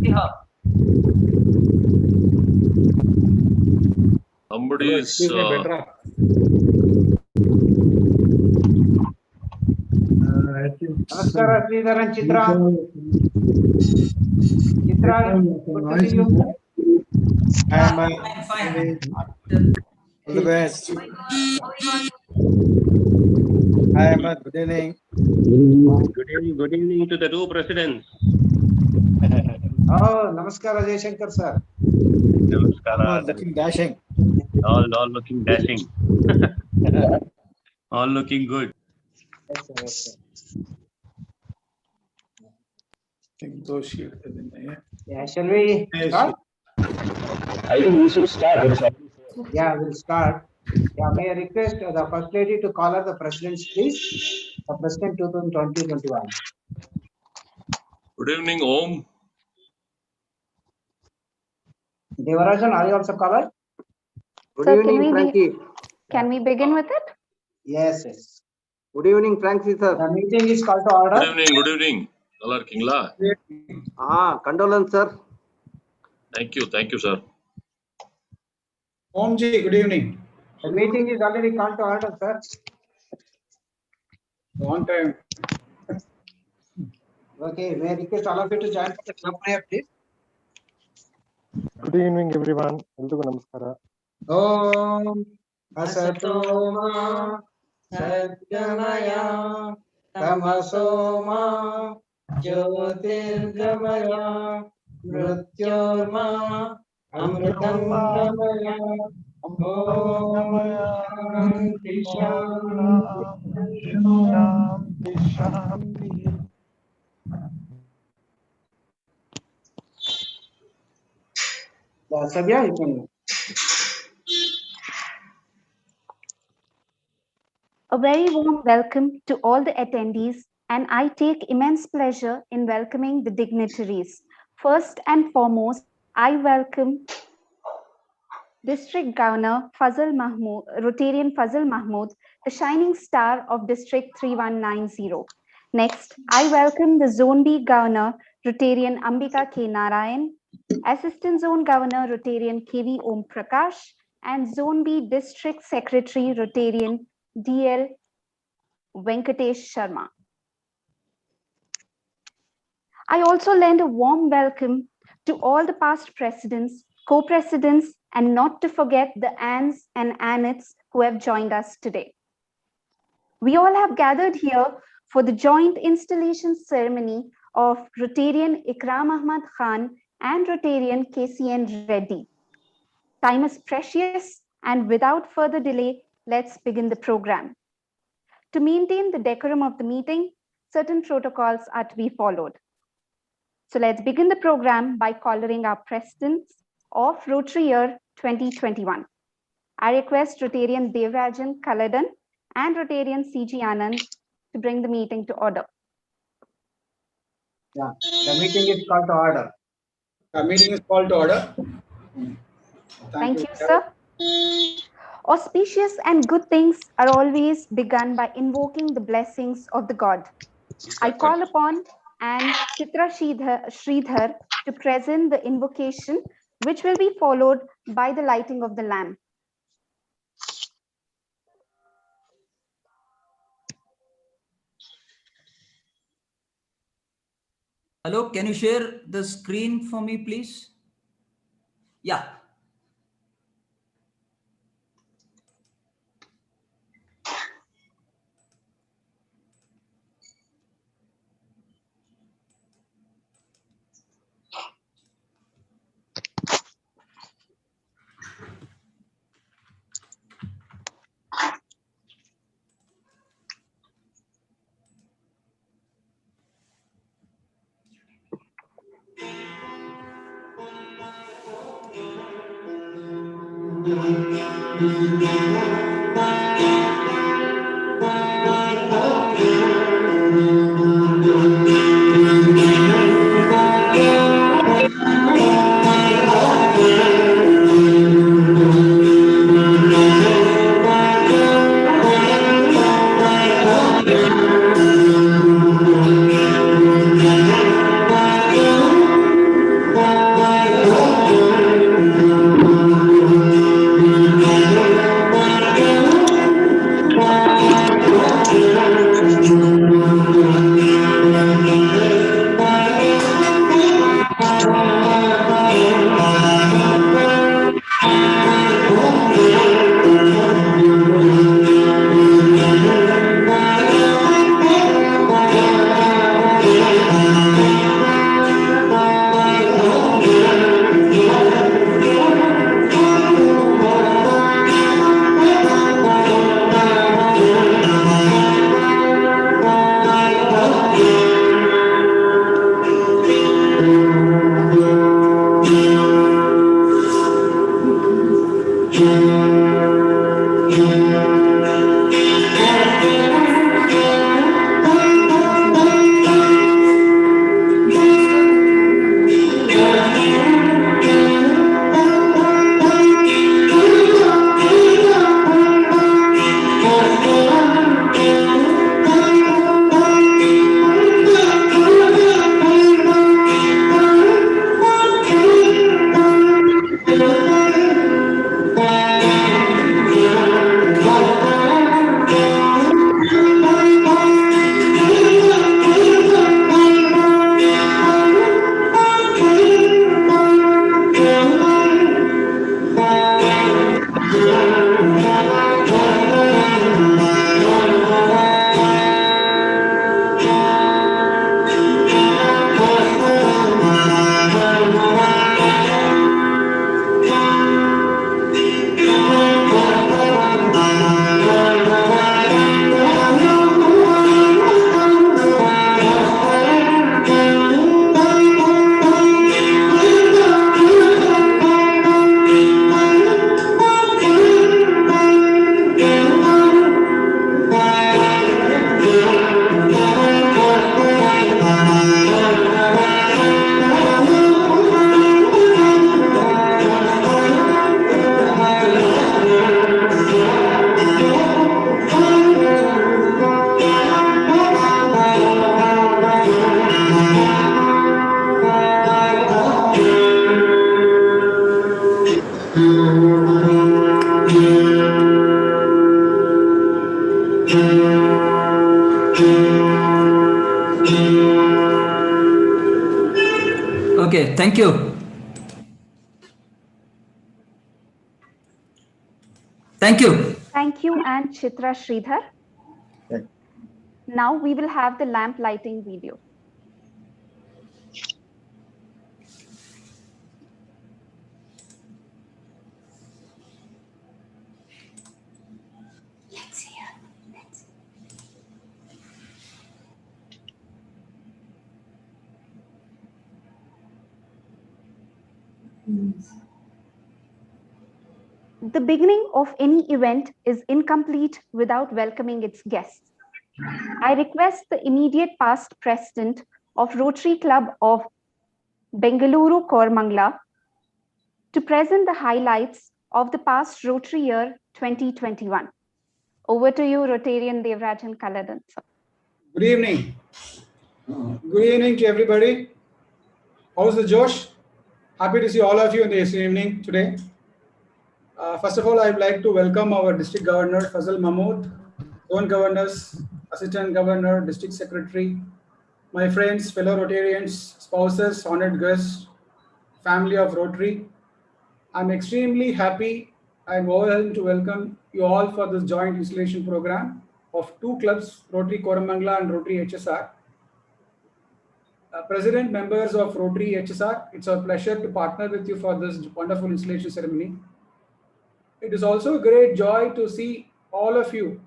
Yeah. Somebody is. Namaskara, Sridhar and Chitra. Chitra, good to see you. I'm fine. all the best. Hi, Ahmed. Good evening. Good evening to the two presidents. Oh, Namaskara, Jay Shankar, sir. Namaskara. Ahmed looking dashing. All looking dashing. All looking good. Yes, sir. Yes, sir. Yeah, shall we start? I think we should start. Yeah, we'll start. Yeah, may I request the First Lady to call out the Presidents, please? The President 2020-21. Good evening, Om. Devarajan, are you also covered? Good evening, Frankie. Can we begin with it? Yes, yes. Good evening, Frankie, sir. The meeting is called to order. Good evening. Hello, Kingla. Condolence, sir. Thank you, sir. Omji, good evening. The meeting is already called to order, sir. Long time. Okay, may I request all of you to join for the club prayer, please? Good evening, everyone. Elrigu namaskara. Om Asatoma Satgamaya Tamasoma Jyotirgamaya Mrityorma Amritam Gamaya Om Shanti Shanti. Sabya, you can. A very warm welcome to all the attendees, and I take immense pleasure in welcoming the dignitaries. First and foremost, I welcome District Governor Rotarian Fazal Mahmood, the shining star of District 3190. Next, I welcome the Zone B Governor, Rotarian Ambika K. Narayan, Assistant Zone Governor, Rotarian KV Om Prakash, and Zone B District Secretary, Rotarian DL Venkatesh Sharma. I also lend a warm welcome to all the past presidents, co-presidents, and not to forget the Anns and Annets who have joined us today. We all have gathered here for the joint installation ceremony of Rotarian Ikram Ahmad Khan and Rotarian KCN Reddy. Time is precious, and without further delay, let's begin the program. To maintain the decorum of the meeting, certain protocols are to be followed. So let's begin the program by collaring our presidents of Rotary Year 2021. I request Rotarian Devrajan Kaladan and Rotarian CG Anand to bring the meeting to order. Yeah, the meeting is called to order. The meeting is called to order. Thank you, sir. Auspicious and good things are always begun by invoking the blessings of the God. I call upon and Chitra Sridhar to present the invocation, which will be followed by the lighting of the lamp. Hello, can you share the screen for me, please? Yeah. Okay, thank you. Thank you. Thank you, and Chitra Sridhar. Right. Now we will have the lamp lighting video. The beginning of any event is incomplete without welcoming its guests. I request the immediate past president of Rotary Club of Bengaluru Kormangla to present the highlights of the past Rotary year 2021. Over to you, Rotarian Devrajan Kaladan. Good evening. Good evening to everybody. How's the Josh? Happy to see all of you in this evening today. First of all, I'd like to welcome our District Governor Fazal Mahmood, Zone Governors, Assistant Governor, District Secretary, my friends, fellow Rotarians, spouses, honored guests, family of Rotary. I'm extremely happy and overwhelmed to welcome you all for this joint installation program of two clubs, Rotary Koramangala and Rotary HSR. President, members of Rotary HSR, it's a pleasure to partner with you for this wonderful installation ceremony. It is also a great joy to see all of you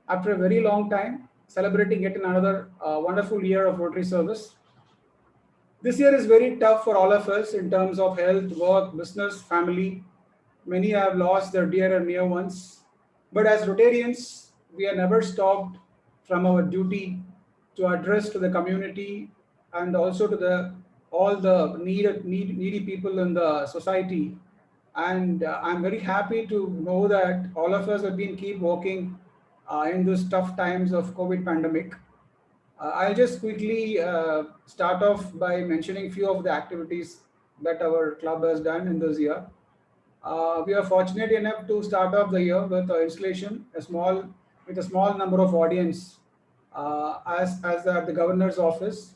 after a very long time celebrating yet another wonderful year of Rotary service. This year is very tough for all of us in terms of health, work, business, family. Many have lost their dear and near ones. But as Rotarians, we are never stopped from our duty to address to the community and also to all the needy people in the society. And I'm very happy to know that all of us have been keep working in these tough times of COVID pandemic. I'll just quickly start off by mentioning few of the activities that our club has done in this year. We are fortunate enough to start off the year with installation, with a small number of audience. As at the governor's office,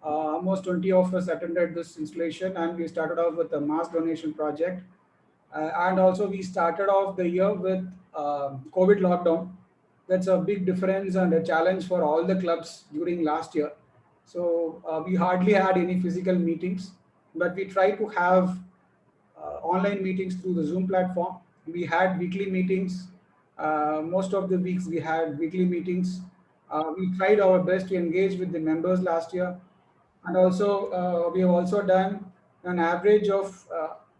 almost 20 of us attended this installation, and we started off with a mass donation project. And also we started off the year with COVID lockdown. That's a big difference and a challenge for all the clubs during last year. So we hardly had any physical meetings, but we tried to have online meetings through the Zoom platform. We had weekly meetings. Most of the weeks we had weekly meetings. We tried our best to engage with the members last year. And also we have also done an average of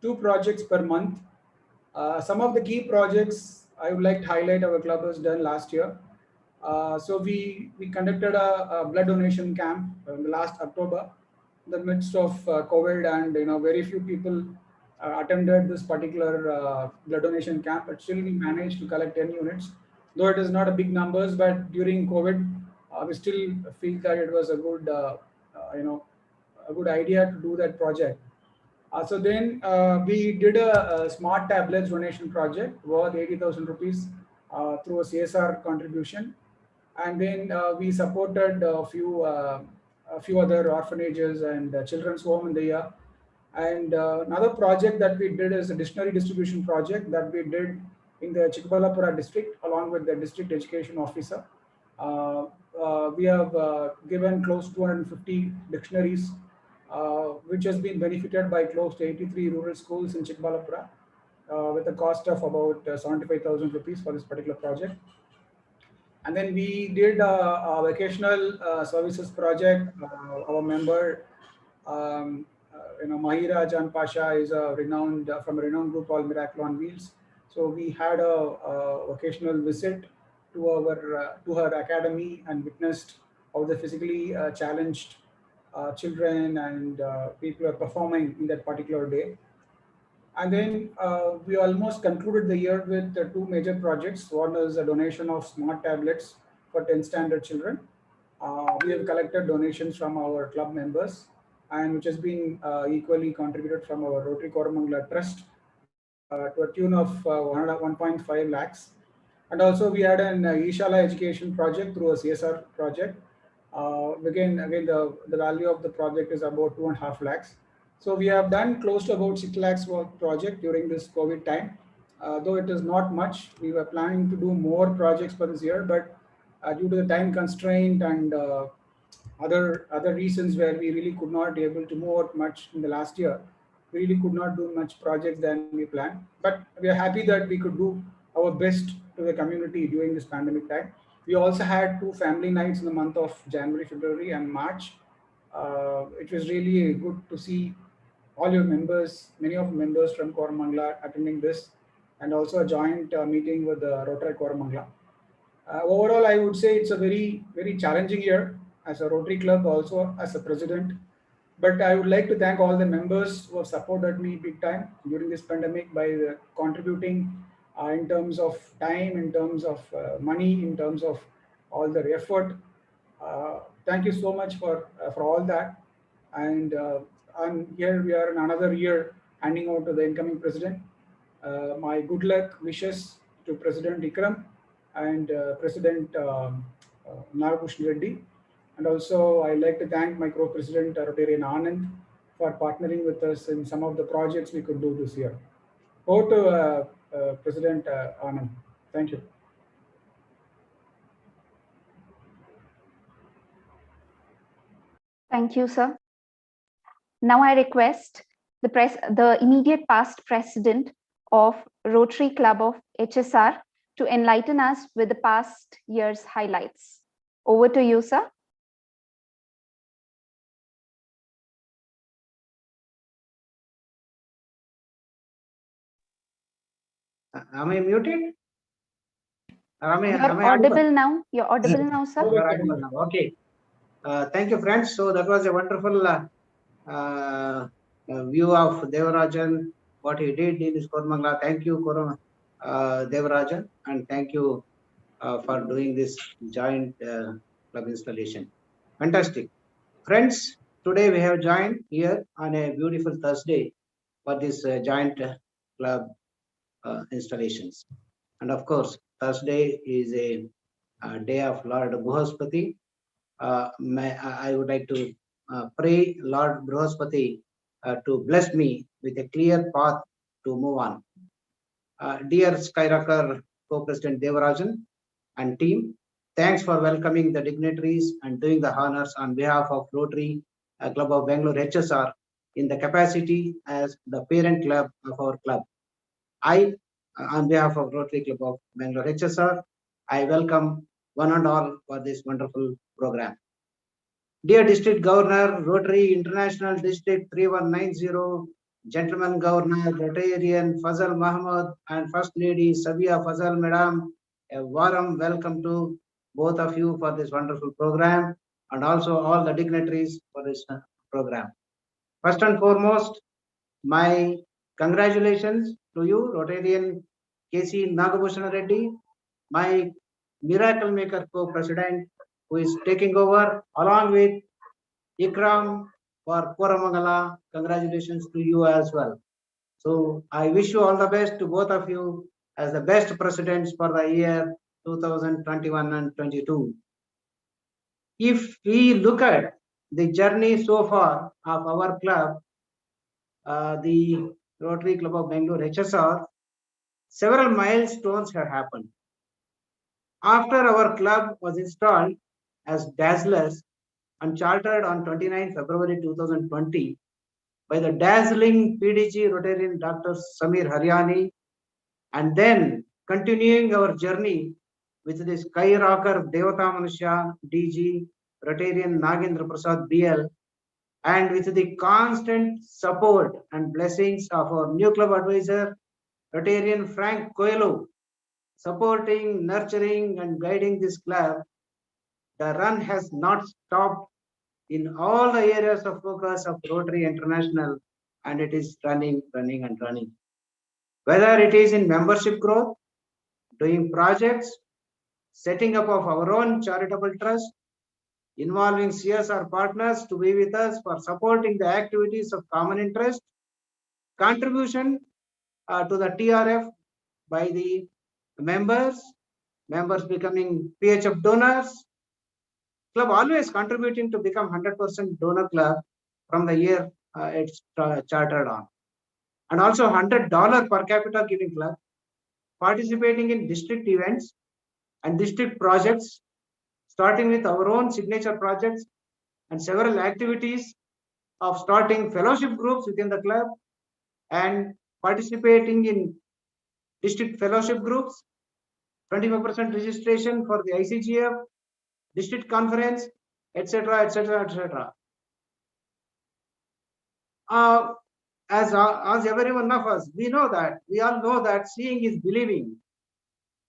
2 projects per month. Some of the key projects I would like to highlight our club has done last year. So we conducted a blood donation camp in the last October in the midst of COVID, and very few people attended this particular blood donation camp, but still we managed to collect 10 units. Though it is not a big numbers, but during COVID, we still feel that it was a good, a good idea to do that project. So then we did a smart tablets donation project worth 80,000 rupees through a CSR contribution. And then we supported a few other orphanages and children's home in the year. And another project that we did is a dictionary distribution project that we did in the Chikbalapura district along with the district education officer. We have given close to 250 dictionaries, which has been benefited by close to 83 rural schools in Chikbalapura with a cost of about 75,000 rupees for this particular project. And then we did a vocational services project. Our member, Mahira Jan Pasha is from a renowned group called Miracle on Wheels. So we had a vocational visit to her academy and witnessed how the physically challenged children and people are performing in that particular day. And then we almost concluded the year with 2 major projects. One is a donation of smart tablets for 10th standard children. We have collected donations from our club members, and which has been equally contributed from our Rotary Koramangala Trust to a tune of 1.5 lakhs. And also we had an Ishala education project through a CSR project. Again, the value of the project is about 2.5 lakhs. So we have done close to about 6 lakhs work project during this COVID time. Though it is not much, we were planning to do more projects for this year, but due to the time constraint and other reasons where we really could not be able to move out much in the last year, we really could not do much projects than we planned. But we are happy that we could do our best to the community during this pandemic time. We also had 2 family nights in the month of January, February, and March. It was really good to see all your members, many of the members from Koramangala attending this, and also a joint meeting with the Rotary Koramangala. Overall, I would say it's a very challenging year as a Rotary Club, also as a president. But I would like to thank all the members who have supported me big time during this pandemic by contributing in terms of time, in terms of money, in terms of all their effort. Thank you so much for all that. And here we are in another year handing over to the incoming president. My good luck wishes to President Ikram and President Nagabhushan Reddy. And also, I'd like to thank my co-president, Rotarian Anand, for partnering with us in some of the projects we could do this year. Over to President Anand. Thank you. Thank you, sir. Now I request the immediate past president of Rotary Club of HSR to enlighten us with the past year's highlights. Over to you, sir. Am I muted? You're audible now. You're audible now, sir. You're audible now. Okay. Thank you, friends. So that was a wonderful view of Devarajan, what he did in his Koramangala. Thank you, Devarajan, and thank you for doing this joint club installation. Fantastic. Friends, today we have joined here on a beautiful Thursday for this joint club installations. And of course, Thursday is a day of Lord Bruhaspati. I would like to pray Lord Bruhaspati to bless me with a clear path to move on. Dear Skyrocker Co-President Devarajan and team, thanks for welcoming the dignitaries and doing the honors on behalf of Rotary Club of Bangalore HSR in the capacity as the parent club of our club. On behalf of Rotary Club of Bangalore HSR, I welcome one and all for this wonderful program. Dear District Governor, Rotary International District 3190, Gentleman Governor, Rotarian Fazal Mahmood, and First Lady Sabia Fazal Madam, a warm welcome to both of you for this wonderful program, and also all the dignitaries for this program. First and foremost, my congratulations to you, Rotarian KC Nagabhushan Reddy, my miracle maker co-president, who is taking over along with Ikram for Koramangala. Congratulations to you as well. So I wish you all the best to both of you as the best presidents for the year 2021 and 22. If we look at the journey so far of our club, the Rotary Club of Bangalore HSR, several milestones have happened. After our club was installed as Dazzlers and chartered on 29 February 2020 by the dazzling PDG Rotarian Dr. Samir Haryani, and then continuing our journey with the Skyrocker Devata Manusha DG Rotarian Nagendra Prasad BL, and with the constant support and blessings of our new club advisor, Rotarian Frank Coelho, supporting, nurturing, and guiding this club, the run has not stopped in all the areas of focus of Rotary International, and it is running. Whether it is in membership growth, doing projects, setting up of our own charitable trust, involving CSR partners to be with us for supporting the activities of common interest, contribution to the TRF by the members becoming PHF donors, club always contributing to become 100% donor club from the year it's chartered on. And also $100 per capita giving club, participating in district events and district projects, starting with our own signature projects and several activities of starting fellowship groups within the club and participating in district fellowship groups, 25% registration for the ICGF, district conference, etc., etc., etc. As every one of us, we all know that seeing is believing.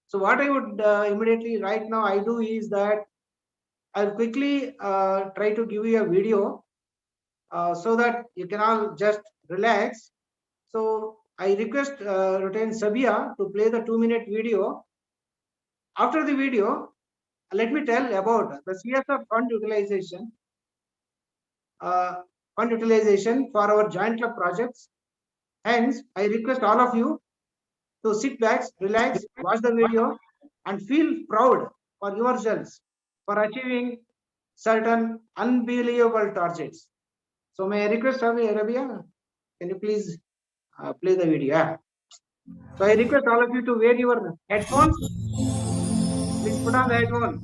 So what I would immediately right now I do is that I'll quickly try to give you a video so that you can all just relax. So I request Lieutenant Sabia to play the 2-minute video. After the video, let me tell about the CSR fund utilization for our joint club projects. Hence, I request all of you to sit back, relax, watch the video, and feel proud for yourselves for achieving certain unbelievable targets. So may I request Rabia, can you please play the video? Yeah. So I request all of you to wear your headphones. Please put on the headphones.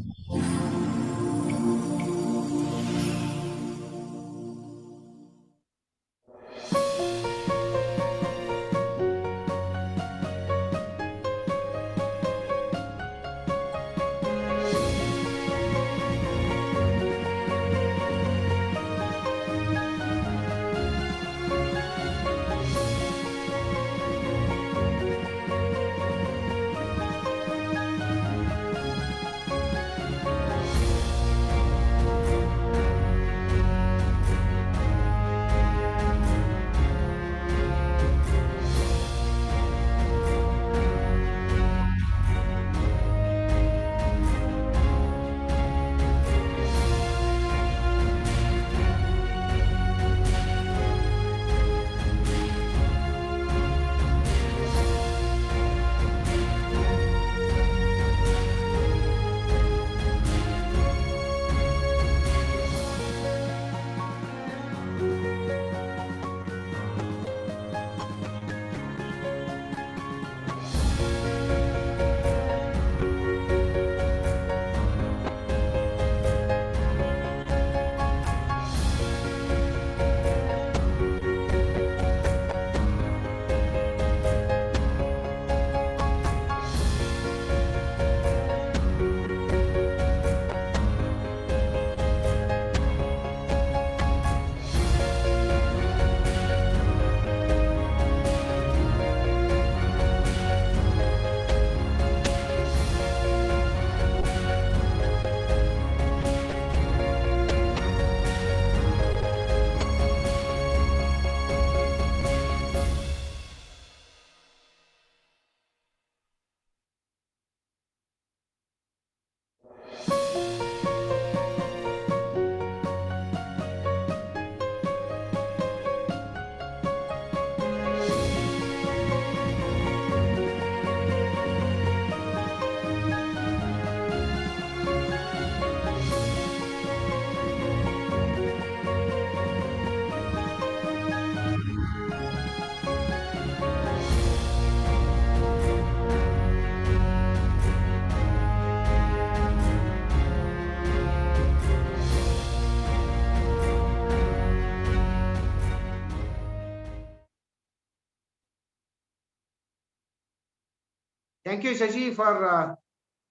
Thank you, Shashi, for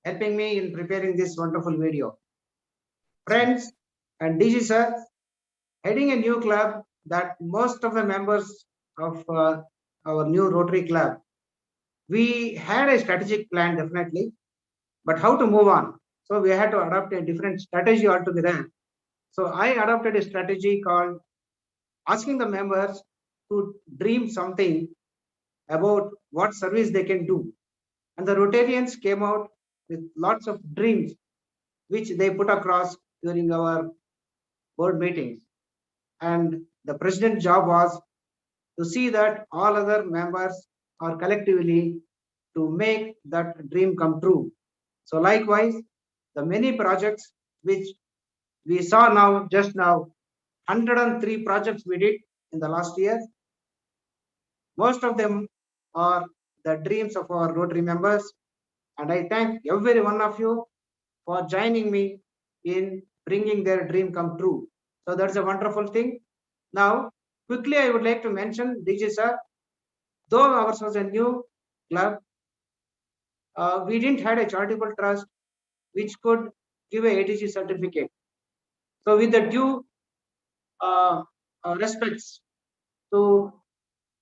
helping me in preparing this wonderful video. Friends and DG sir, heading a new club that most of the members of our new Rotary Club, we had a strategic plan definitely, but how to move on? So we had to adopt a different strategy altogether. So I adopted a strategy called asking the members to dream something about what service they can do. And the Rotarians came out with lots of dreams, which they put across during our board meetings. And the president's job was to see that all other members are collectively to make that dream come true. So likewise, the many projects which we saw now, just now, 103 projects we did in the last year. Most of them are the dreams of our Rotary members, and I thank every one of you for joining me in bringing their dream come true. So that's a wonderful thing. Now, quickly, I would like to mention DG sir. Though ours was a new club, we didn't have a charitable trust which could give a ATG certificate. So with the due respects to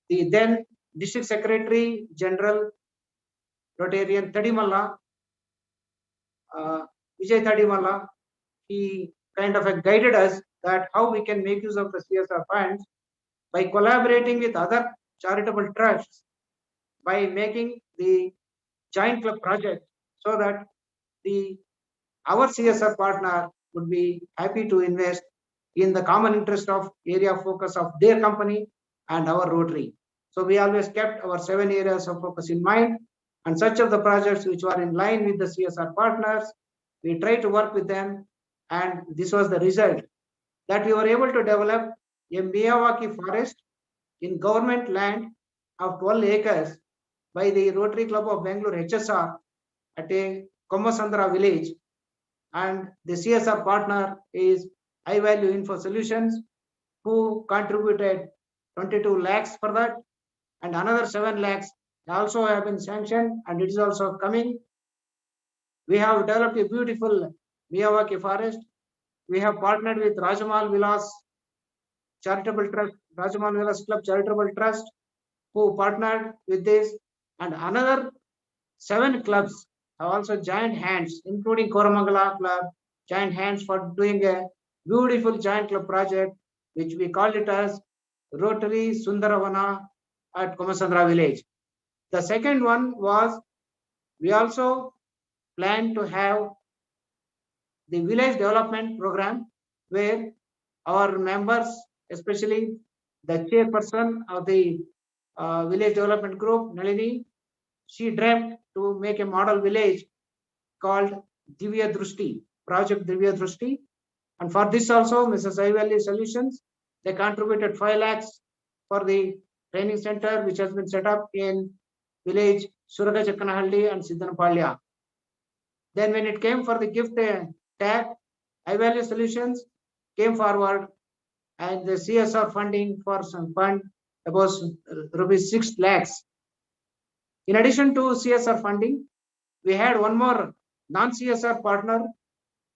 the then District Secretary General Rotarian Tadimalla, Vijay Tadimalla, he kind of guided us that how we can make use of the CSR funds by collaborating with other charitable trusts, by making the joint club project, so that our CSR partner would be happy to invest in the common interest of area of focus of their company and our Rotary. So we always kept our 7 areas of focus in mind, and such of the projects which were in line with the CSR partners, we try to work with them, and this was the result, that we were able to develop a Miyawaki forest in government land of 12 acres by the Rotary Club of Bangalore HSR at a Komasandra village, and the CSR partner is High Value Info Solutions, who contributed 22 lakhs for that, and another 7 lakhs also have been sanctioned, and it is also coming. We have developed a beautiful Miyawaki forest. We have partnered with Rajamal Vilas Charitable Trust, Rajamal Vilas Club Charitable Trust, who partnered with this, and another 7 clubs have also joined hands, including Koramangala Club, joined hands for doing a beautiful giant club project, which we called it as Rotary Sundaravana at Komasandra village. The second one was, we also plan to have the village development program, where our members, especially the chairperson of the village development group, Nalini, she dreamt to make a model village called Divya Drushti, Project Divya Drushti. And for this also, Mrs. High Value Solutions, they contributed 5 lakhs for the training center, which has been set up in village Suragachakanahalli and Siddhanapalya. Then when it came for the gift tag, High Value Solutions came forward, and the CSR funding for some fund about rupees 6 lakhs. In addition to CSR funding, we had one more non-CSR partner,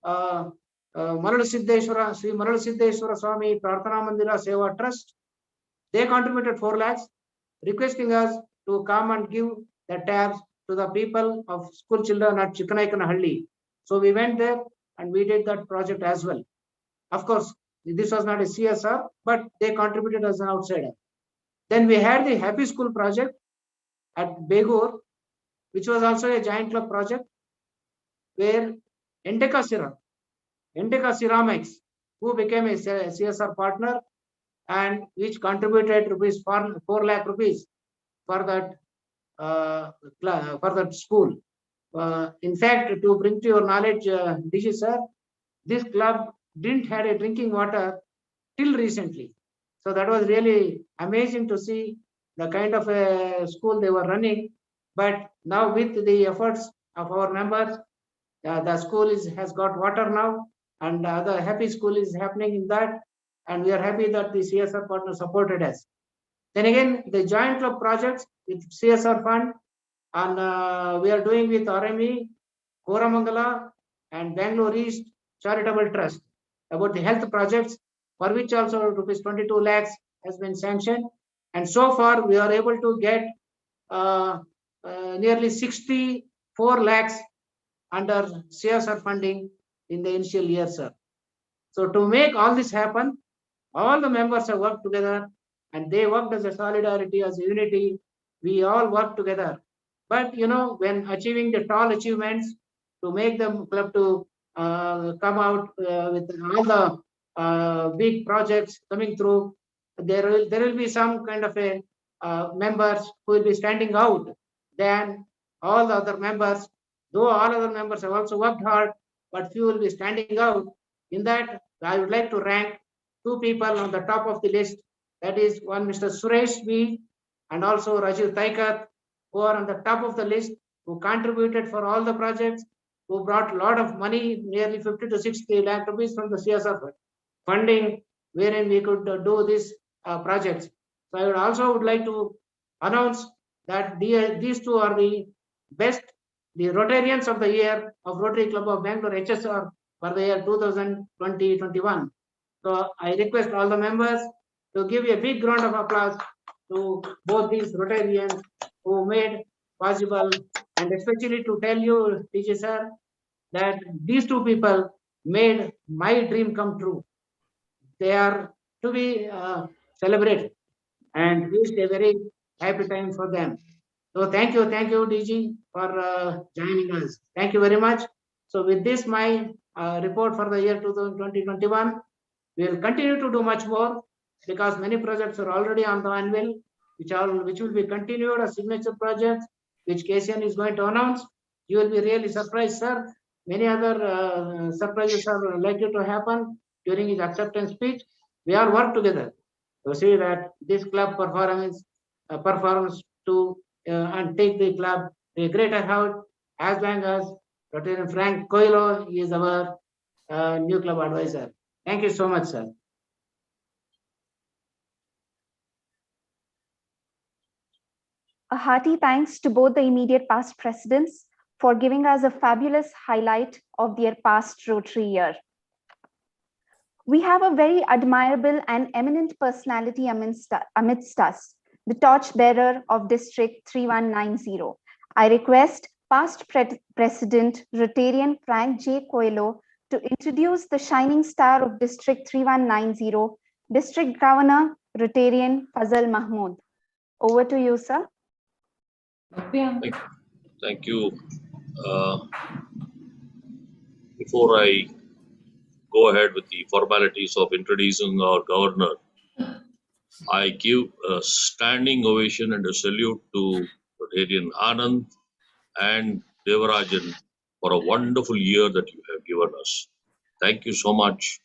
Maralu Siddheshwara, Sri Maralu Siddheshwara Swami Prarthana Mandira Seva Trust. They contributed 4 lakhs, requesting us to come and give the tabs to the people of school children at Chikkanaikkanahalli. So we went there and we did that project as well. Of course, this was not a CSR, but they contributed as an outsider. Then we had the Happy School project at Begur, which was also a giant club project, where Endeka Ceramics, who became a CSR partner, and which contributed rupees 4 lakh rupees for that school. In fact, to bring to your knowledge, DG sir, this club didn't have a drinking water till recently. So that was really amazing to see the kind of a school they were running. But now with the efforts of our members, the school has got water now, and the Happy School is happening in that, and we are happy that the CSR partner supported us. Then again, the joint club projects with CSR fund, and we are doing with RME, Koramangala, and Bangalore East Charitable Trust about the health projects, for which also rupees 22 lakhs has been sanctioned. And so far, we are able to get nearly 64 lakhs under CSR funding in the initial year, sir. So to make all this happen, all the members have worked together, and they worked as a solidarity, as a unity. We all work together. But when achieving the tall achievements, to make the club to come out with all the big projects coming through, there will be some kind of a members who will be standing out than all the other members. Though all other members have also worked hard, but few will be standing out. In that, I would like to rank 2 people on the top of the list. That is one Mr. Suresh B. and also Rajiv Taikat, who are on the top of the list, who contributed for all the projects, who brought a lot of money, nearly 50 to 60 lakh rupees from the CSR funding, wherein we could do these projects. So I would also like to announce that these two are the best, the Rotarians of the year of Rotary Club of Bangalore HSR for the year 2020-21. So I request all the members to give a big round of applause to both these Rotarians who made possible, and especially to tell you, TG sir, that these two people made my dream come true. They are to be celebrated, and wish a very happy time for them. So thank you, DG, for joining us. Thank you very much. So with this, my report for the year 2020-21, we will continue to do much more because many projects are already on the anvil, which will be continued as signature projects, which KCN is going to announce. You will be really surprised, sir. Many other surprises are likely to happen during his acceptance speech. We all work together to see that this club performs to and take the club to a greater height, as long as Rotarian Frank Coelho is our new club advisor. Thank you so much, sir. A hearty thanks to both the immediate past presidents for giving us a fabulous highlight of their past Rotary year. We have a very admirable and eminent personality amidst us, the torchbearer of District 3190. I request past President Rotarian Frank J. Coelho to introduce the shining star of District 3190, District Governor Rotarian Fazal Mahmood. Over to you, sir. Thank you. Before I go ahead with the formalities of introducing our governor, I give a standing ovation and a salute to Rotarian Anand and Devarajan for a wonderful year that you have given us. Thank you so much.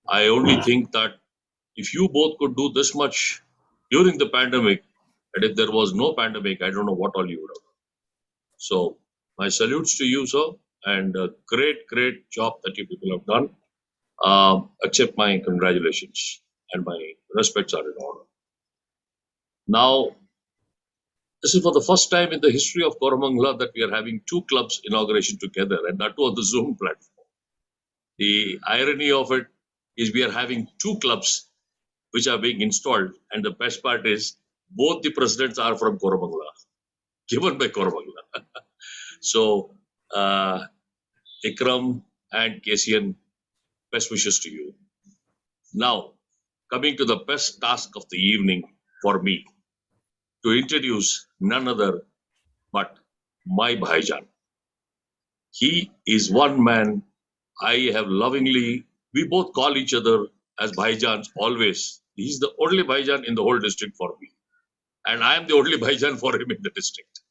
I only think that if you both could do this much during the pandemic, and if there was no pandemic, I don't know what all you would have done. So my salutes to you, sir, and a great, great job that you people have done. Accept my congratulations and my respects are in order. Now, this is for the first time in the history of Koramangala that we are having two clubs inauguration together, and that too on the Zoom platform. The irony of it is we are having two clubs which are being installed, and the best part is both the presidents are from Koramangala, given by Koramangala. So, Ikram and KCN, best wishes to you. Now, coming to the best task of the evening for me, to introduce none other but my Bhaijan. He is one man I have lovingly, we both call each other as Bhaijans always. He's the only Bhaijan in the whole district for me. And I am the only Bhaijan for him in the district.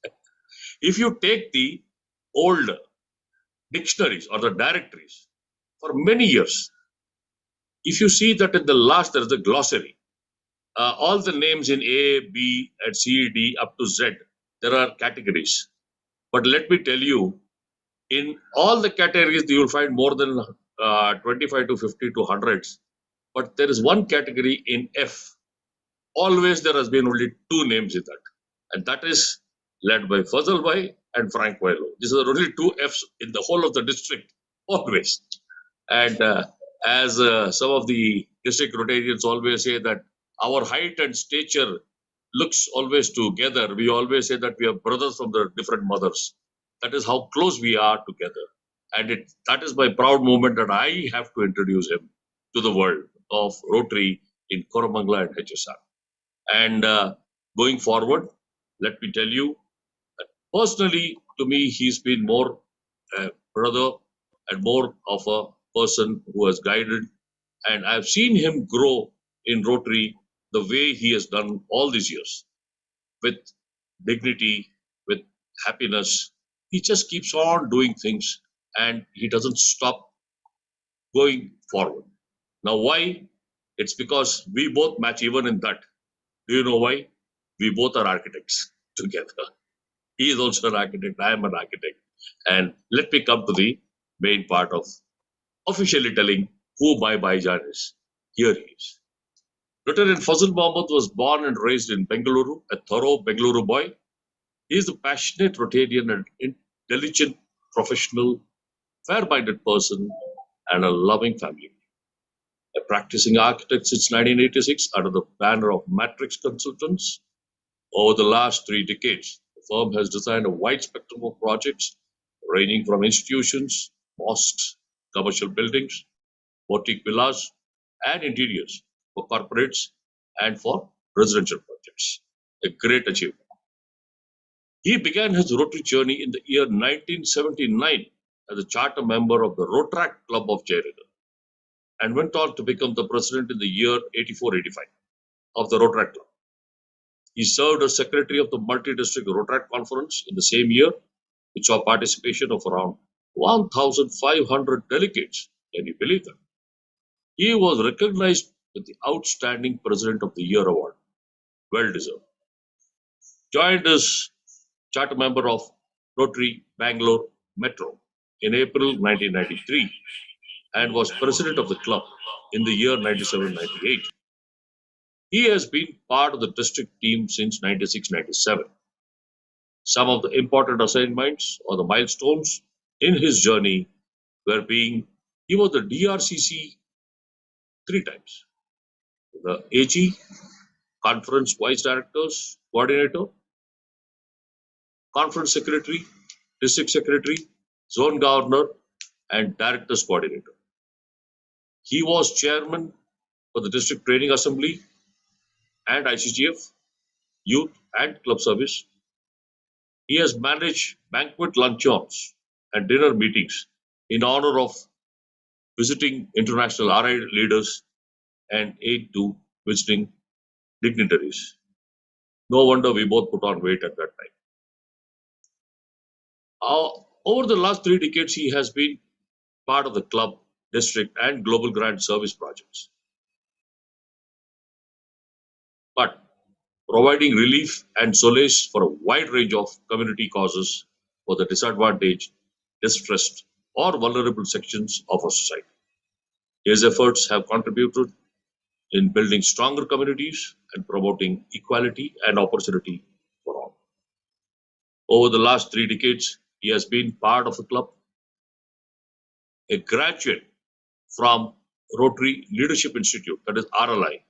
If you take the old dictionaries or the directories for many years, if you see that in the last there is a glossary, all the names in A, B, and C, D up to Z, there are categories. But let me tell you, in all the categories, you will find more than 25 to 50 to hundreds. But there is one category in F. Always there has been only two names in that. And that is led by Fazal Bhai and Frank Coelho. These are only two Fs in the whole of the district, always. And as some of the district Rotarians always say that our height and stature looks always together. We always say that we are brothers from the different mothers. That is how close we are together. And that is my proud moment that I have to introduce him to the world of Rotary in Koramangala and HSR. And going forward, let me tell you, that personally, to me, he's been more a brother and more of a person who has guided. And I've seen him grow in Rotary the way he has done all these years, with dignity, with happiness. He just keeps on doing things and he doesn't stop going forward. Now, why? It's because we both match even in that. Do you know why? We both are architects together. He is also an architect. I am an architect. And let me come to the main part of officially telling who my Bhaijan is. Here he is. Lieutenant Fazil Mohammed was born and raised in Bengaluru, a thorough Bengaluru boy. He is a passionate Rotarian and intelligent professional, fair-minded person, and a loving family. A practicing architect since 1986 under the banner of Matrix Consultants. Over the last 3 decades, the firm has designed a wide spectrum of projects ranging from institutions, mosques, commercial buildings, boutique villas, and interiors for corporates and for residential projects. A great achievement. He began his Rotary journey in the year 1979 as a charter member of the Rotaract Club of Jayanagar and went on to become the president in the year 84-85 of the Rotaract Club. He served as secretary of the Multi-District Rotaract Conference in the same year, which saw participation of around 1,500 delegates. Can you believe that? He was recognized with the Outstanding President of the Year award. Well deserved. Joined as charter member of Rotary Bangalore Metro in April 1993 and was president of the club in the year 97-98. He has been part of the district team since 96-97. Some of the important assignments or the milestones in his journey were being, he was the DRCC 3 times, the AG, Conference Vice Directors, Coordinator, Conference Secretary, District Secretary, Zone Governor, and Directors Coordinator. He was Chairman for the District Training Assembly and ICGF, Youth and Club Service. He has managed banquet luncheons and dinner meetings in honor of visiting international RI leaders and aid to visiting dignitaries. No wonder we both put on weight at that time. Over the last 3 decades, he has been part of the club, district, and global grant service projects. But providing relief and solace for a wide range of community causes for the disadvantaged, distressed, or vulnerable sections of our society. His efforts have contributed in building stronger communities and promoting equality and opportunity for all. Over the last 3 decades, he has been part of the club, a graduate from Rotary Leadership Institute, that is RLI.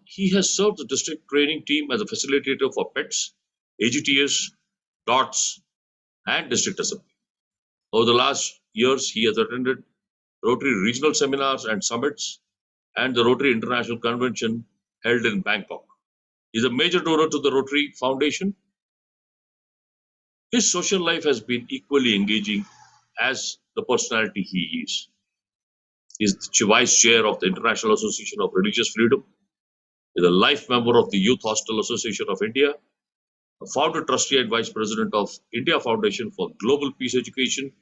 He has served the district training team as a facilitator for PETS, AGTS, DOTS, and district assembly. Over the last years, he has attended Rotary regional seminars and summits and the Rotary International Convention held in Bangkok. He is a major donor to the Rotary Foundation. His social life has been equally engaging as the personality he is. He is the vice chair of the International Association of Religious Freedom. He is a life member of the Youth Hostel Association of India, a founder, trustee, and vice president of India Foundation for Global Peace Education.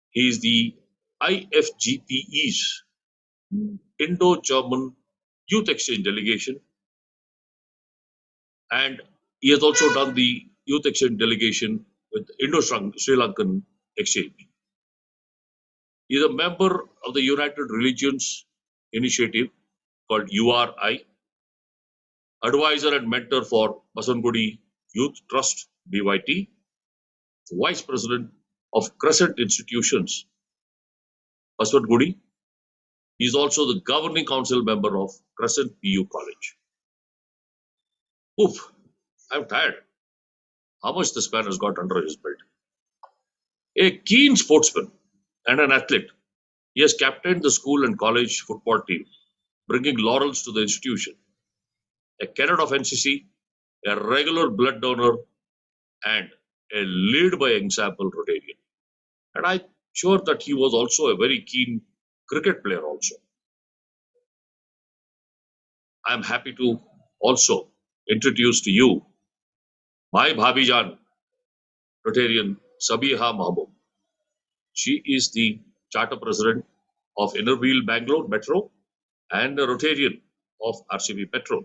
He is the IFGPE's Indo-German Youth Exchange Delegation, and he has also done the Youth Exchange Delegation with Indo-Sri Lankan Exchange. He is a member of the United Religions Initiative called URI, advisor and mentor for Basangudi Youth Trust, BYT, vice president of Crescent Institutions, Basangudi. He is also the governing council member of Crescent PU College. Oof, I'm tired. How much this man has got under his belt. A keen sportsman and an athlete, he has captained the school and college football team, bringing laurels to the institution. A cadet of NCC, a regular blood donor, and a lead by example Rotarian. And I'm sure that he was also a very keen cricket player also. I'm happy to also introduce to you my Bhabijan, Rotarian Sabiha Mahmood. She is the charter president of Innerwheel Bangalore Metro and a Rotarian of RCB Petrol.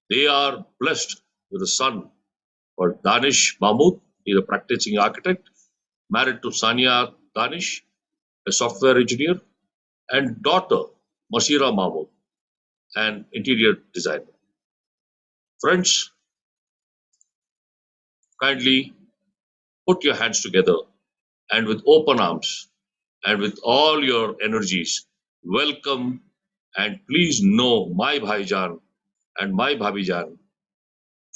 They are blessed with a son called Danish Mahmood. He is a practicing architect, married to Sania Danish, a software engineer, and daughter Masira Mahmood, an interior designer. Friends, kindly put your hands together and with open arms and with all your energies, welcome and please know my Bhaijan and my Bhabijan,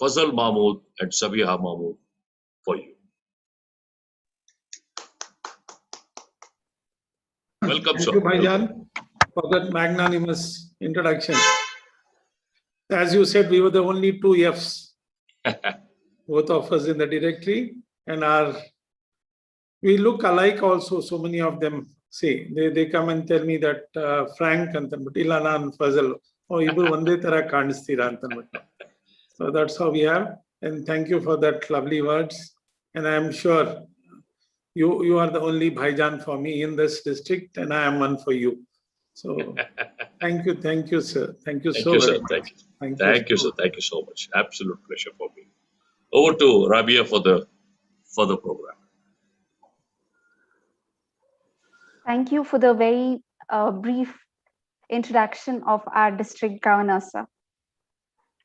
Fazal Mahmood and Sabiha Mahmood for you. Welcome, Thank sir. you, Bhaijan, for that magnanimous introduction. As you said, we were the only two Fs, both of us in the directory, and we look alike also. So many of them say, they come and tell me that Frank and Ilana and Fazal, oh, ibru onde tara kaanistira antanbiಟ್ಟು. So that's how we have. And thank you for that lovely words. And I am sure you are the only Bhaijan for me in this district, and I am one for you. So thank you, sir. Thank you so very much. Thank you. Thank you. Sir. Thank you so much. Absolute pleasure for me. Over to Rabia for the program. Thank you for the very brief introduction of our district governor, sir.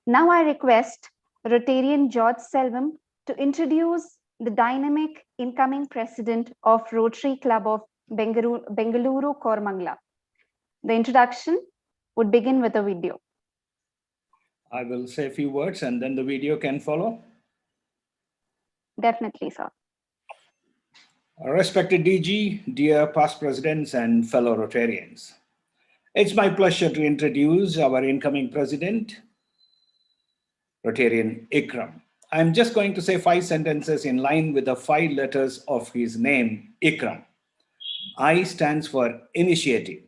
Now I request Rotarian George Selvam to introduce the dynamic incoming president of Rotary Club of Bengaluru Kormangla. The introduction would begin with a video. I will say a few words and then the video can follow. Definitely, sir. Respected DG, dear past presidents and fellow Rotarians, it's my pleasure to introduce our incoming president, Rotarian Ikram. I'm just going to say 5 sentences in line with the 5 letters of his name, Ikram. I stands for initiative.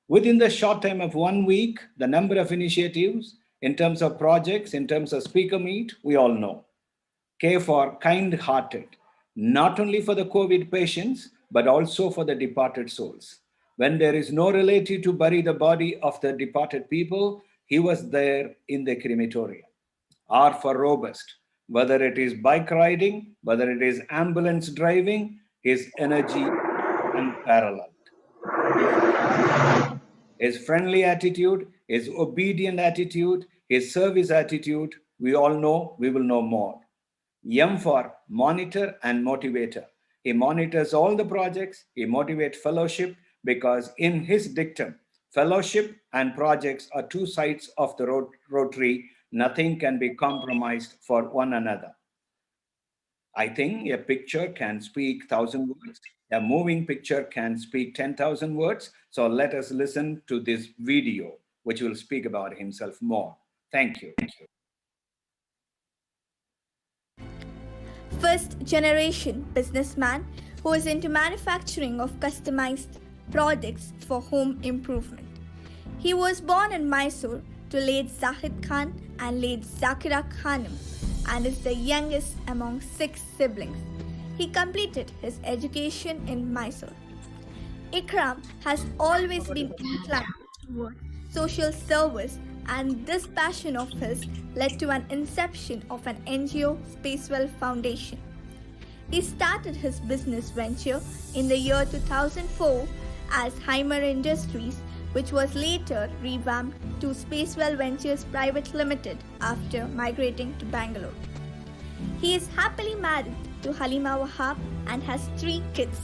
Within the short time of 1 week, the number of initiatives in terms of projects, in terms of speaker meet, we all know. K for kind-hearted, not only for the COVID patients, but also for the departed souls. When there is no relative to bury the body of the departed people, he was there in the crematorium. R for robust, whether it is bike riding, whether it is ambulance driving, his energy unparalleled. His friendly attitude, his obedient attitude, his service attitude, we all know, we will know more. M for monitor and motivator. He monitors all the projects, he motivates fellowship, because in his dictum, fellowship and projects are 2 sides of the Rotary. Nothing can be compromised for one another. I think a picture can speak 1,000 words. A moving picture can speak 10,000 words. So let us listen to this video, which will speak about himself more. Thank you. First generation businessman who is into manufacturing of customized products for home improvement. He was born in Mysore to late Zahid Khan and late Zakira Khanum and is the youngest among 6 siblings. He completed his education in Mysore. Ikram has always been inclined towards social service, and this passion of his led to an inception of an NGO, Spacewell Foundation. He started his business venture in the year 2004 as Heimer Industries, which was later revamped to Spacewell Ventures Private Limited after migrating to Bangalore. He is happily married to Halima Wahab and has 3 kids.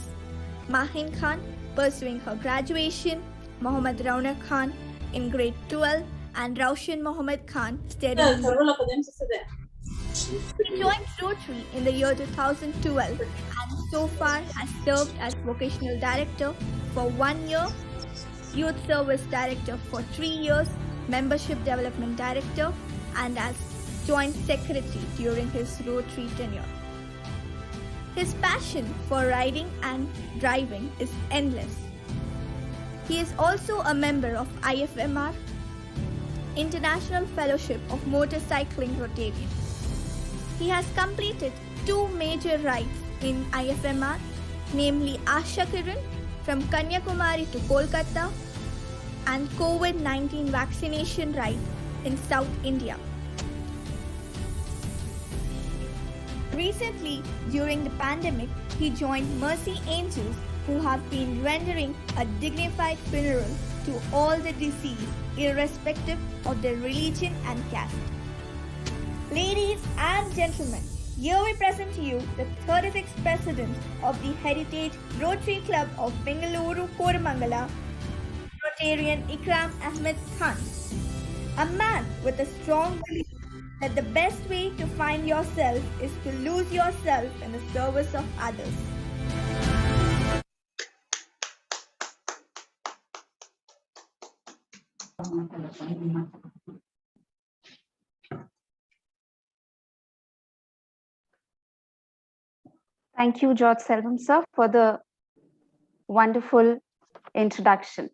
Mahin Khan pursuing her graduation, Mohammad Raunak Khan in grade 12, and Raushan Mohammad Khan studying. He joined Rotary in the year 2012 and so far has served as vocational director for 1 year, youth service director for 3 years, membership development director, and as joint secretary during his Rotary tenure. His passion for riding and driving is endless. He is also a member of IFMR, International Fellowship of Motorcycling Rotarians. He has completed 2 major rides in IFMR, namely Asha Kiran from Kanyakumari to Kolkata, and COVID-19 vaccination drive in South India. Recently, during the pandemic, he joined Mercy Angels, who have been rendering a dignified funeral to all the deceased, irrespective of their religion and caste. Ladies and gentlemen, here we present to you the 36th President of the Heritage Rotary Club of Bengaluru Koramangala, Rotarian Ikram Ahmed Khan, a man with a strong belief that the best way to find yourself is to lose yourself in the service of others. Thank you, George Selvam sir, for the wonderful introduction.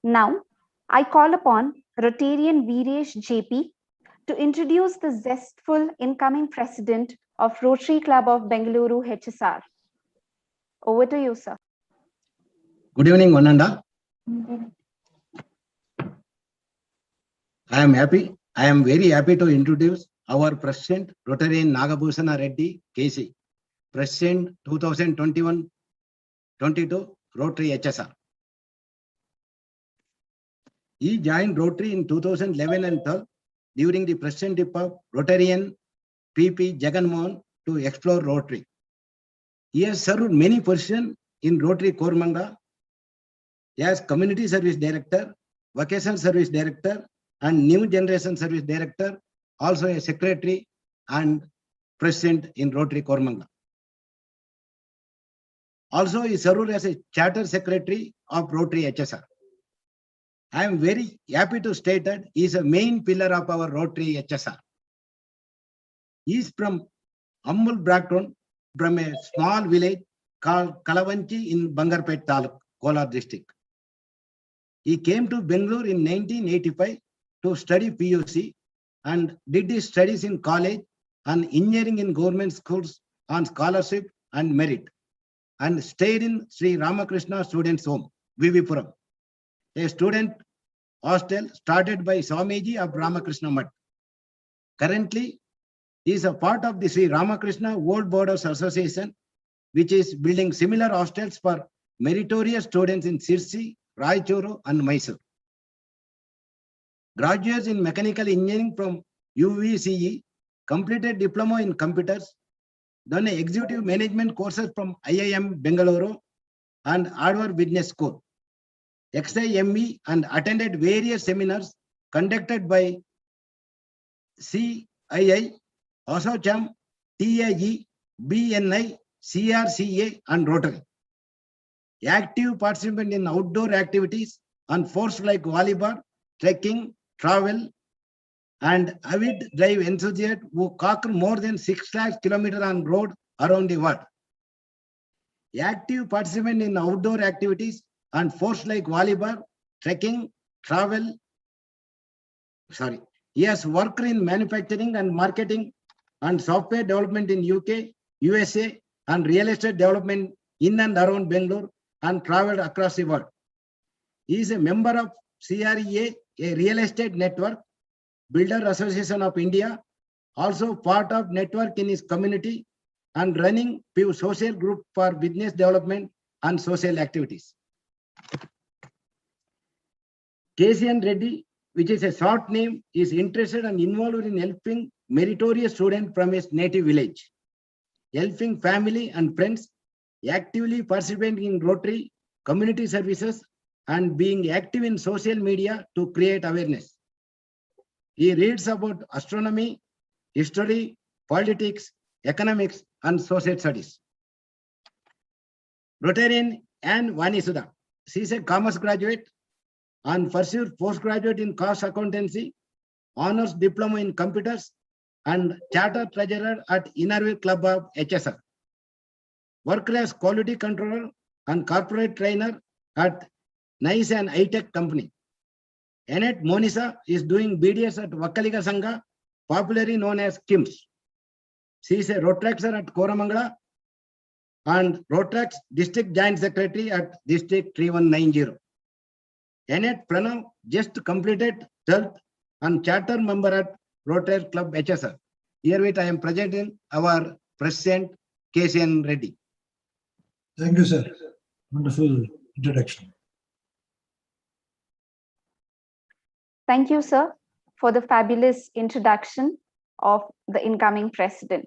Now, I call upon Rotarian Viresh JP to introduce the zestful incoming president of Rotary Club of Bengaluru HSR. Over to you, sir. Good evening, Vananda. I am very happy to introduce our President, Rotarian Nagabhusana Reddy, KC, President 2021-22, Rotary HSR. He joined Rotary in 2011 and 12 during the Presidentship of Rotarian PP Jagan Mohan to explore Rotary. He has served many positions in Rotary Koramangala as Community Service Director, Vocational Service Director, and New Generation Service Director, also a Secretary and President in Rotary Koramangala. Also, he served as a Charter Secretary of Rotary HSR. I am very happy to state that he is a main pillar of our Rotary HSR. He is from humble background, from a small village called Kalavanchi in Bangarpet Taluk, Kolar district. He came to Bengaluru in 1985 to study PUC and did his studies in college and engineering in government schools on scholarship and merit, and stayed in Sri Ramakrishna Students' Home, Vivipuram, a student hostel started by Swamiji of Ramakrishna Mutt. Currently, he is a part of the Sri Ramakrishna World Borders Association, which is building similar hostels for meritorious students in Sirsi, Raichuru, and Mysore. Graduates in mechanical engineering from UVCE, completed diploma in computers, done executive management courses from IIM Bengaluru and Harvard Business School, XIME, and attended various seminars conducted by CII, ASSOCHAM, TIE, BNI, CRCA, and Rotary. Active participant in outdoor activities and sports like volleyball, trekking, travel, and avid drive enthusiast who conquer more than 6 lakh kilometers on road around the world. Active participant in outdoor activities and sports like volleyball, trekking, travel. He has worked in manufacturing and marketing and software development in UK, USA, and real estate development in and around Bengaluru, and traveled across the world. He is a member of CREA, a real estate network, Builder Association of India, also part of network in his community, and running few social group for business development and social activities. KCN Reddy, which is a short name, is interested and involved in helping meritorious students from his native village, helping family and friends, actively participating in Rotary, community services, and being active in social media to create awareness. He reads about astronomy, history, politics, economics, and social studies. Rotarian Anne Vanisudha. She is a commerce graduate and pursued postgraduate in cost accountancy, honors diploma in computers, and charter treasurer at Innerwear Club of HSR. Worked as quality controller and corporate trainer at NICE and iTech company. Annette Monisa is doing BDS at Vakkaliga Sangha, popularly known as KIMS. She is a Rotraxer at Koramangala and Rotrax District Joint Secretary at District 3190. Annette Pranav just completed 12th and charter member at Rotary Club HSR. Herewith I am presenting our President KCN Reddy. Thank you, sir. Wonderful introduction. Thank you, sir, for the fabulous introduction of the incoming president.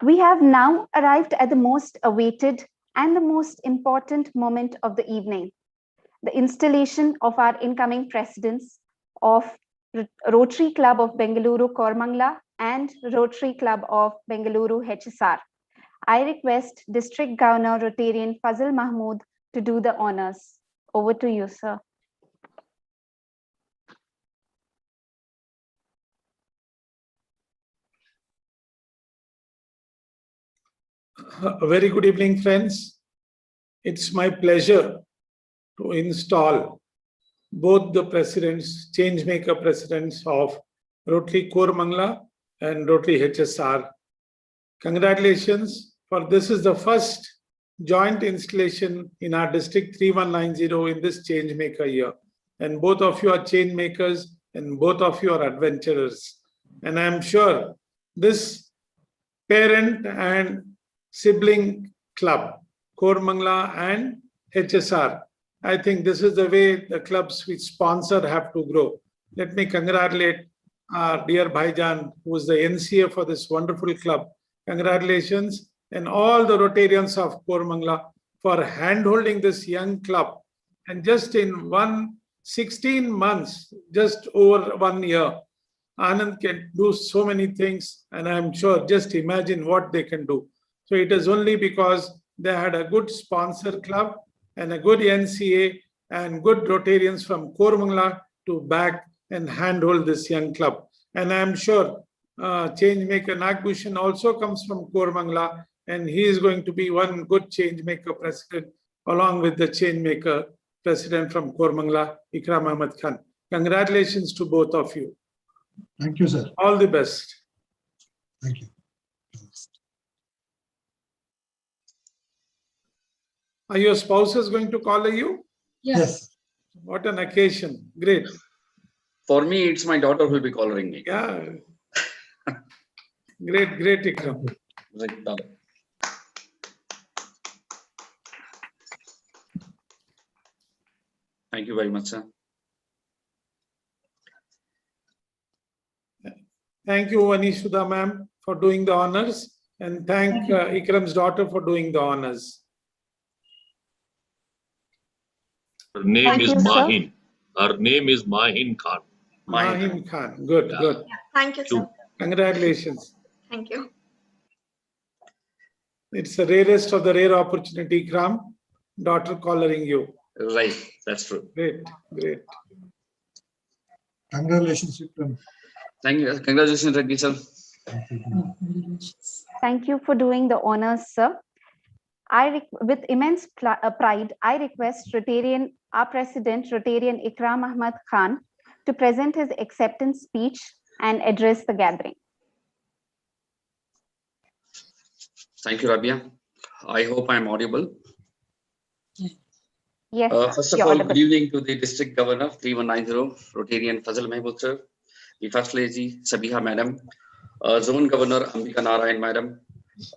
We have now arrived at the most awaited and the most important moment of the evening, the installation of our incoming presidents of Rotary Club of Bengaluru Kormangla and Rotary Club of Bengaluru HSR. I request District Governor Rotarian Fazil Mahmood to do the honors. Over to you, sir. A very good evening, friends. It's my pleasure to install both the presidents, changemaker presidents of Rotary Kormangla and Rotary HSR. Congratulations, for this is the first joint installation in our district 3190 in this changemaker year. And both of you are change makers and both of you are adventurers. And I'm sure this parent and sibling club, Kormangla and HSR, I think this is the way the clubs which sponsor have to grow. Let me congratulate our dear Bhaijan, who is the NCA for this wonderful club. Congratulations, and all the Rotarians of Kormangla for hand-holding this young club. And just in 16 months, just over 1 year, Anand can do so many things, and I'm sure, just imagine what they can do. So it is only because they had a good sponsor club and a good NCA and good Rotarians from Kormangla to back and handhold this young club. And I'm sure changemaker Nagbhushan also comes from Kormangla, and he is going to be one good changemaker president along with the changemaker president from Kormangla, Ikram Ahmad Khan. Congratulations to both of you. Thank you, sir. All the best. Thank you. Are your spouses going to call you? Yes. What an occasion. Great. For me, it's my daughter who will be calling me. Yeah. Great, great, Ikram. Right, daughter. Thank you very much, sir. Thank you, Anishuda ma'am, for doing the honors, and thank Ikram's daughter for doing the honors. Her name is Mahin. Her name is Mahin Khan. Mahin Khan. Good, good. Yeah, thank you, sir. Congratulations. Thank you. It's the rarest of the rare opportunity, Ikram. Daughter calling you. Right, that's true. Great, great. Congratulations, Vikram. Thank you. Congratulations, Reddy sir. Thank you for doing the honors, sir. With immense pride, I request Rotarian, our President, Rotarian Ikram Ahmad Khan, to present his acceptance speech and address the gathering. Thank you, Rabia. I hope I'm audible. Yes. First of all, good evening to the District Governor, 3190, Rotarian Fazil Mahmood sir, the First Lady Sabiha Madam, Zone Governor Ambika Narayan Madam,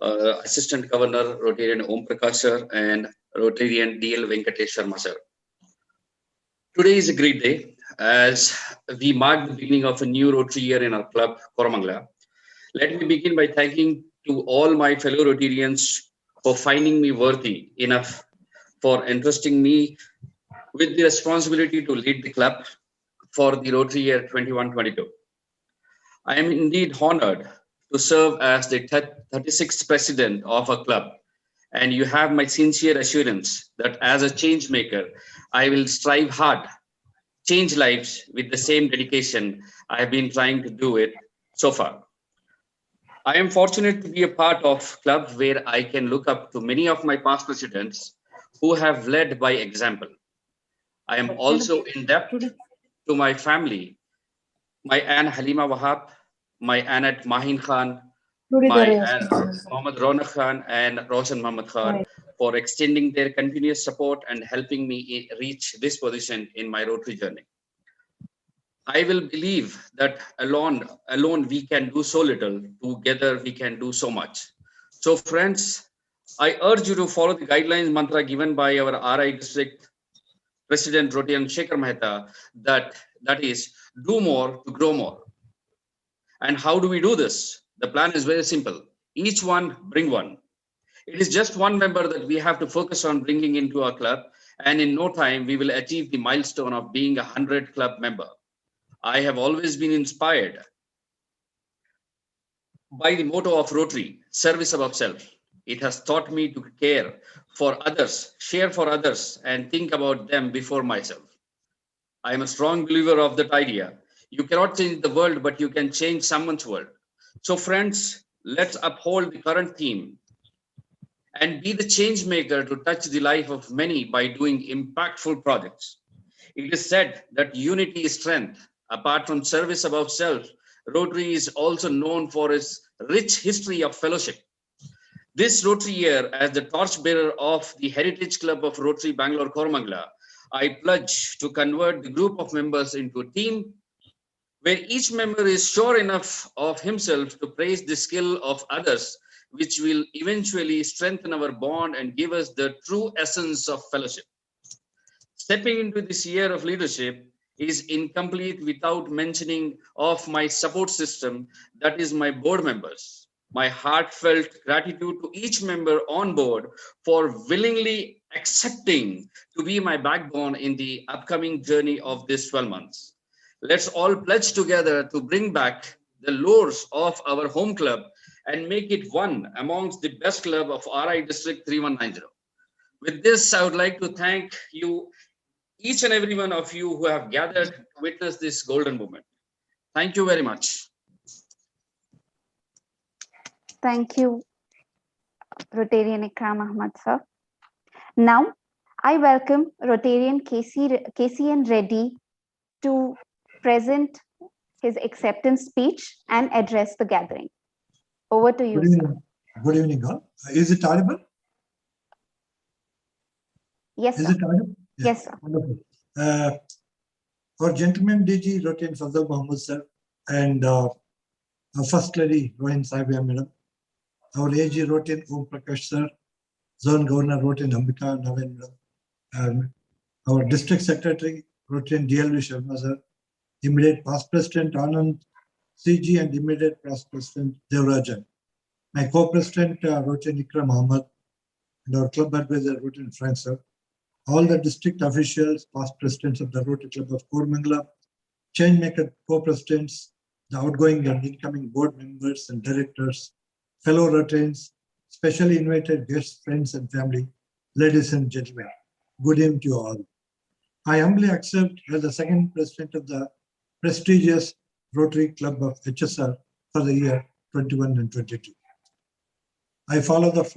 Assistant Governor Rotarian Om Prakash sir, and Rotarian DL Venkatesh Sharma sir. Today is a great day as we mark the beginning of a new Rotary year in our club, Kormangla. Let me begin by thanking to all my fellow Rotarians for finding me worthy enough for entrusting me with the responsibility to lead the club for the Rotary year 21-22. I am indeed honored to serve as the 36th president of a club, and you have my sincere assurance that as a change maker, I will strive hard, change lives with the same dedication I have been trying to do it so far. I am fortunate to be a part of a club where I can look up to many of my past presidents who have led by example. I am also indebted to my family, my Aunt Halima Wahab, my Anat Mahin Khan, my Mohammad Ronak Khan and Roshan Muhammad Khan for extending their continuous support and helping me reach this position in my Rotary journey. I will believe that alone we can do so little, together we can do so much. So friends, I urge you to follow the guidelines mantra given by our RI district President Rotarian Shekhar Mehta, that is, do more to grow more. And how do we do this? The plan is very simple. Each one bring one. It is just one member that we have to focus on bringing into our club, and in no time we will achieve the milestone of being 100 club member. I have always been inspired by the motto of Rotary, service above self. It has taught me to care for others, share for others, and think about them before myself. I am a strong believer of that idea. You cannot change the world, but you can change someone's world. So friends, let's uphold the current theme and be the change maker to touch the life of many by doing impactful projects. It is said that unity is strength. Apart from service above self, Rotary is also known for its rich history of fellowship. This Rotary year, as the torchbearer of the Heritage Club of Rotary Bangalore Koramangala, I pledge to convert the group of members into a team where each member is sure enough of himself to praise the skill of others, which will eventually strengthen our bond and give us the true essence of fellowship. Stepping into this year of leadership is incomplete without mentioning of my support system, that is my board members. My heartfelt gratitude to each member on board for willingly accepting to be my backbone in the upcoming journey of this 12 months. Let's all pledge together to bring back the lures of our home club and make it one amongst the best club of RI District 3190. With this, I would like to thank you, each and every one of you who have gathered to witness this golden moment. Thank you very much. Thank you, Rotarian Ikram Ahmad sir. Now, I welcome Rotarian KCN Reddy to present his acceptance speech and address the gathering. Over to you, sir. Good evening, all. Is it audible? Yes, Is sir. it audible? Yes, sir. Wonderful. Our gentleman DG Rotarian Fazal Mohammed sir and our First Lady Rohin Sahibia madam, our AG Rotarian Om Prakash sir, Zone Governor Rotarian Ambika Navin madam, our District Secretary Rotarian DLV Sharma sir, immediate past President Anand CG and immediate past President Devrajan, my co-president Rotarian Ikram Ahmad, and our club advisor Rotarian Frank sir, all the district officials, past presidents of the Rotary Club of Koramangala, changemaker co-presidents, the outgoing and incoming board members and directors, fellow Rotarians, specially invited guests, friends and family, ladies and gentlemen, good evening to you all. I humbly accept as the second president of the prestigious Rotary Club of HSR for the year 21 and 22. I follow the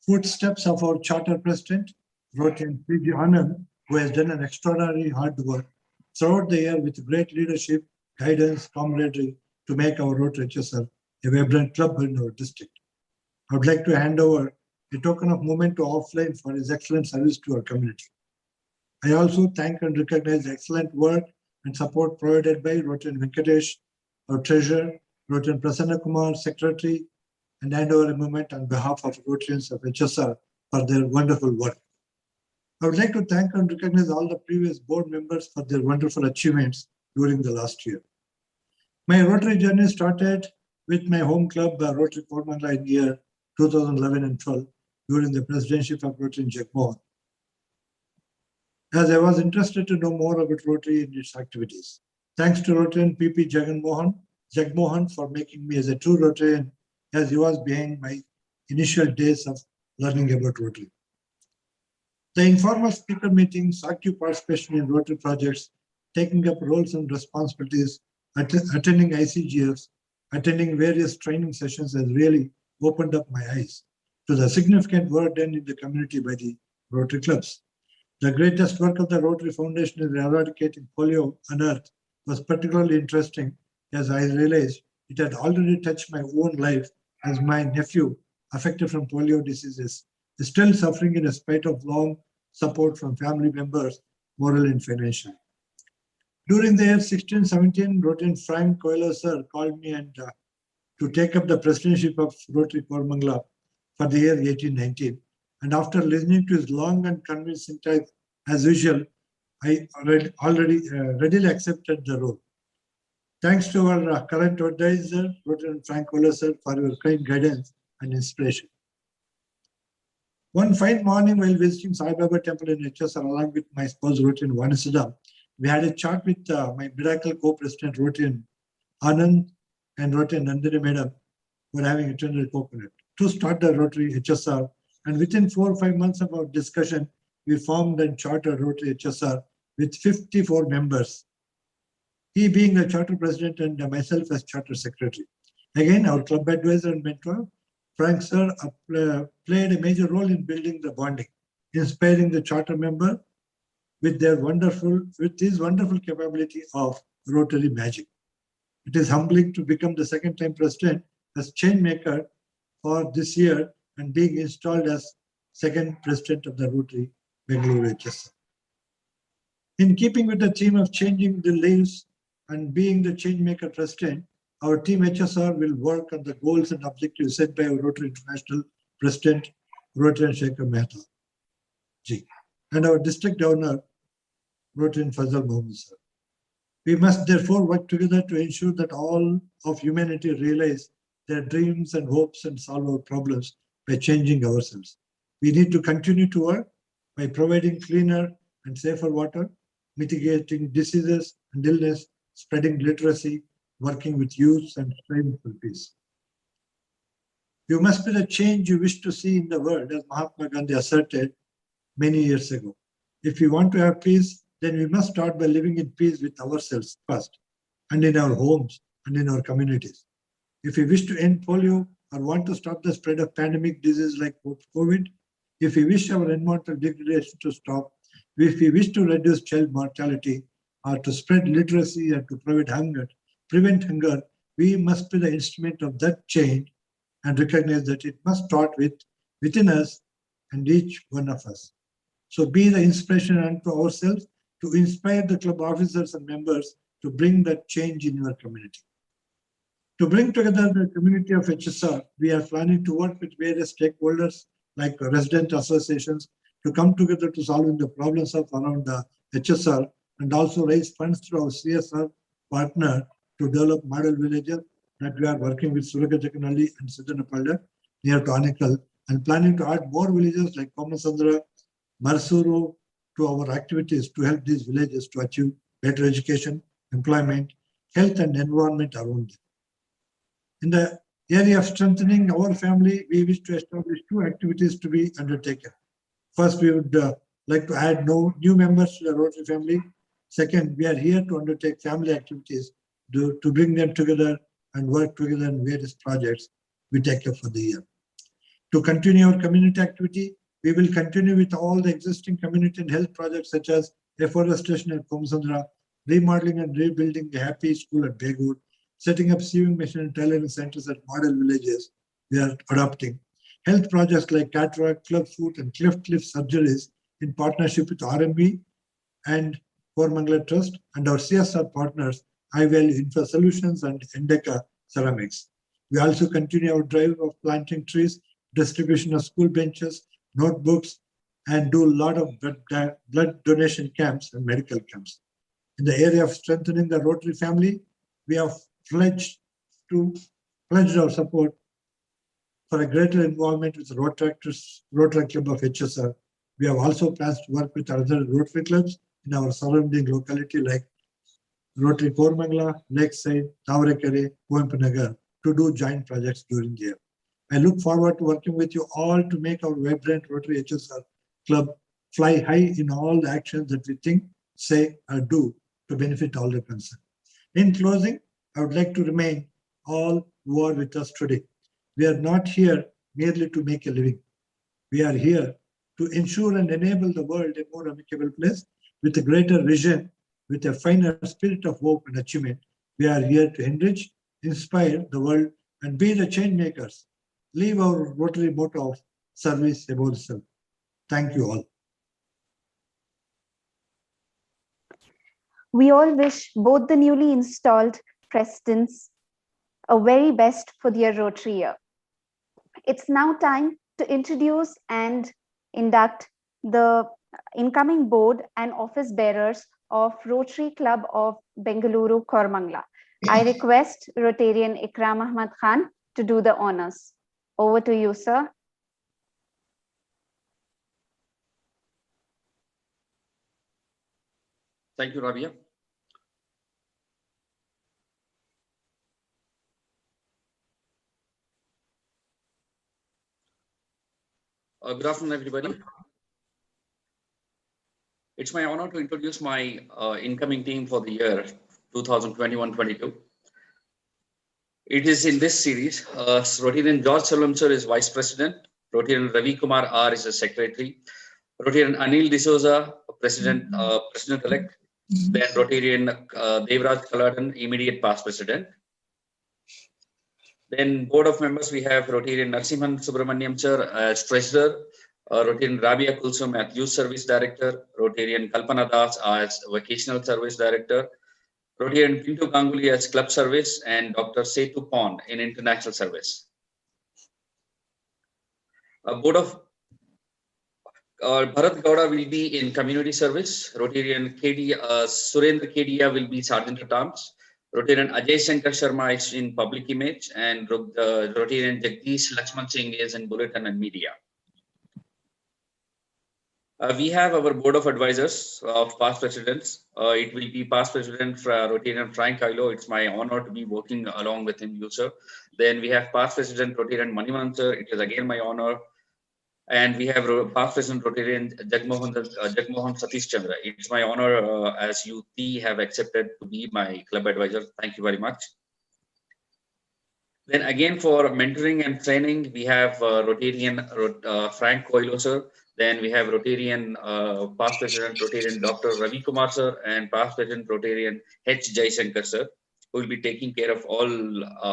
footsteps of our charter president, Rotarian P.G. Anand, who has done an extraordinary hard work throughout the year with great leadership, guidance, camaraderie to make our Rotary HSR a vibrant club in our district. I would like to hand over a token of memento offline for his excellent service to our community. I also thank and recognize the excellent work and support provided by Rotarian Venkatesh, our treasurer, Rotarian Prasanna Kumar, secretary, and hand over a moment on behalf of Rotarians of HSR for their wonderful work. I would like to thank and recognize all the previous board members for their wonderful achievements during the last year. My Rotary journey started with my home club, Rotary Koramangala, in year 2011 and 12 during the presidency of Rotary in Jagmohan, as I was interested to know more about Rotary and its activities. Thanks to Rotarian PP Jagmohan for making me as a true Rotarian, as he was behind my initial days of learning about Rotary. The informal speaker meetings, active participation in Rotary projects, taking up roles and responsibilities, attending ICGFs, attending various training sessions has really opened up my eyes to the significant work done in the community by the Rotary clubs. The greatest work of the Rotary Foundation in eradicating polio on earth was particularly interesting, as I realized It had already touched my own life, as my nephew, affected from polio diseases, is still suffering in spite of long support from family members, moral and financial. During the year 16-17, Rotarian Frank Coelho sir called me and to take up the presidency of Rotary Kormangla for the year 18-19. And after listening to his long and convincing type, as usual, I readily accepted the role. Thanks to our current advisor, Rotarian Frank Coelho sir, for your kind guidance and inspiration. One fine morning while visiting Sai Baba temple in HSR along with my spouse Rotarian Vanasada, we had a chat with my miracle co-president Rotarian Anand and Rotarian Nandini Madam were having attended coconut to start the Rotary HSR. And within 4 or 5 months of our discussion, we formed and chartered Rotary HSR with 54 members. He being the charter president and myself as charter secretary. Again, our club advisor and mentor, Frank sir, played a major role in building the bonding, inspiring the charter member with his wonderful capability of Rotary magic. It is humbling to become the second-time president as change maker for this year and being installed as second president of the Rotary Bengaluru HSR. In keeping with the theme of changing the lives and being the change maker president, our team HSR will work on the goals and objectives set by our Rotary International President, Rotarian Shekhar Mehta ji, and our district governor, Rotarian Fazal Mohammed sir. We must therefore work together to ensure that all of humanity realize their dreams and hopes and solve our problems by changing ourselves. We need to continue to work by providing cleaner and safer water, mitigating diseases and illness, spreading literacy, working with youth and striving for peace. You must be the change you wish to see in the world, as Mahatma Gandhi asserted many years ago. If we want to have peace, then we must start by living in peace with ourselves first, and in our homes and in our communities. If we wish to end polio or want to stop the spread of pandemic disease like COVID, if we wish our environmental degradation to stop, if we wish to reduce child mortality or to spread literacy and to prevent hunger, we must be the instrument of that change and recognize that it must start within us and each one of us. So be the inspiration unto ourselves to inspire the club officers and members to bring that change in your community. To bring together the community of HSR, we are planning to work with various stakeholders like resident associations to come together to solve the problems of around the HSR and also raise funds through our CSR partner to develop model villages that we are working with Suragajakanalli and Siddhanapalli near to Anekal and planning to add more villages like Komasandra, Marsuru to our activities to help these villages to achieve better education, employment, health and environment around them. In the area of strengthening our family, we wish to establish 2 activities to be undertaken. First, we would like to add new members to the Rotary family. Second, we are here to undertake family activities to bring them together and work together in various projects we take up for the year. To continue our community activity, we will continue with all the existing community and health projects such as afforestation at Komasandra, remodeling and rebuilding the Happy School at Begur, setting up sewing machine and tailoring centers at model villages we are adopting, health projects like cataract, club foot and cleft lip surgeries in partnership with RMB and Kormangla Trust and our CSR partners, High Value Infra Solutions and Endeka Ceramics. We also continue our drive of planting trees, distribution of school benches, notebooks, and do a lot of blood donation camps and medical camps. In the area of strengthening the Rotary family, we have pledged our support for a greater involvement with Rotary Club of HSR. We have also plans to work with other Rotary clubs in our surrounding locality like Rotary Kormangla, Lakeside, Tavarekere, Kuempanagar to do joint projects during the year. I look forward to working with you all to make our vibrant Rotary HSR club fly high in all the actions that we think, say, or do to benefit all the concerned. In closing, I would like to remind all who are with us today. We are not here merely to make a living. We are here to ensure and enable the world a more amicable place with a greater vision, with a finer spirit of hope and achievement. We are here to enrich, inspire the world and be the change makers. Leave our Rotary motto of service above self. Thank you all. We all wish both the newly installed presidents a very best for their Rotary year. It's now time to introduce and induct the incoming board and office bearers of Rotary Club of Bengaluru, Kormangla. I request Rotarian Ikram Ahmad Khan to do the honors. Over to you, sir. Thank you, Rabia. Good afternoon, everybody. It's my honor to introduce my incoming team for the year 2021-22. It is in this series, Rotarian George Salvam sir is Vice President, Rotarian Ravi Kumar R is a Secretary, Rotarian Anil D'Souza, President-elect, then Rotarian Devraj Kaladan, immediate past President. Then Board of Members, we have Rotarian Narsimhan Subramaniam sir as Treasurer, Rotarian Rabia Kulsum as Youth Service Director, Rotarian Kalpana Das as Vocational Service Director, Rotarian Pintu Ganguly as Club Service, and Dr. Setu Pon in International Service. Board of Bharat Gowda will be in Community Service, Rotarian Surendra Kedia will be Sergeant at Arms, Rotarian Ajay Shankar Sharma is in Public Image, and Rotarian Jagdish Lakshman Singh is in Bulletin and Media. We have our Board of Advisors of past presidents. It will be past president Rotarian Frank Ailo. It's my honor to be working along with him, you sir. Then we have past president Rotarian Maniman sir. It is again my honor. And we have past president Rotarian Jagmohan Satish Chandra. It's my honor as you have accepted to be my club advisor. Thank you very much. Then again for mentoring and training, we have Rotarian Frank Coelho sir. Then we have Rotarian past president Rotarian Dr. Ravi Kumar sir and past president Rotarian H. Jaishankar sir, who will be taking care of all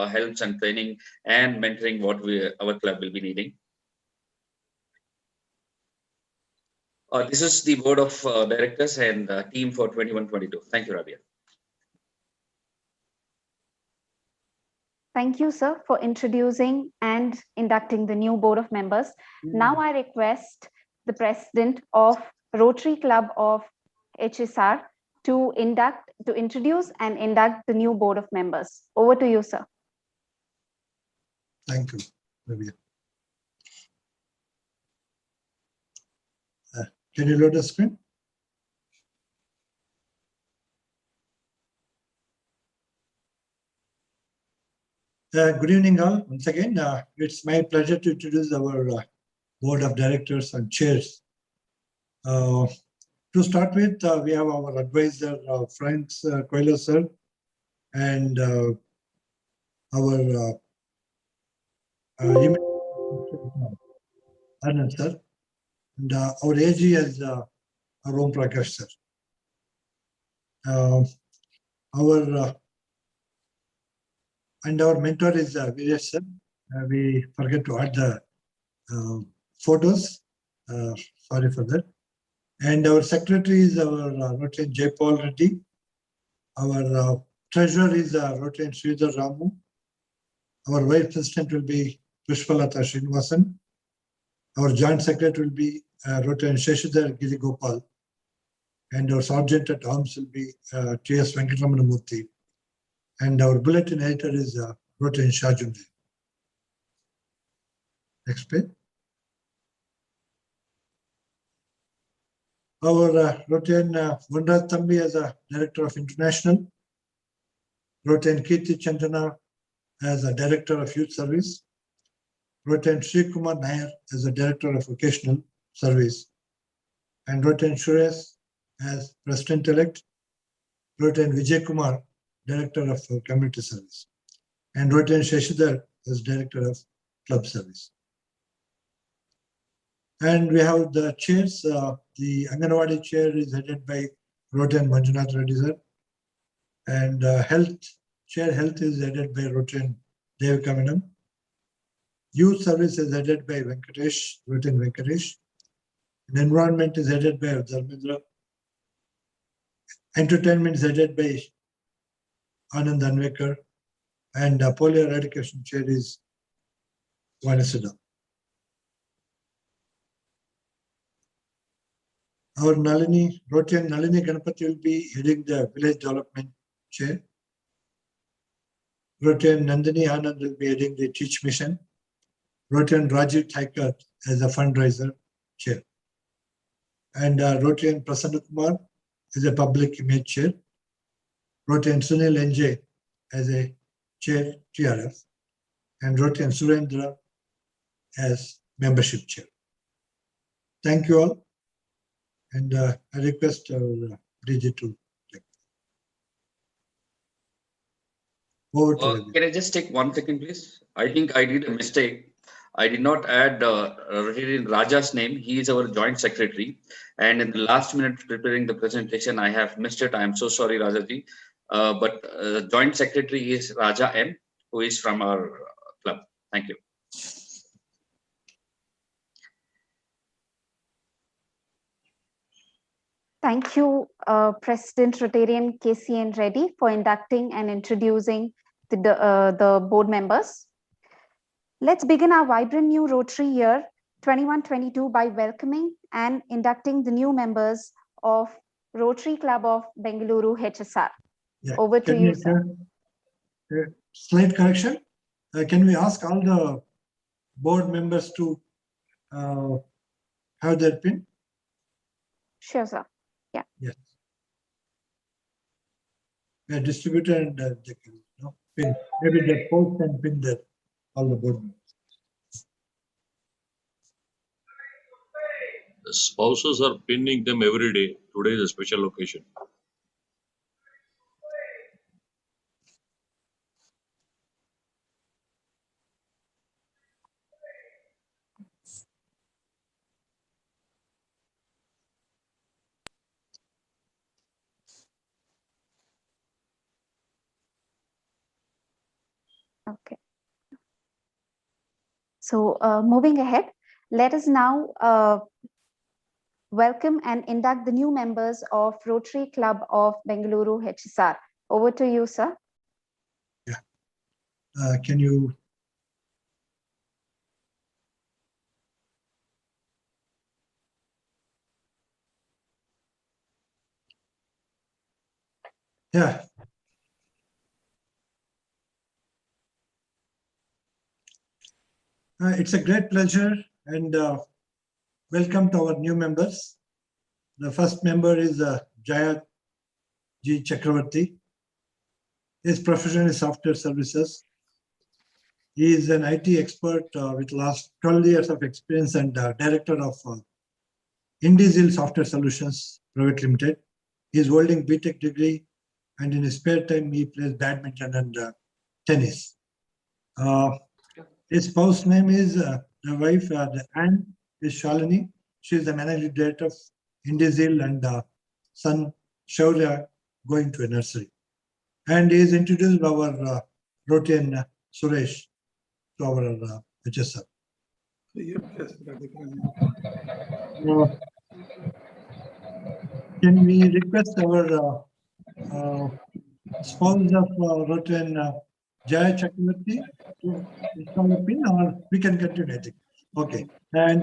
helps and training and mentoring what our club will be needing. This is the board of directors and team for 21-22. Thank you, Rabia. Thank you, sir, for introducing and inducting the new board of members. Now I request the president of Rotary Club of HSR to introduce and induct the new board of members. Over to you, sir. Thank you, Rabia. Can you load the screen? Good evening all. Once again, it's my pleasure to introduce our board of directors and chairs. To start with, we have our advisor, Frank Coelho sir, and our Anand sir, and our AG is Om Prakash sir. Our mentor is Viresh sir. We forget to add the photos. Sorry for that. And our secretary is our Rotarian Jaypal Reddy. Our treasurer is Rotarian Sridhar Ramu. Our vice president will be Pushpalata Srinivasan. Our joint secretary will be Rotarian Sheshidhar Girigopal. And our sergeant at arms will be T.S. Venkataramanamurthy. And our bulletin editor is Rotarian Shajun. Next page. Our Rotarian Vundra Thambi as a director of international. Rotarian Kirti Chandana as a director of youth service. Rotarian Sri Kumar Nair as a director of vocational service. And Rotarian Suresh as president-elect. Rotarian Vijay Kumar, director of community service. And Rotarian Sheshidhar as director of club service. And we have the chairs. The Anganwadi chair is headed by Rotarian Manjunath Reddy sir. And health Chair Health is headed by Rotarian Devika Madam. Youth Service is headed by Venkatesh, Rotarian Venkatesh. And Environment is headed by Dharmendra. Entertainment is headed by Anand Anvekar. And Polio Eradication Chair is Vanasada. Our Nalini, Rotarian Nalini Ganapati will be heading the Village Development Chair. Rotarian Nandini Anand will be heading the Teach Mission. Rotarian Rajiv Thaikar as a fundraiser chair. And Rotarian Prasanna Kumar is a public image chair. Rotarian Sunil NJ as a chair TRF. And Rotarian Surendra as membership chair. Thank you all. And I request our DG to take over to Can I just take 1 second, please? I think I did a mistake. I did not add Rotarian Raja's name. He is our joint secretary. And in the last minute preparing the presentation, I have missed it. I am so sorry, Rajaji. But the joint secretary is Raja M, who is from our club. Thank you. Thank you, President Rotarian KCN Reddy, for inducting and introducing the board members. Let's begin our vibrant new Rotary year 21-22 by welcoming and inducting the new members of Rotary Club of Bengaluru HSR. Yeah. Over to you, sir. Slight correction. Can we ask all the board members to have their pin? Sure, sir. Yeah. Yes. Yeah, distributor and they can, pin. Maybe they post and pin that all the board members. The spouses are pinning them every day. Today is a special occasion. Okay. So moving ahead, let us now welcome and induct the new members of Rotary Club of Bengaluru HSR. Over to you, sir. Yeah. Can you? Yeah. It's a great pleasure and welcome to our new members. The first member is Jaya G. Chakravarti. His profession is software services. He is an IT expert with last 12 years of experience and director of Indizil Software Solutions Private Limited. He is holding BTech degree and in his spare time he plays badminton and tennis. His spouse name is the wife, Anne is Shalini. She is the managing director of Indizil and son Shaurya going to a nursery. And he is introduced our Rotarian Suresh to our HSR. Can we request our spouse of Rotarian Jaya Chakravarti to install a pin, or we can continue, I think. Okay. And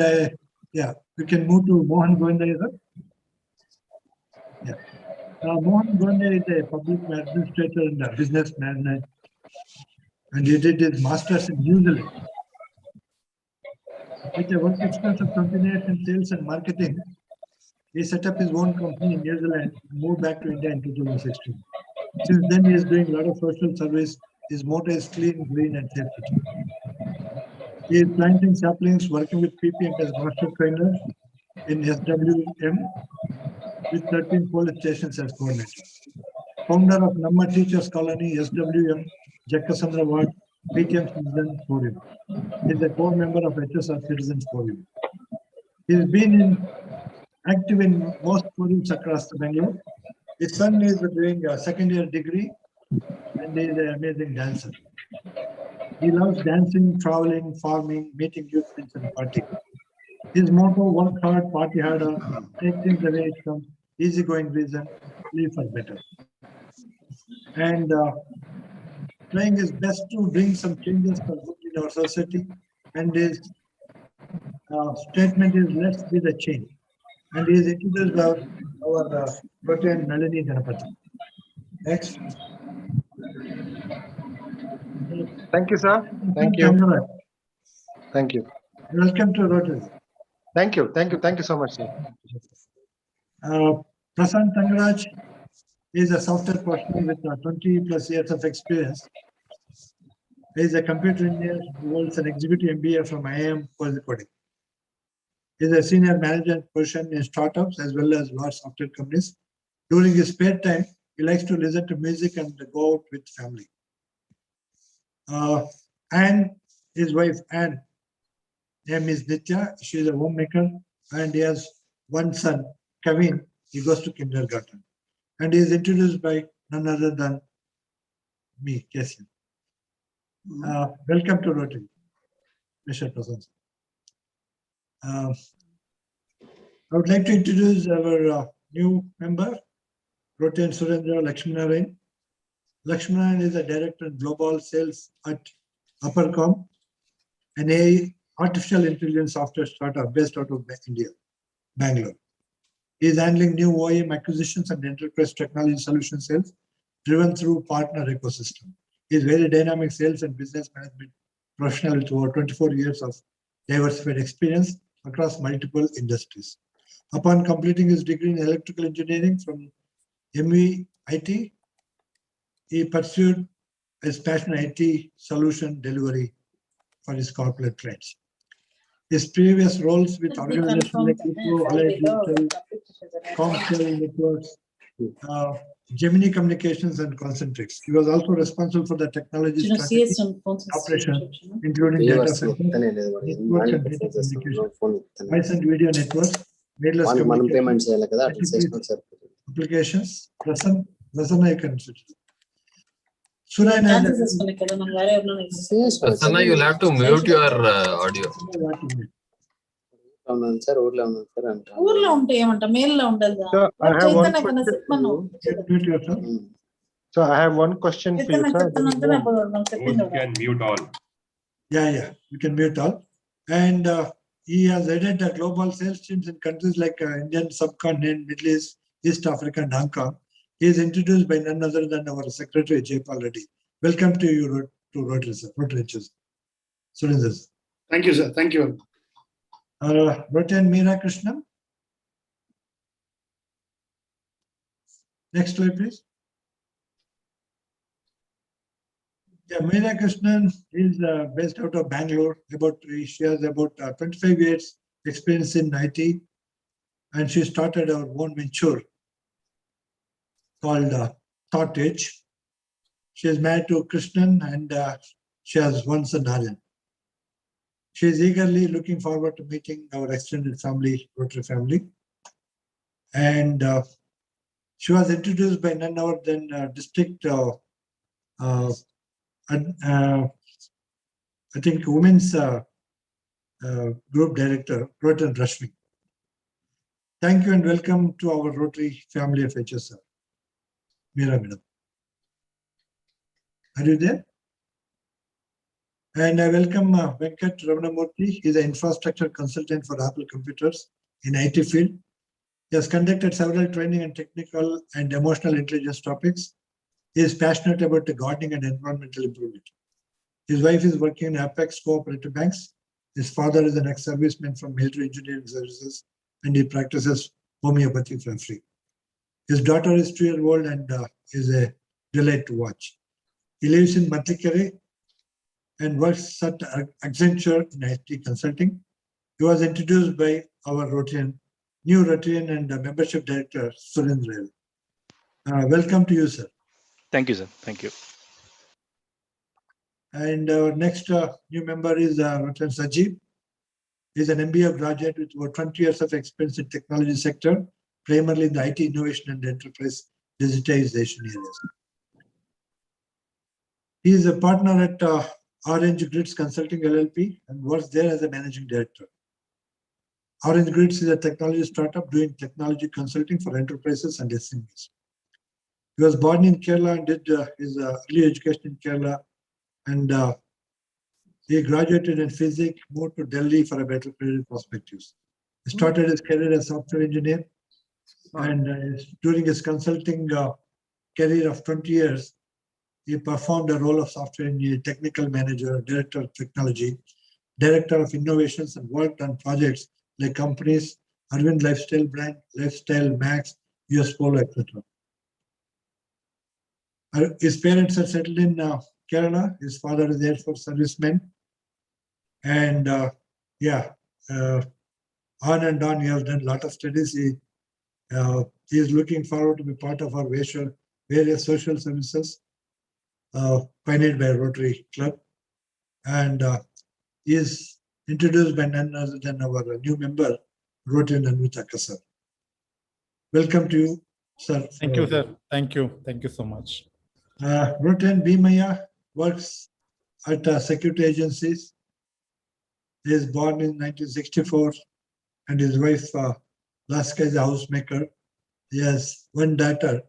yeah, we can move to Mohan Govinda. Yeah. Mohan Govinda is a public administrator and a businessman, and he did his master's in New Zealand. With a work experience of 20 years in sales and marketing, he set up his own company in New Zealand and moved back to India in 2016. Since then, he is doing a lot of social service. His motto is clean, green, and safety. He is planting saplings, working with PPM as master trainer in SWM with 13 police stations as coordinator. Founder of Namma Teachers Colony, SWM, Jakkasandra Ward, PTM Citizen Forum. He is a core member of HSR Citizens Forum. He has been active in most forums across the Bangalore. His son is doing a second-year degree, and and he is an amazing dancer. He loves dancing, traveling, farming, meeting youth friends and partying. His motto, work hard, party harder, take things the way it comes, easygoing reason, live for better. And trying his best to bring some changes for good in our society. And his statement is, let's be the change. And he is introduced our Protean Nalini Ganapati. Next. Thank you, sir. Thank you. Thank you. Welcome to Rotary. Thank you. Thank you. Thank you so much, sir. Prasant Tangaraj is a software professional with 20 plus years of experience. He is a computer engineer who holds an executive MBA from IIM Kozhikode. He is a senior management position in startups as well as large software companies. During his spare time, he likes to listen to music and go out with family. And his wife, Anne, name is Nitya. She is a homemaker and he has one son, Kevin. He goes to kindergarten. And he is introduced by none other than me, Kesyan. Welcome to Rotary, Mr. Prasad. I would like to introduce our new member, Rotary Surendra Lakshminarayan. Lakshminarayan is a director in global sales at Uppercom, an AI artificial intelligence software startup based out of India, Bangalore. He is handling new OEM acquisitions and enterprise technology solution sales driven through partner ecosystem. He is very dynamic sales and business management professional with over 24 years of diversified experience across multiple industries. Upon completing his degree in electrical engineering from MVIT, he pursued his passion in IT solution delivery for his corporate friends. His previous roles with organizations like Wipro, Allied Digital, Comcel Networks, Gemini Communications, and Concentrix. He was also responsible for the technology strategy operation, including data center, network and data communication, voice and video networks, wireless communication, applications. Prasanna, you can switch. Prasanna, you'll have to mute your audio. ఊర్లో ఉంటే ఏమంట మేల్లో ఉండదా చైతన్య కన్నా చెప్పను So I have one question for you, sir. You can mute all. Yeah, you can mute all. And he has headed the global sales teams in countries like Indian subcontinent, Middle East, East Africa, and Hong Kong. He is introduced by none other than our Secretary, Jaypal Reddy. Welcome to you, to Rotary, sir. Rotary, Surinder. Thank you, sir. Thank you. Rotary Meera Krishnan. Next slide, please. Yeah, Meera Krishnan is based out of Bangalore. She has about 25 years experience in IT, and she started her own venture called Thought Edge. She is married to Krishnan and she has one son, Aryan. She is eagerly looking forward to meeting our extended family, Rotary family. And she was introduced by none other than district, I think, women's group director, Rotary Rashmi. Thank you and welcome to our Rotary family of HSR. Meera Madam. Are you there? And I welcome Venkat Ramanamurthy. He is an infrastructure consultant for Apple Computers in IT field. He has conducted several training and technical and emotional intelligence topics. He is passionate about the gardening and environmental improvement. His wife is working in Apex Cooperative Banks. His father is an ex-serviceman from Military Engineering Services and he practices homeopathy for free. His daughter is 2-year-old and is a delight to watch. He lives in Matikere and works at Accenture in IT consulting. He was introduced by our new Rotarian and membership director, Surendra. Welcome to you, sir. Thank you, sir. Thank you. And our next new member is Rotarian Sajib. He is an MBA graduate with over 20 years of experience in technology sector, primarily in the IT innovation and enterprise digitization areas. He is a partner at Orange Grids Consulting LLP and works there as a managing director. Orange Grids is a technology startup doing technology consulting for enterprises and SMEs. He was born in Kerala and did his early education in Kerala, and he graduated in physics, moved to Delhi for a better career perspectives. He started his career as a software engineer, and during his consulting career of 20 years, he performed a role of software engineer, technical manager, director of technology, director of innovations, and worked on projects like companies, Arvind Lifestyle Brand, Lifestyle Max, US Polo, etc. His parents are settled in Kerala. His father is Air Force serviceman. And on and on, he has done a lot of studies. He is looking forward to be part of our various social services pioneered by Rotary Club. And he is introduced by none other than our new member, Rotary Anvita Kasar. Welcome to you, sir. Thank you, sir. Thank you. Thank you so much. Rotary Bhimaya works at security agencies. He is born in 1964, and his wife, Laska, is a housemaker. He has one daughter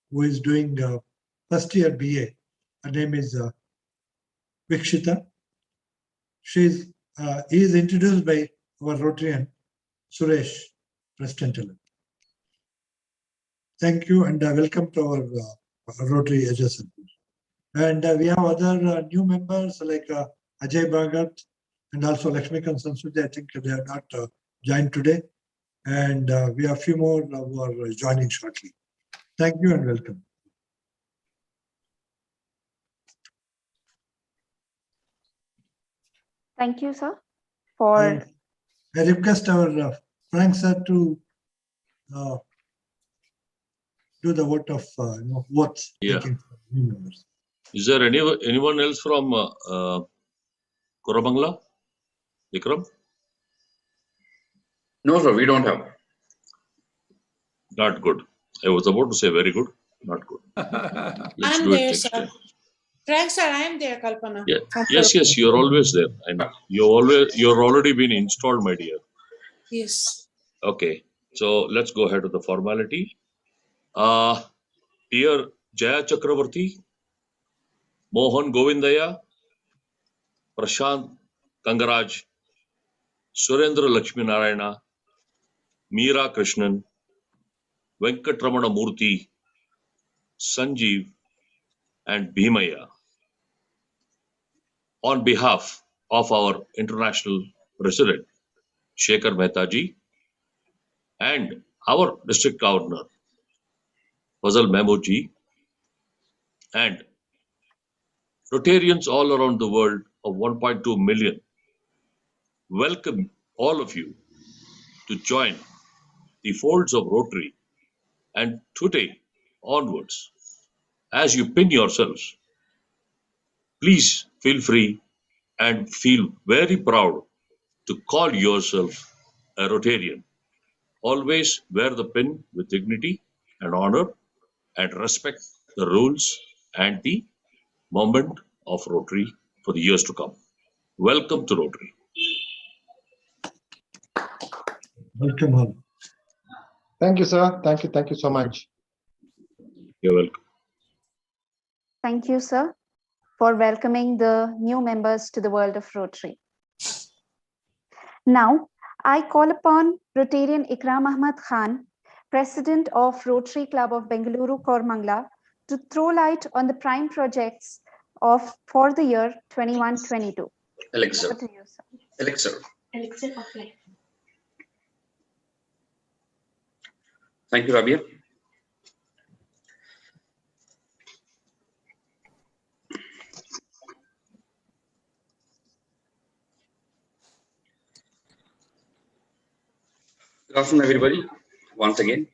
who is doing first year BA. Her name is Vikshita. He is introduced by our Rotarian, Suresh, President. Thank you, and welcome to our Rotary HSR. And we have other new members like Ajay Bhagat and also Lakshmikant Sansudi. I think they have not joined today. And we have a few more who are joining shortly. Thank you and welcome. Thank you, sir. I request our Frank sir to do the vote of votes. Yeah. New members. Is there anyone else from Koramangala? Vikram? No, sir, we don't have. Not good. I was about to say very good. Not good. Let's I'm do it there, next sir. time. Frank, sir, I am there, Kalpana. Yeah. Yes, you're always there. And you're already been installed, my dear. Yes. Okay. So let's go ahead to the formality. Dear Jaya Chakravarti, Mohan Govindaya, Prashant Kangaraj, Surendra Lakshmi Narayana, Meera Krishnan, Venkatramana Murthy, Sanjeev, and Bhimaya. On behalf of our international resident, Shekhar Mehtaji, and our district governor, Fazal Mahmoodji, and Rotarians all around the world of 1.2 million, welcome all of you to join the folds of Rotary, and today onwards, as you pin yourselves, please feel free and feel very proud to call yourself a Rotarian. Always wear the pin with dignity and honor and respect the rules and the moment of Rotary for the years to come. Welcome to Rotary. Welcome all. Thank you, sir. Thank you so much. You're welcome. Thank you, sir, for welcoming the new members to the world of Rotary. Now, I call upon Rotarian Ikram Ahmad Khan, President of Rotary Club of Bengaluru, Koramangala, to throw light on the prime projects for the year 21-22. Elixir. Elixir. Elixir of life. Thank you, Rabia. Good afternoon, everybody, once again.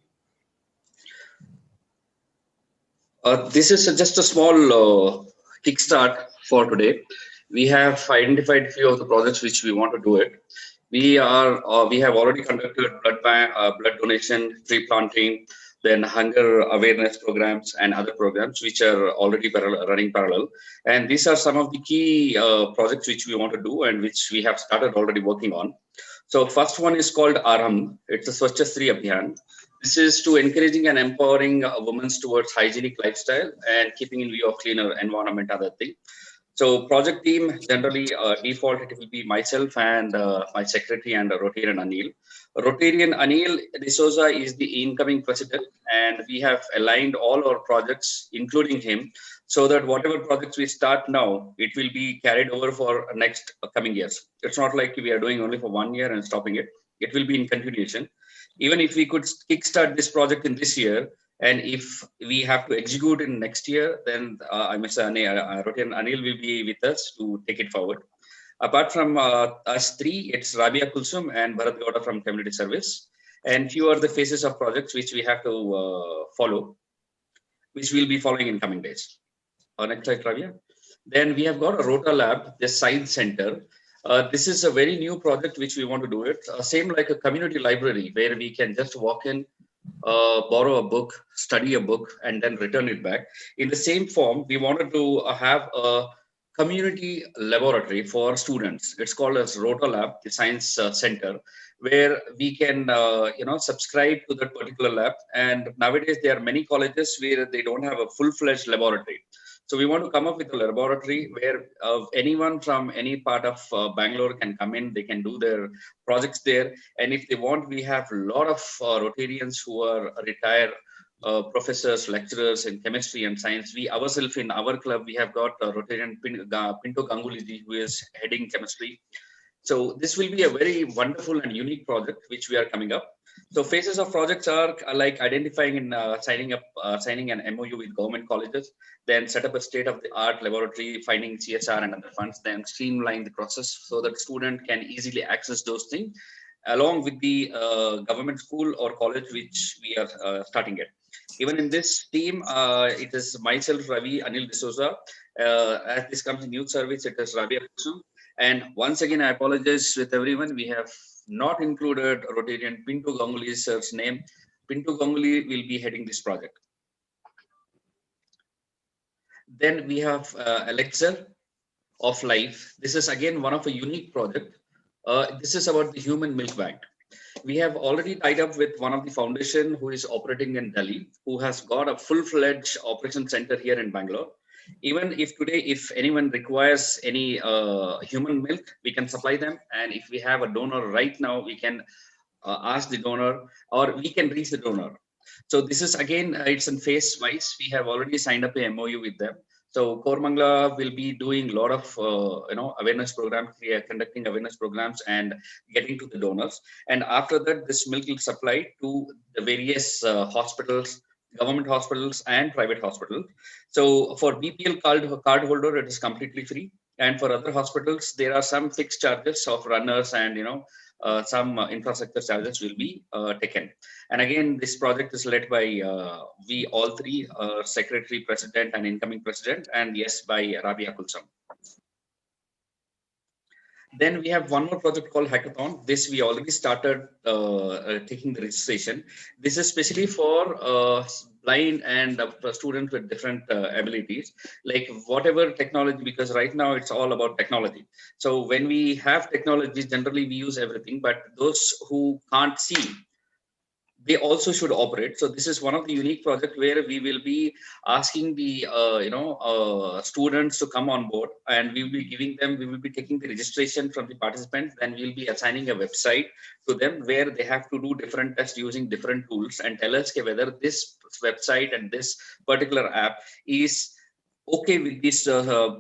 This is just a small kickstart for today. We have identified a few of the projects which we want to do it. We have already conducted blood donation, tree planting, then hunger awareness programs and other programs which are already running parallel. And these are some of the key projects which we want to do and which we have started already working on. So first one is called Arham. It's a Swachh Stree Abhiyan. This is to encouraging and empowering women towards hygienic lifestyle and keeping in view of cleaner environment, other thing. So project team, generally default, it will be myself and my secretary and Rotarian Anil. Rotarian Anil D'Souza is the incoming president, and we have aligned all our projects, including him, so that whatever projects we start now, it will be carried over for next coming years. It's not like we are doing only for 1 year and stopping it. It will be in continuation. Even if we could kickstart this project in this year, and if we have to execute in next year, then Rotarian Anil will be with us to take it forward. Apart from us three, it's Rabia Kulsum and Bharat Gowda from Community Service. And few are the phases of projects which we have to follow, which we'll be following in coming days. Next slide, Rabia. Then we have got a Rota Lab, the Science Center. This is a very new project which we want to do it. Same like a community library where we can just walk in, borrow a book, study a book, and then return it back. In the same form, we wanted to have a community laboratory for students. It's called as Rota Lab, the Science Center, where we can subscribe to that particular lab. And nowadays there are many colleges where they don't have a full-fledged laboratory. So we want to come up with a laboratory where anyone from any part of Bangalore can come in, they can do their projects there. And if they want, we have a lot of Rotarians who are retired professors, lecturers in chemistry and science. We ourselves in our club, we have got Rotarian Pinto Ganguly, who is heading chemistry. So this will be a very wonderful and unique project which we are coming up. So phases of projects are like identifying and signing an MOU with government colleges, then set up a state-of-the-art laboratory, finding CSR and other funds, then streamline the process so that student can easily access those things, along with the government school or college which we are starting at. Even in this team, it is myself, Ravi, Anil D'Souza. As this comes in youth service, it is Rabia Kusum. And once again, I apologize with everyone. We have not included Rotarian Pinto Ganguly's sir's name. Pinto Ganguly will be heading this project. Then we have Elixir of Life. This is again one of a unique project. This is about the human milk bank. We have already tied up with one of the foundation who is operating in Delhi, who has got a full-fledged operation center here in Bangalore. Even if today, if anyone requires any human milk, we can supply them. And if we have a donor right now, we can ask the donor, or we can reach the donor. So this is again, it's in phase wise. We have already signed up a MOU with them. So Kormangla will be doing a lot of awareness programs. We are conducting awareness programs and getting to the donors. And after that, this milk will supply to the various hospitals, government hospitals and private hospitals. So for BPL card holder, it is completely free. And for other hospitals, there are some fixed charges of runners and some infrastructure charges will be taken. And again, this project is led by we all three, secretary, president, and incoming president, and yes, by Rabia Kulsum. Then we have one more project called Hackathon. This we already started taking the registration. This is especially for blind and students with different abilities, like whatever technology, because right now it's all about technology. So when we have technologies, generally we use everything, but those who can't see, they also should operate. So this is one of the unique projects where we will be asking the students to come on board, and we will be giving them, we will be taking the registration from the participants, and we'll be assigning a website to them where they have to do different tests using different tools and tell us whether this website and this particular app is okay with these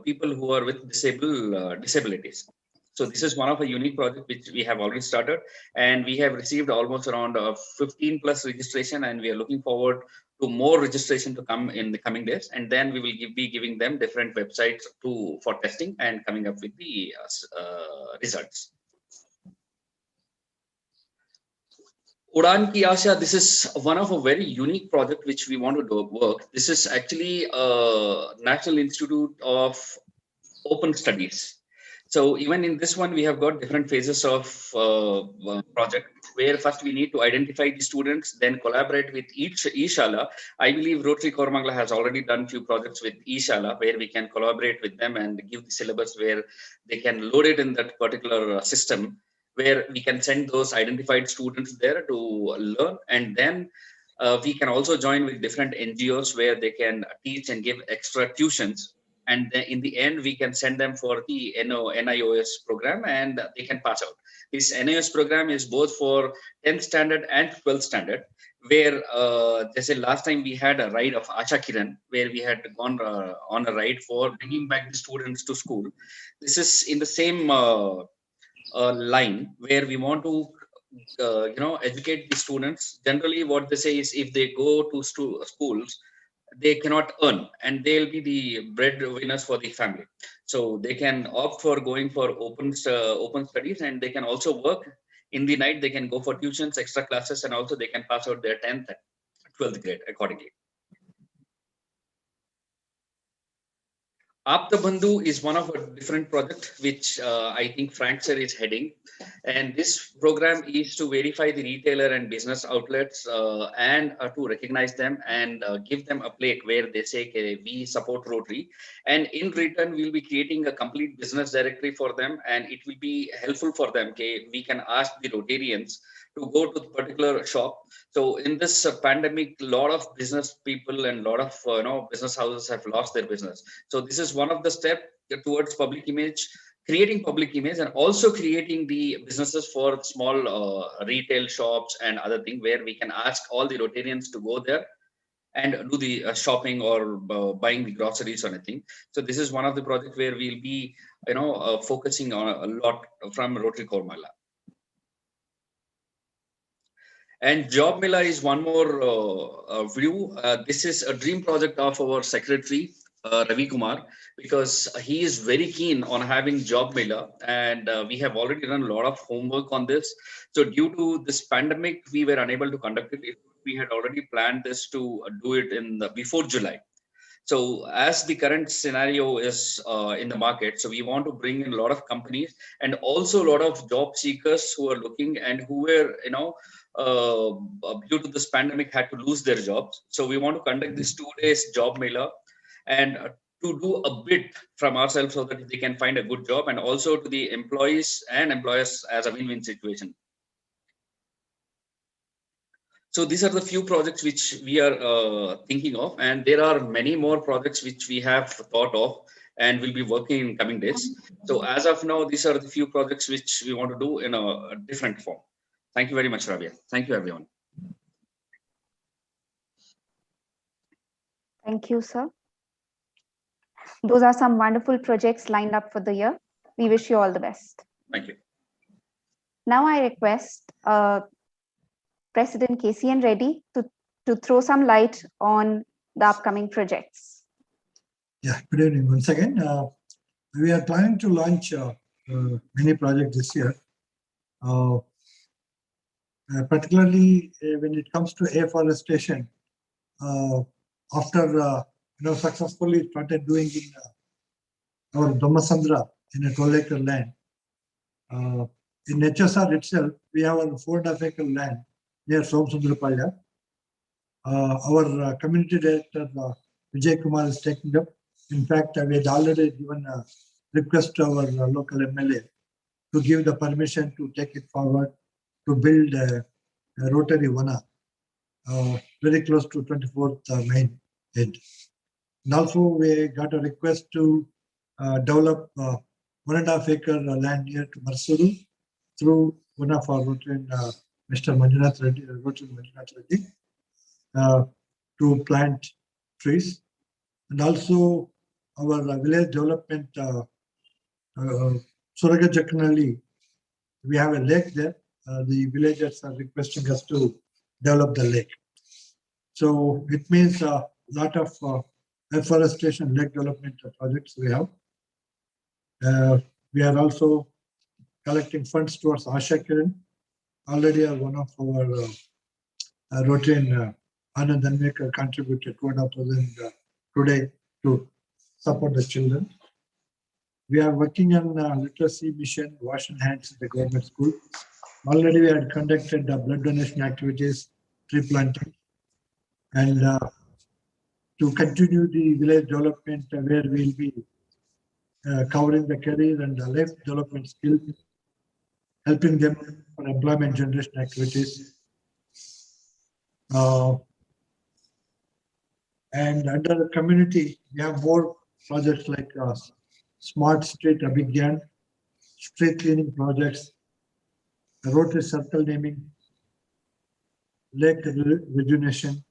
people who are with disabilities. So this is one of a unique project which we have already started, and we have received almost around 15 plus registration, and we are looking forward to more registration to come in the coming days. And then we will be giving them different websites for testing and coming up with the results. Udan Ki Asha, this is one of a very unique project which we want to do work. This is actually a National Institute of Open Studies. So even in this one, we have got different phases of project, where first we need to identify the students, then collaborate with each Shala. I believe Rotary Koramangala has already done few projects with Shala, where we can collaborate with them and give the syllabus where they can load it in that particular system, where we can send those identified students there to learn. And then we can also join with different NGOs where they can teach and give extra tuitions. And in the end, we can send them for the NIOS program and they can pass out. This NIOS program is both for 10th standard and 12th standard, where they said last time we had a ride of Asha Kiran, where we had gone on a ride for bringing back the students to school. This is in the same line where we want to educate the students. Generally what they say is if they go to schools, they cannot earn and they'll be the breadwinners for the family. So they can opt for going for open studies, and they can also work in the night. They can go for tuitions, extra classes, and also they can pass out their 10th and 12th grade accordingly. Apta Bandhu is one of a different project which I think Frank sir is heading, and this program is to verify the retailer and business outlets and to recognize them and give them a plaque where they say, okay, we support Rotary, and in return we'll be creating a complete business directory for them, and it will be helpful for them. Okay, we can ask the Rotarians to go to the particular shop. So in this pandemic, a lot of business people and a lot of business houses have lost their business. So this is one of the steps towards public image, creating public image, and also creating the businesses for small retail shops and other things where we can ask all the Rotarians to go there and do the shopping or buying the groceries or anything. So this is one of the projects where we'll be focusing on a lot from Rotary Koramangala. And Job Mela is one more view. This is a dream project of our secretary, Ravi Kumar, because he is very keen on having Job Mela, and we have already done a lot of homework on this. So due to this pandemic, we were unable to conduct it. We had already planned this to do it before July. So as the current scenario is in the market, so we want to bring in a lot of companies and also a lot of job seekers who are looking and who were, due to this pandemic had to lose their jobs. So we want to conduct this 2 days job mela and to do a bit from ourselves so that they can find a good job, and also to the employees and employers as a win-win situation. So these are the few projects which we are thinking of, and there are many more projects which we have thought of and will be working in coming days. So as of now, these are the few projects which we want to do in a different form. Thank you very much, Rabia. Thank you, everyone. Thank you, sir. Those are some wonderful projects lined up for the year. We wish you all the best. Thank you. Now I request President KCN Reddy to throw some light on the upcoming projects. Yeah, good evening once again. We are planning to launch many projects this year, particularly when it comes to afforestation. After successfully started doing in our Dhammasandra in a 12-acre land. In HSR itself, we have a 4.5-acre land near Somsundrapalya. Our community director, Vijay Kumar, is taking up. In fact, we had already given a request to our local MLA to give the permission to take it forward to build a Rotary Vana very close to 24th main head. And also we got a request to develop 1.5-acre land near to Marsuru through one of our Rotarian, Mr. Manjunath Reddy, Rotary Manjunath Reddy, to plant trees. And also our village development, Suragajakanali, we have a lake there. The villagers are requesting us to develop the lake. So it means a lot of afforestation lake development projects we have. We are also collecting funds towards Asha Kiran. Already one of our Rotarian Anand Anvekar contributed 2,500 today to support the children. We are working on literacy mission, wash and hands in the government school. Already we had conducted blood donation activities, tree planting, and to continue the village development where we will be covering the career and life development skills, helping them for employment generation activities. And under the community, we have more projects like Smart Street Abhigyan, street cleaning projects, Rotary Circle naming, lake rejuvenation,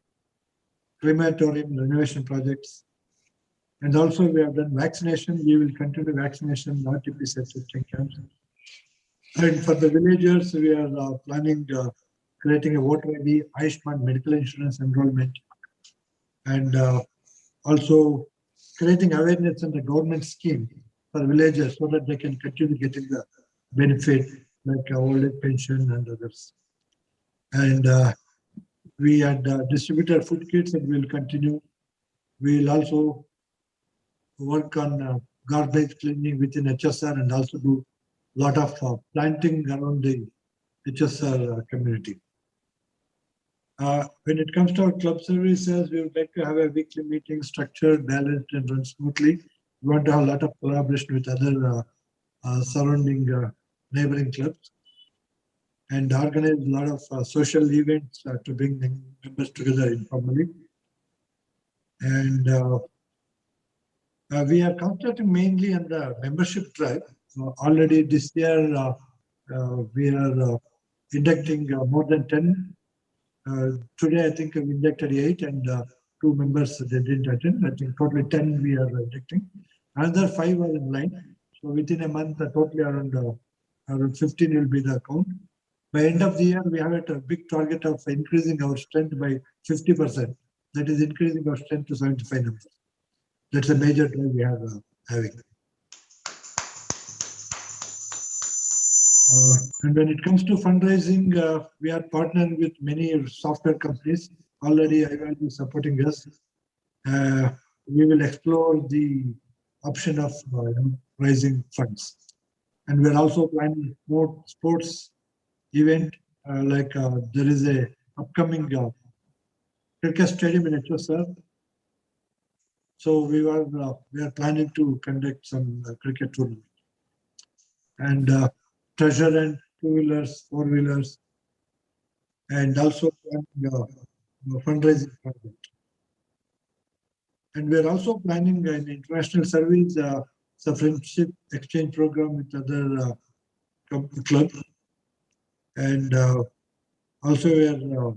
crematorium renovation projects. And also we have done vaccination. We will continue vaccination, RTP testing camps. And for the villagers, we are planning creating a voter ID, Ayushman medical insurance enrollment, and also creating awareness on the government scheme for villagers so that they can continue getting the benefit like old age pension and others. And we had distributed food kits and we'll continue. We'll also work on garbage cleaning within HSR and also do a lot of planting around the HSR community. When it comes to our club services, we would like to have a weekly meeting structured, balanced, and run smoothly. We want to have a lot of collaboration with other surrounding neighboring clubs and organize a lot of social events to bring the members together informally. And we are concentrating mainly on the membership drive. Already this year, we are inducting more than 10. Today, I think we inducted 8 and 2 members they didn't attend. I think totally 10 we are inducting. Another 5 are in line. So within a month, totally around 15 will be the count. By end of the year, we have a big target of increasing our strength by 50%. That is increasing our strength to 75 numbers. That's a major drive we are having. And when it comes to fundraising, we are partnering with many software companies. Already IVL is supporting us. We will explore the option of raising funds. And we're also planning more sports event, like there is a upcoming cricket stadium in HSR. So we are planning to conduct some cricket tournament. And treasure and 2-wheelers, 4-wheelers, and also fundraising project. And we are also planning an international service, a friendship exchange program with other clubs. And also we are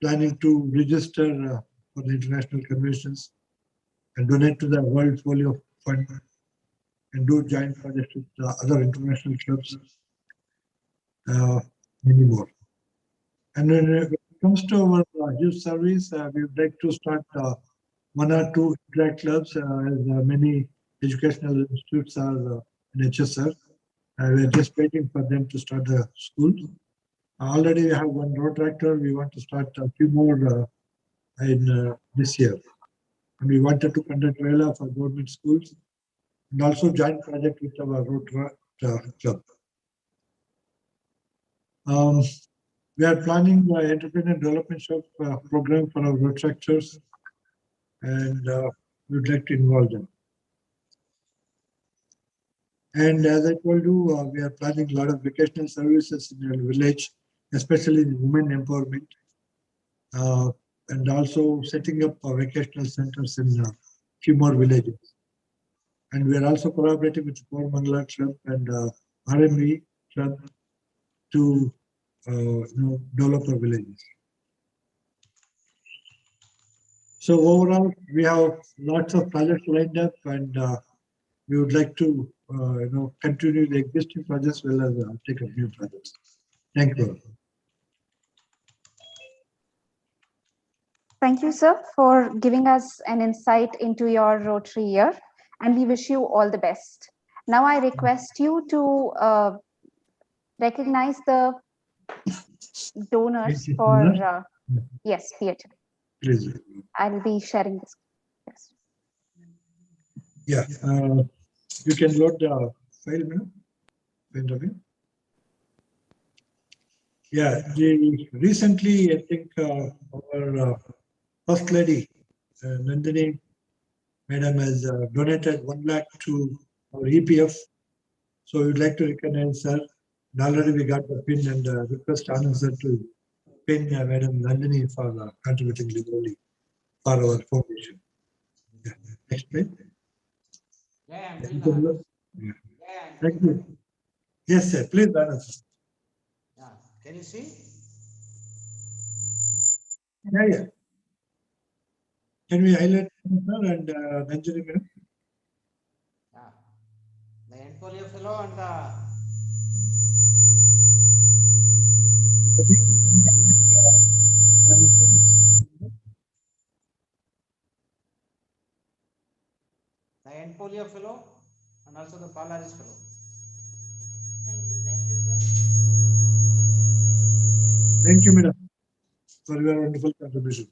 planning to register for the international conventions and donate to the World Polio Fund and do joint projects with other international clubs, many more. And when it comes to our youth service, we would like to start 1 or 2 interact clubs, as many educational institutes are in HSR. We are just waiting for them to start the school. Already we have 1 road tractor. We want to start a few more in this year. And we wanted to conduct RELA for government schools and also joint project with our road club. We are planning the entrepreneur development shop program for our road tractors, and we would like to involve them. And as I told you, we are planning a lot of vocational services in our village, especially in women empowerment, and also setting up vocational centers in a few more villages. And we are also collaborating with Mangala Club and RMV Club to develop our villages. So overall, we have lots of projects lined up, and we would like to continue the existing projects as well as take up new projects. Thank you. Thank you, sir, for giving us an insight into your Rotary year, and we wish you all the best. Now I request you to recognize the donors for, yes, theatre. Please. I'll be sharing this. Yes. Yeah. You can load the file, madam. Yeah, recently, I think our First Lady, Nandini Madam has donated 1 lakh to our EPF. So we'd like to recognize her. And already we got the pin and request Anand sir to pin Madam Nandini for contributing liberally for our foundation. Yeah. Next page. Yeah, I'm You doing can that. look. Yeah. Yeah, I'm Thank doing you. Yes, sir. Please, Anand sir. that. Yeah. Can you see? Yeah, yeah. Can we highlight sir and Nandini madam? Yeah. The portfolio fellow and the Polio fellow and also the Polaris fellow. Thank you, sir. Thank you, madam, for your wonderful contribution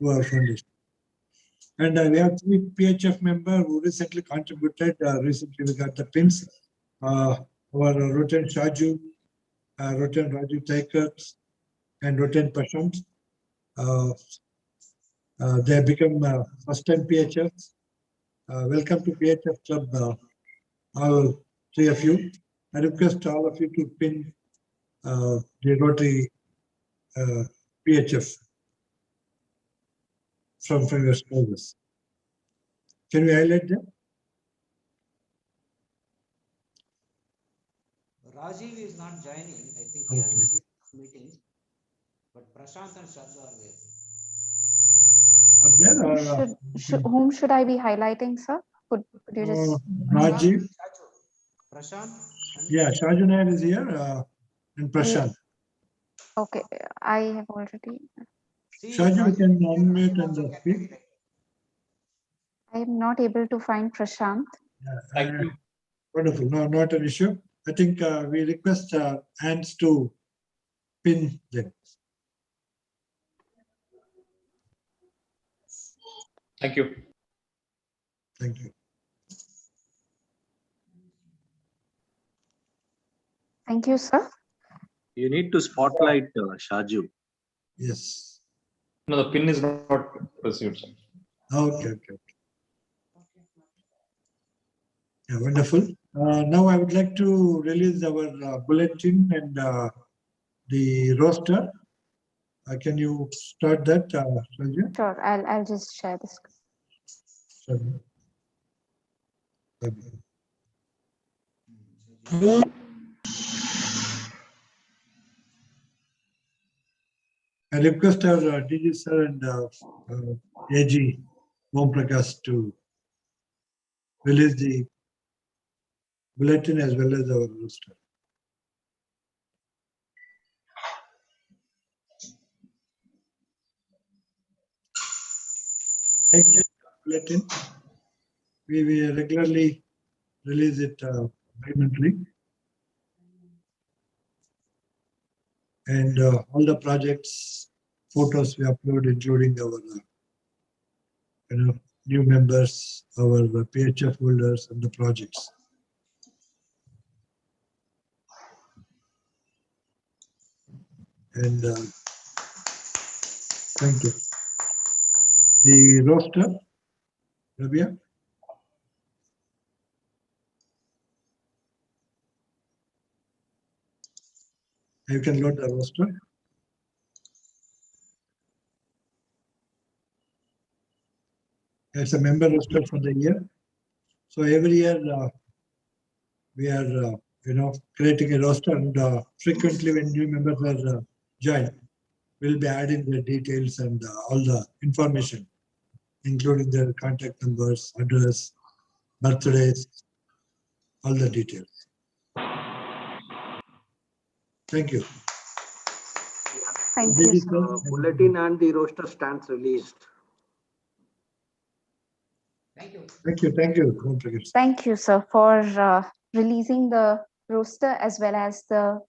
to our foundation. And we have 3 PHF members who recently contributed. Recently, we got the pins. Our Roten Shaju, Roten Raju Taikert, and Roten Prashant. They have become first-time PHFs. Welcome to PHF Club, all 3 of you. I request all of you to pin the Rotary PHF from your spouses. Can we highlight them? Rajiv is not joining. I think he has a series of meetings. But Prashant and Shadda are there. Are there? Whom should I be highlighting, sir? Could you just... Rajiv. Prashant. Yeah, Shaju Nair is here and Prashant. Okay, I have already... Shaju, you can unmute and speak. I am not able to find Prashant. Thank you. Wonderful. No, not an issue. I think we request hands to pin them. Thank you. Thank you. Thank you, sir. You need to spotlight Shaju. Yes. No, the pin is not received, sir. Okay. Yeah, wonderful. Now I would like to release our bulletin and the roster. Can you start that, Sanjay? Sure, I'll just share this. I request our DG sir and AG Om Prakash to release the bulletin as well as our roster. Bulletin. We regularly release it bi-monthly. And all the projects, photos we upload, including our new members, our PHF holders, and the projects. And thank you. The roster, Rabia. You can load the roster. It's a member roster for the year. So every year we are, creating a roster, and frequently when new members are joined, we'll be adding the details and all the information, including their contact numbers, address, birthdays, all the details. Thank Thank you. you, sir. Bulletin and the roster stands released. Thank you. Thank you. Thank you, sir, for releasing the roster as well as the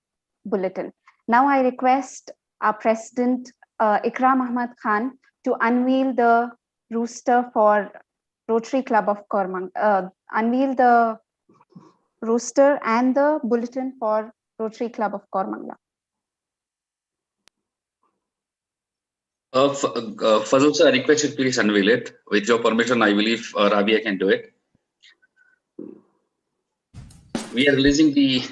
bulletin. Now I request our President Ikram Ahmad Khan to unveil the roster for Rotary Club of Cormang, unveil the roster and the bulletin for Rotary Club of Kormangla. Fazal sir, I request you please unveil it. With your permission, I believe Rabia can do it. We are releasing the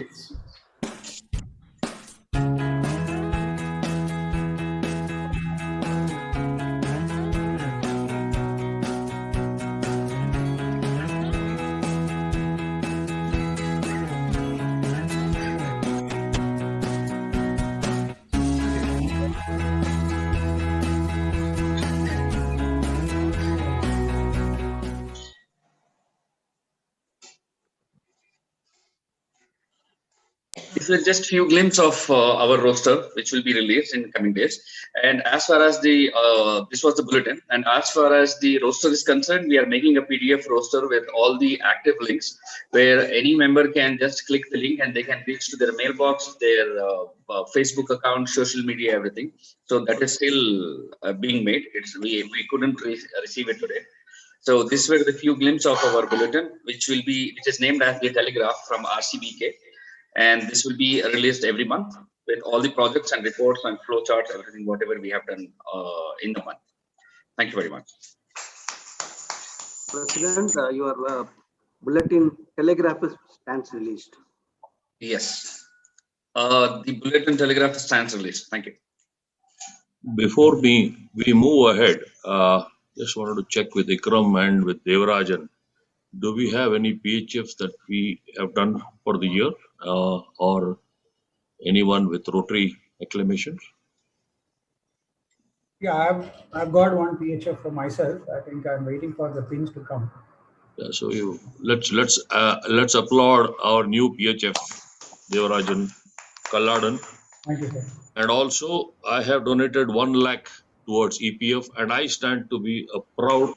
These are just few glimpses of our roster, which will be released in coming days. And as far as the this was the bulletin, and as far as the roster is concerned, we are making a PDF roster with all the active links, where any member can just click the link and they can reach to their mailbox, their Facebook account, social media, everything. So that is still being made. We couldn't receive it today. So these were the few glimpses of our bulletin, which is named as the Telegraph from RCBK. And this will be released every month with all the projects and reports and flowcharts, everything, whatever we have done in the month. Thank you very much. President, your bulletin telegraph stands released. Yes. The bulletin telegraph stands released. Thank you. Before we move ahead, just wanted to check with Ikram and with Devarajan. Do we have any PHFs that we have done for the year, or anyone with Rotary acclamations? Yeah, I've got one PHF for myself. I think I'm waiting for the things to come. Yeah, so let's applaud our new PHF, Devarajan Kalladan. Thank you, sir. And also, I have donated 1 lakh towards EPF, and I stand to be a proud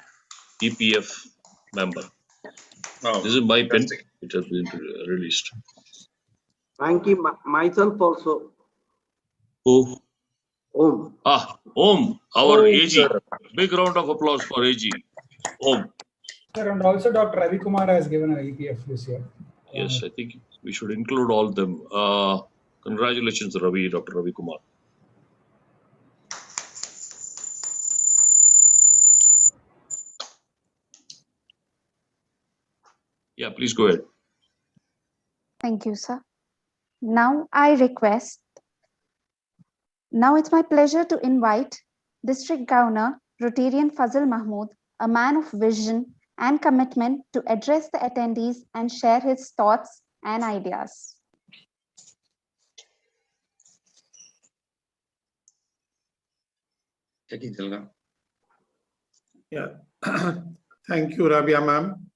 EPF member. Oh, this is my pen. It has been released. Thank you, myself also. Who? Om. Om, our Om, AG. sir. Big round of applause for AG. Om. Sir, and also Dr. Ravi Kumar has given an EPF this year. Yes, I think we should include all of them. Congratulations, Ravi, Dr. Ravi Kumar. Yeah, please go ahead. Thank you, sir. Now it's my pleasure to invite District Governor, Rotarian Fazal Mahmood, a man of vision and commitment, to address the attendees and share his thoughts and ideas. Yeah. Thank you, Rabia ma'am.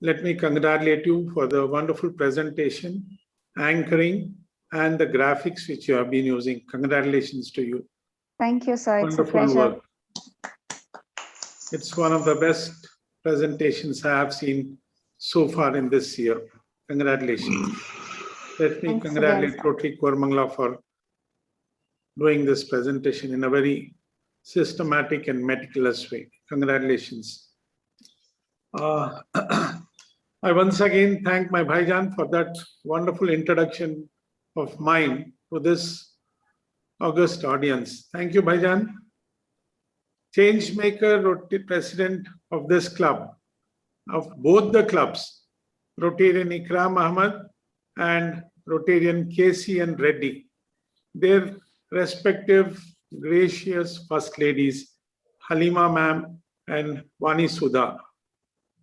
Let me congratulate you for the wonderful presentation, anchoring, and the graphics which you have been using. Congratulations to you. Thank you, sir. It's Wonderful a pleasure. work. It's one of the best presentations I have seen so far in this year. Congratulations. Let me Thanks congratulate again, Rotary Kormangla for doing this presentation in a very systematic and meticulous way. Congratulations. I once again thank my Bhaijan for that wonderful introduction of mine to this august audience. Thank you, Bhaijan. Changemaker, Rotary president of this club, of both the clubs, Rotarian Ikram Ahmad and Rotarian KC and Reddy. Their respective gracious first ladies, Halima ma'am and Vani Sudha.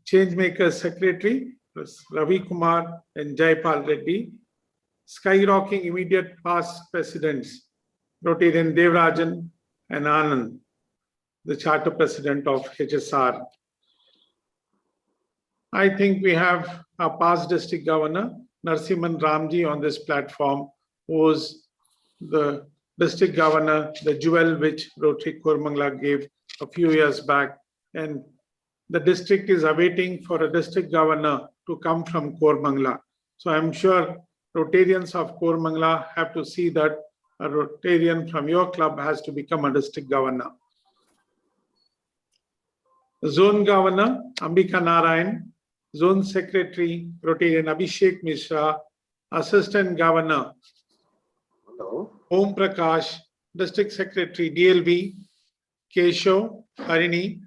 Changemaker secretary was Ravi Kumar and Jaipal Reddy. Skyrocking immediate past presidents, Rotarian Devarajan and Anand, the charter president of HSR. I think we have our past district governor, Narsimhan Ramji, on this platform, who was the district governor, the jewel which Rotary Kormangla gave a few years back. And the district is awaiting for a district governor to come from Kormangla. So I'm sure Rotarians of Kormangla have to see that a Rotarian from your club has to become a district governor. Zone Governor Ambika Narayan, Zone Secretary, Rotarian Abhishek Mishra, Assistant Governor, Om Prakash, District Secretary, DLB, Keshav, Harini,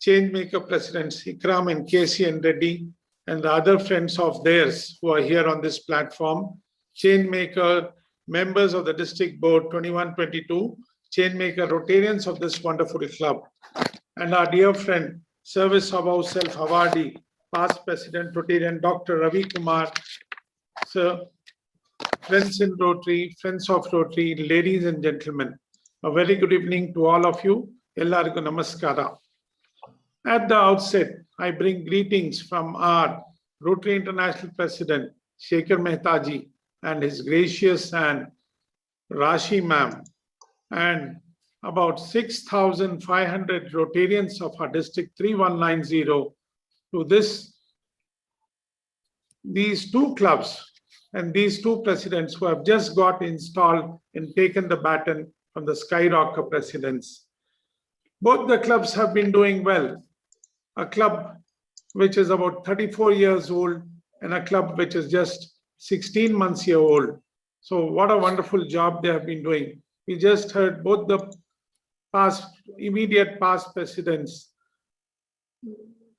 Changemaker Presidents, Ikram and KC and Reddy, and the other friends of theirs who are here on this platform, Chainmaker, members of the District Board 21-22, Chainmaker Rotarians of this wonderful club, and our dear friend, Service of Ourself Awardee, past President Rotarian Dr. Ravi Kumar, Sir, friends in Rotary, friends of Rotary, ladies and gentlemen, a very good evening to all of you. Ellargu namaskara. At the outset, I bring greetings from our Rotary International President, Shekhar Mehtaji, and his gracious and Rashi ma'am, and about 6,500 Rotarians of our district 3190 to these two clubs and these two presidents who have just got installed and taken the baton from the Skyrocker presidents. Both the clubs have been doing well. A club which is about 34 years old and a club which is just 16 months year old. So what a wonderful job they have been doing. We just heard both the immediate past presidents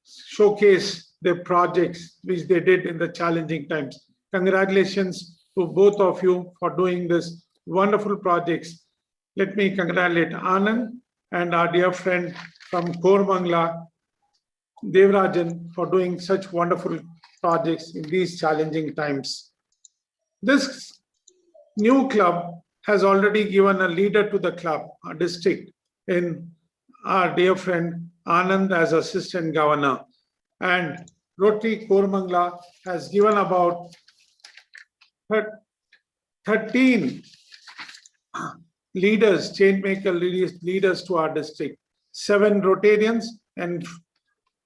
showcase their projects which they did in the challenging times. Congratulations to both of you for doing this wonderful projects. Let me congratulate Anand and our dear friend from Koramangala, Devarajan, for doing such wonderful projects in these challenging times. This new club has already given a leader to the club, our district, in our dear friend Anand as Assistant Governor. And Rotary Koramangala has given about 13 leaders, chainmaker leaders to our district, 7 Rotarians and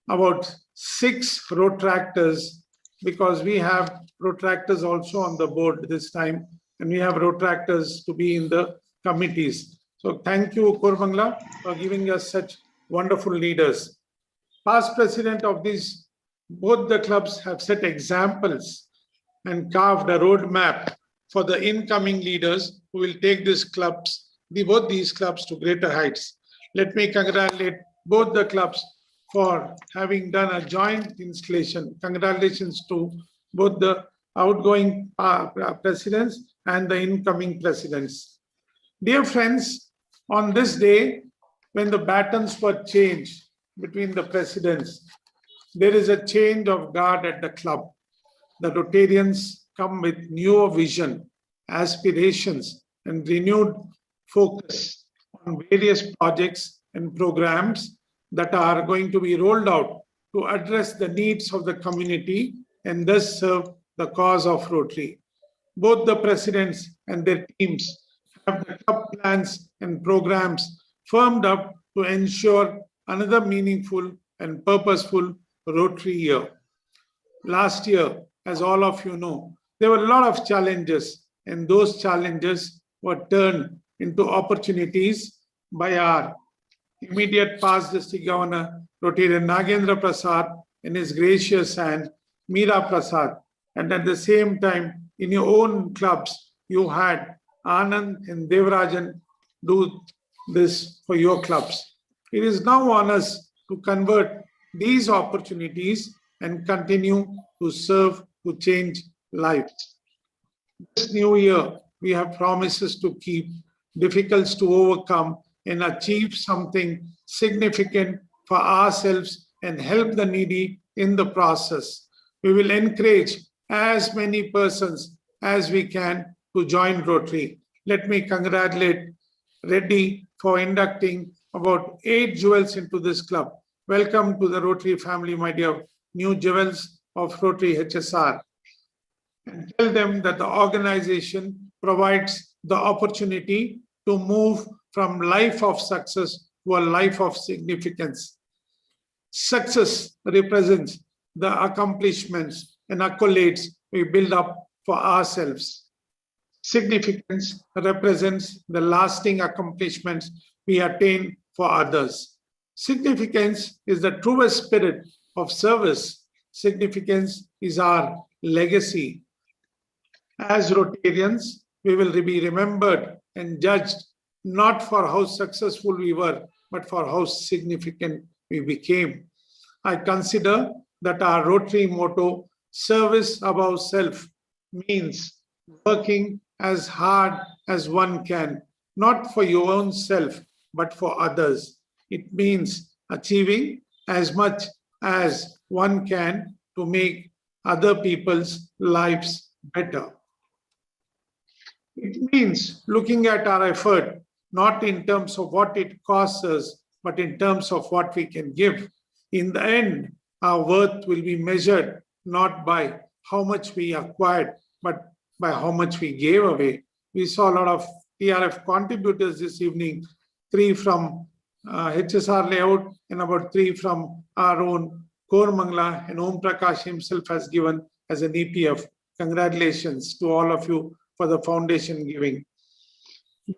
about 6 Rotractors, because we have Rotractors also on the board this time, and we have Rotractors to be in the committees. So thank you, Koramangala, for giving us such wonderful leaders. Past president of these, both the clubs have set examples and carved a roadmap for the incoming leaders who will take both these clubs to greater heights. Let me congratulate both the clubs for having done a joint installation. Congratulations to both the outgoing presidents and the incoming presidents. Dear friends, on this day, when the batons were changed between the presidents, there is a change of guard at the club. The Rotarians come with newer vision, aspirations, and renewed focus on various projects and programs that are going to be rolled out to address the needs of the community and thus serve the cause of Rotary. Both the presidents and their teams have the club plans and programs firmed up to ensure another meaningful and purposeful Rotary year. Last year, as all of you know, there were a lot of challenges, and those challenges were turned into opportunities by our immediate past district governor, Rotarian Nagendra Prasad, and his gracious hand, Meera Prasad. And at the same time, in your own clubs, you had Anand and Devarajan do this for your clubs. It is now on us to convert these opportunities and continue to serve to change lives. This new year, we have promises to keep, difficulties to overcome, and achieve something significant for ourselves and help the needy in the process. We will encourage as many persons as we can to join Rotary. Let me congratulate Reddy for inducting about 8 jewels into this club. Welcome to the Rotary family, my dear new jewels of Rotary HSR. And tell them that the organization provides the opportunity to move from life of success to a life of significance. Success represents the accomplishments and accolades we build up for ourselves. Significance represents the lasting accomplishments we attain for others. Significance is the truest spirit of service significance is our legacy. As Rotarians, we will be remembered and judged not for how successful we were, but for how significant we became. I consider that our Rotary motto, service above self, means working as hard as one can, not for your own self, but for others. It means achieving as much as one can to make other people's lives better. It means looking at our effort, not in terms of what it costs us, but in terms of what we can give. In the end, our worth will be measured not by how much we acquired, but by how much we gave away. We saw a lot of TRF contributors this evening, 3 from HSR layout and about 3 from our own Kormangla, and Om Prakash himself has given as an EPF. Congratulations to all of you for the foundation giving.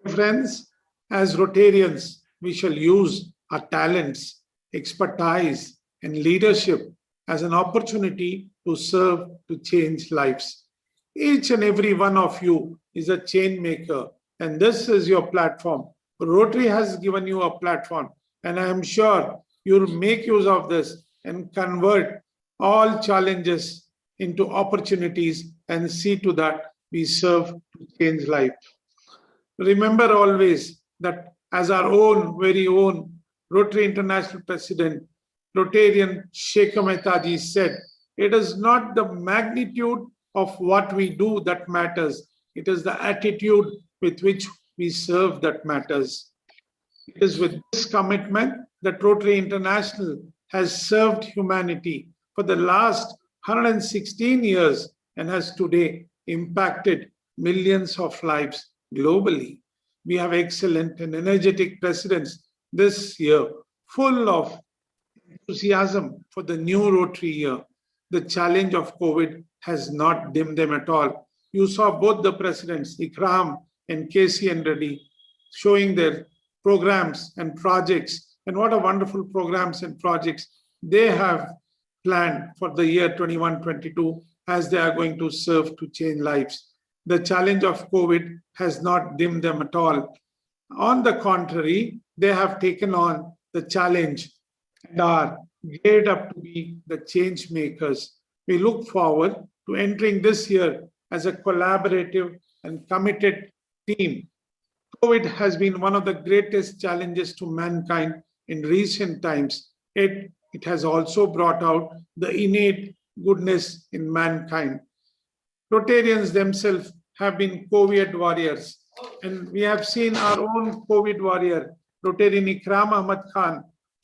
Friends, as Rotarians, we shall use our talents, expertise, and leadership as an opportunity to serve, to change lives. Each and every one of you is a chain maker, and this is your platform. Rotary has given you a platform, and I am sure you'll make use of this and convert all challenges into opportunities and see to that we serve to change life. Remember always that as our own, very own Rotary International President, Rotarian Sheikh Mehtaji said, it is not the magnitude of what we do that matters. It is the attitude with which we serve that matters. It is with this commitment that Rotary International has served humanity for the last 116 years and has today impacted millions of lives globally. We have excellent and energetic presidents this year, full of enthusiasm for the new Rotary year. The challenge of COVID has not dimmed them at all. You saw both the presidents, Ikram and KC and Reddy, showing their programs and projects, and what a wonderful programs and projects they have planned for the year 21-22 as they are going to serve to change lives. The challenge of COVID has not dimmed them at all. On the contrary, they have taken on the challenge and are geared up to be the change makers. We look forward to entering this year as a collaborative and committed team. COVID has been one of the greatest challenges to mankind in recent times. It has also brought out the innate goodness in mankind. Rotarians themselves have been COVID warriors, and we have seen our own COVID warrior, Rotarian Ikram Ahmad Khan,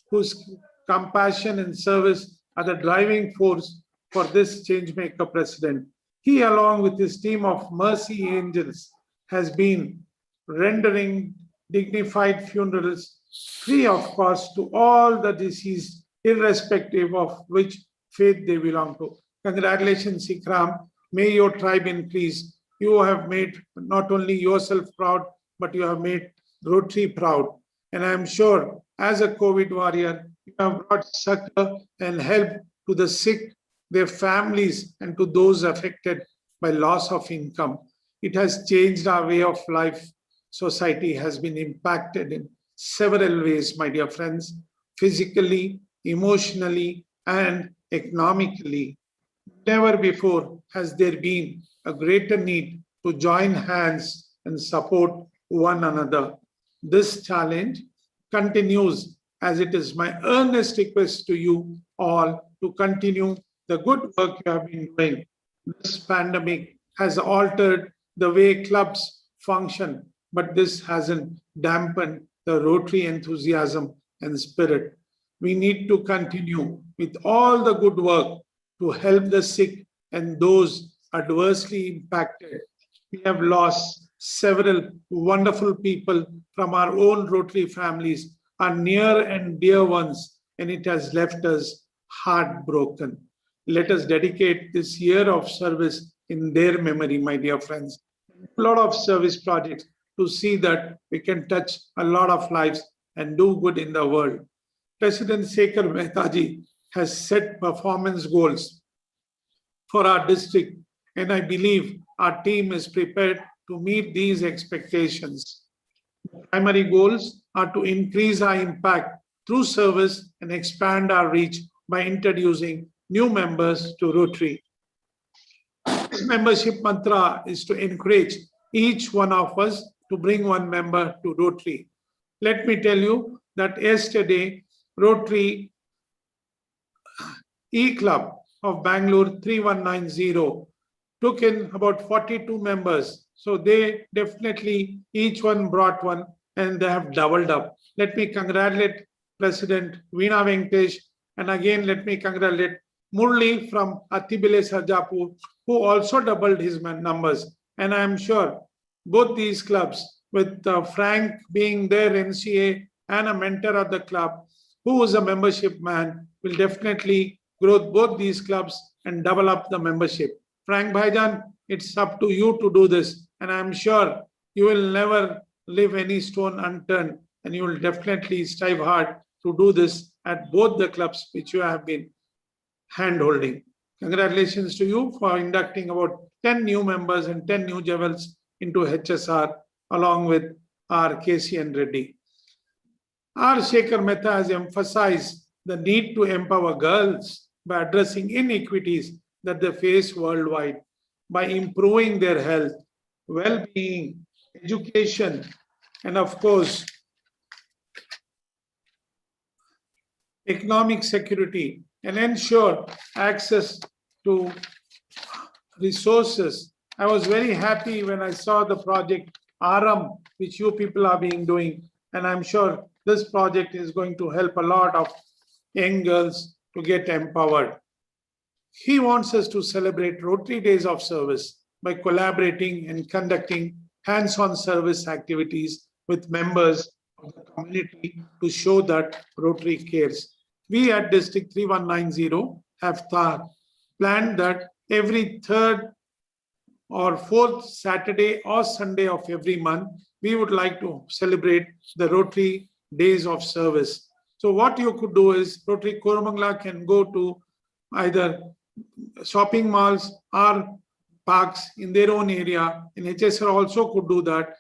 whose compassion and service are the driving force for this changemaker president. He, along with his team of mercy angels, has been rendering dignified funerals free of cost to all the deceased, irrespective of which faith they belong to. Congratulations, Ikram. May your tribe increase. You have made not only yourself proud, but you have made Rotary proud. And I am sure, as a COVID warrior, you have brought succor and help to the sick, their families, and to those affected by loss of income. It has changed our way of life. Society has been impacted in several ways, my dear friends, physically, emotionally, and economically. Never before has there been a greater need to join hands and support one another. This challenge continues, as it is my earnest request to you all to continue the good work you have been doing. This pandemic has altered the way clubs function, but this hasn't dampened the Rotary enthusiasm and spirit. We need to continue with all the good work to help the sick and those adversely impacted. We have lost several wonderful people from our own Rotary families, our near and dear ones, and it has left us heartbroken. Let us dedicate this year of service in their memory, my dear friends. A lot of service projects to see that we can touch a lot of lives and do good in the world. President Sheikh Mehtaji has set performance goals for our district, and I believe our team is prepared to meet these expectations. The primary goals are to increase our impact through service and expand our reach by introducing new members to Rotary. Membership mantra is to encourage each one of us to bring one member to Rotary. Let me tell you that yesterday, Rotary E-Club of Bangalore 3190 took in about 42 members. So they definitely, each one brought one and they have doubled up. Let me congratulate President Veena Venkatesh, and again let me congratulate Murli from Attibile Sarjapur, who also doubled his numbers. And I am sure both these clubs, with Frank being their NCA and a mentor of the club, who is a membership man, will definitely grow both these clubs and double up the membership. Frank Bhaijan, it's up to you to do this. And I'm sure you will never leave any stone unturned, and you will definitely strive hard to do this at both the clubs which you have been hand-holding. Congratulations to you for inducting about 10 new members and 10 new jewels into HSR along with our KCN Reddy. R. Shekhar Mehta has emphasized the need to empower girls by addressing inequities that they face worldwide, by improving their health, well-being, education, and of course, economic security, and ensure access to resources. I was very happy when I saw the project Aram, which you people are being doing, and I'm sure this project is going to help a lot of young girls to get empowered. He wants us to celebrate Rotary Days of Service by collaborating and conducting hands-on service activities with members of the community to show that Rotary cares. We at District 3190 have planned that every third or fourth Saturday or Sunday of every month, we would like to celebrate the Rotary Days of Service. So what you could do is Rotary Koramangala can go to either shopping malls or parks in their own area, and HSR also could do that.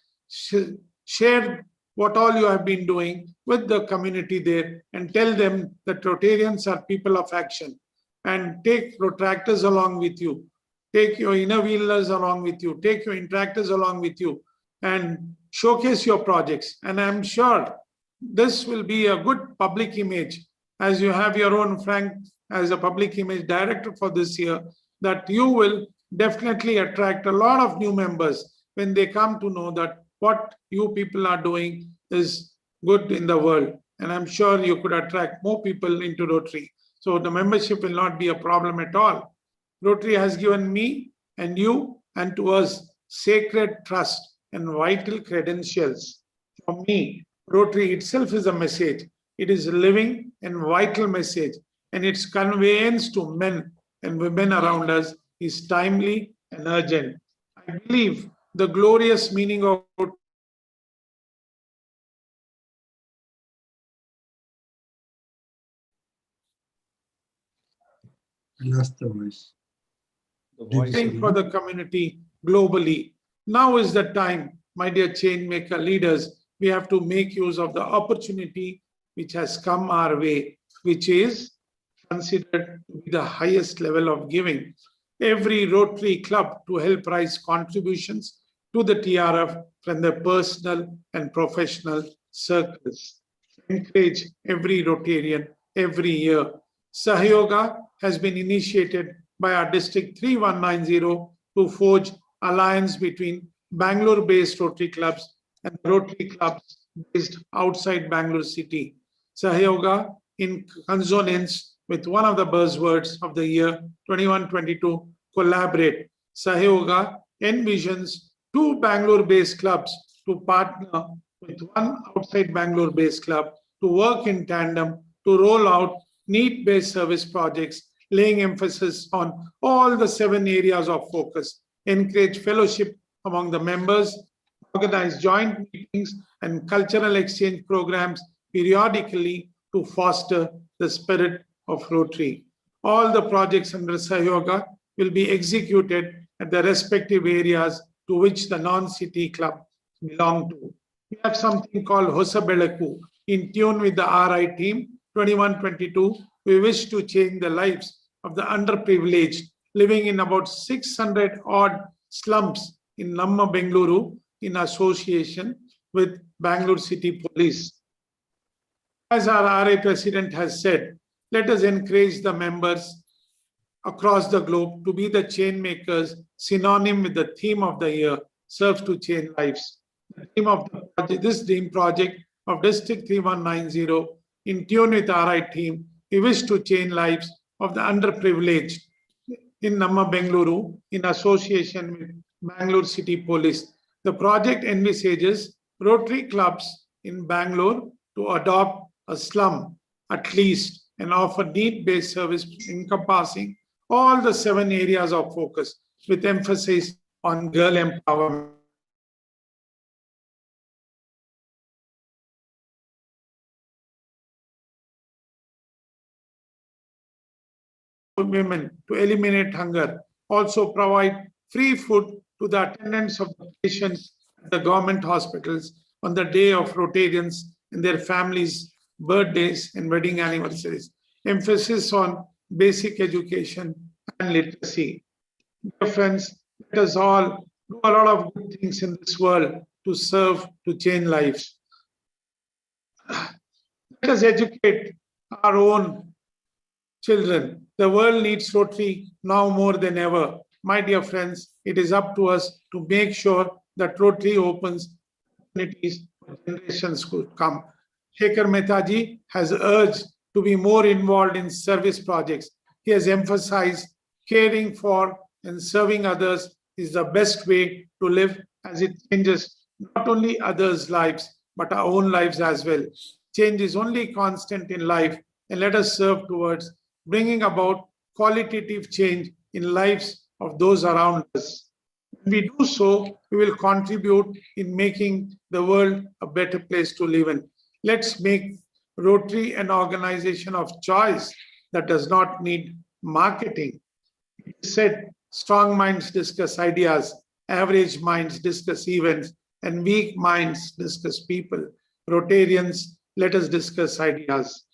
Share what all you have been doing with the community there and tell them that Rotarians are people of action, and take Rotractors along with you, take your inner wheelers along with you, take your interactors along with you, and showcase your projects. And I'm sure this will be a good public image, as you have your own Frank as a public image director for this year, that you will definitely attract a lot of new members when they come to know that what you people are doing is good in the world. And I'm sure you could attract more people into Rotary. So the membership will not be a problem at all. Rotary has given me and you and to us sacred trust and vital credentials. For me, Rotary itself is a message. It is a living and vital message, and its conveyance to men and women around us is timely and urgent. I believe the glorious meaning of Lost the voice. for the community globally. Now is the time, my dear change maker leaders, we have to make use of the opportunity which has come our way, which is considered to be the highest level of giving. Every Rotary club to help raise contributions to the TRF from their personal and professional circles. Encourage every Rotarian every year. Sahyoga has been initiated by our District 3190 to forge alliance between Bangalore-based Rotary clubs and Rotary clubs based outside Bangalore city. Sahyoga, in consonance with one of the buzzwords of the year 21-22, collaborate. Sahyoga envisions two Bangalore-based clubs to partner with one outside Bangalore-based club to work in tandem to roll out need-based service projects, laying emphasis on all the 7 areas of focus, encourage fellowship among the members, organize joint meetings and cultural exchange programs periodically to foster the spirit of Rotary. All the projects under Sahyoga will be executed at the respective areas to which the non-city club belong to. We have something called Hosabelaku in tune with the RI team 21-22. We wish to change the lives of the underprivileged living in about 600 odd slums in Namma Bengaluru in association with Bangalore City Police. As our RI president has said, let us encourage the members across the globe to be the change makers, synonym with the theme of the year, serve to change lives. The theme of the project, this dream project of District 3190, in tune with RI team, we wish to change lives of the underprivileged in Namma Bengaluru in association with Bangalore City Police. The project envisages Rotary clubs in Bangalore to adopt a slum at least and offer need-based service encompassing all the 7 areas of focus with emphasis on girl empowerment. Women to eliminate hunger, also provide free food to the attendants of the patients at the government hospitals on the day of Rotarians and their families' birthdays and wedding anniversaries. Emphasis on basic education and literacy. Dear friends, let us all do a lot of good things in this world to serve, to change lives. Let us educate our own children. The world needs Rotary now more than ever. My dear friends, it is up to us to make sure that Rotary opens opportunities for generations to come. Shekhar Mehtaji has urged to be more involved in service projects. He has emphasized caring for and serving others is the best way to live, as it changes not only others' lives, but our own lives as well. Change is only constant in life, and let us serve towards bringing about qualitative change in lives of those around us. When we do so, we will contribute in making the world a better place to live in. Let's make Rotary an organization of choice that does not need marketing. It is said, strong minds discuss ideas, average minds discuss events, and weak minds discuss people. Rotarians, let us discuss ideas.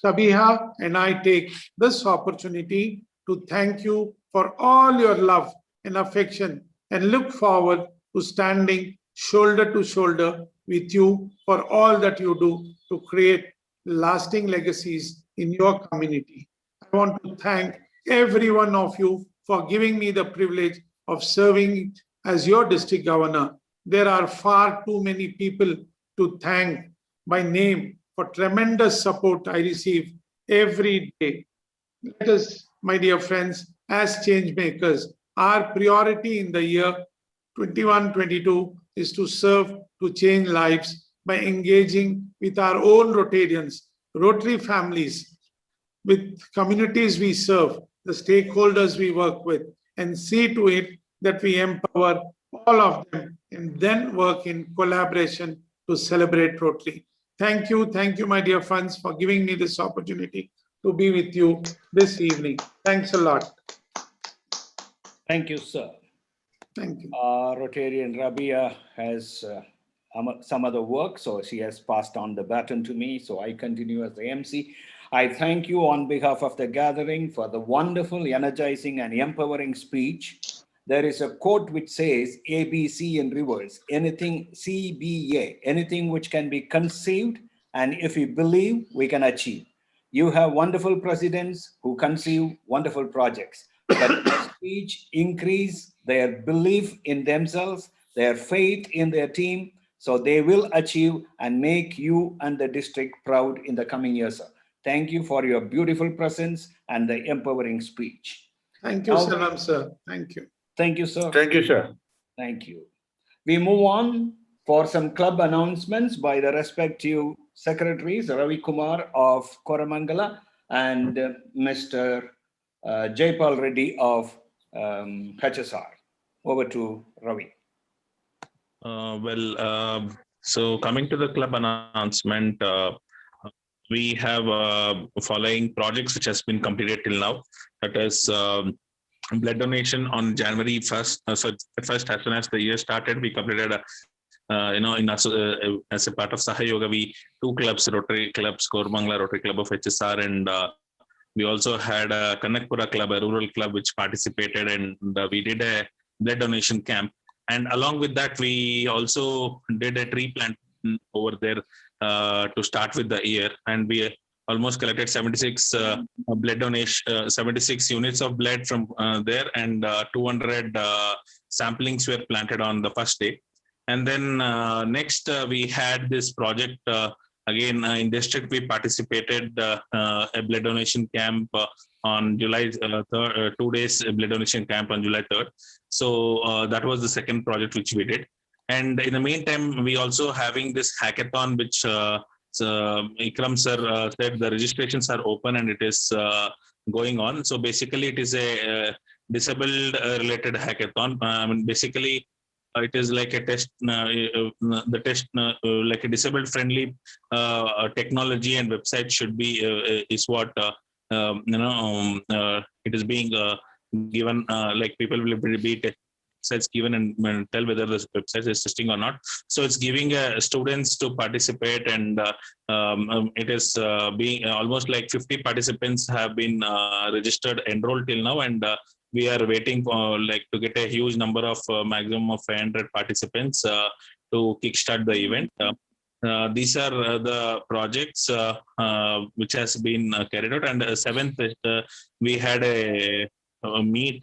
Sabiha and I take this opportunity to thank you for all your love and affection and look forward to standing shoulder to shoulder with you for all that you do to create lasting legacies in your community. I want to thank every one of you for giving me the privilege of serving as your district governor. There are far too many people to thank by name for tremendous support I receive every day. Let us, my dear friends, as change makers, our priority in the year 21-22 is to serve to change lives by engaging with our own Rotarians, Rotary families, with communities we serve, the stakeholders we work with, and see to it that we empower all of them and then work in collaboration to celebrate Rotary. Thank you, my dear friends, for giving me this opportunity to be with you this evening. Thanks a lot. Thank you, sir. Thank you. Rotarian Rabia has some other work, so she has passed on the baton to me, so I continue as the MC. I thank you on behalf of the gathering for the wonderful, energizing, and empowering speech. There is a quote which says, ABC in reverse, anything CBA, anything which can be conceived, and if we believe, we can achieve. You have wonderful presidents who conceive wonderful projects, but their speech increase their belief in themselves, their faith in their team, so they will achieve and make you and the district proud in the coming years, sir. Thank you for your beautiful presence and the empowering speech. Thank you, Salam, sir. Thank you. Thank you, sir. Thank you, sir. Thank you. We move on for some club announcements by the respective secretaries, Ravi Kumar of Koramangala and Mr. Jaipal Reddy of HSR. Over to Ravi. So coming to the club announcement, we have following projects which has been completed till now. That is blood donation on January 1st. So first, as soon as the year started, we completed as a part of Sahayoga, we 2 clubs, Rotary Clubs, Kormangla Rotary Club of HSR, and we also had a Kanakpura Club, a rural club, which participated, and we did a blood donation camp. And along with that, we also did a tree plant over there to start with the year, and we almost collected 76 blood donation, 76 units of blood from there, and 200 samplings were planted on the first day. And then next we had this project again in district. We participated a blood donation camp on July 3rd, 2 days blood donation camp on July 3rd. So that was the second project which we did. And in the meantime, we also having this hackathon, which Ikram sir said the registrations are open and it is going on. So basically, it is a disabled related hackathon. I mean, basically, it is like a test, the test, like a disabled friendly technology and website should be is what it is being given. Like people will be websites given and tell whether the website is testing or not. So it's giving students to participate, and it is being almost like 50 participants have been registered, enrolled till now, and we are waiting for like to get a huge number of maximum of 500 participants to kickstart the event. These are the projects which has been carried out. And 7th, we had a meet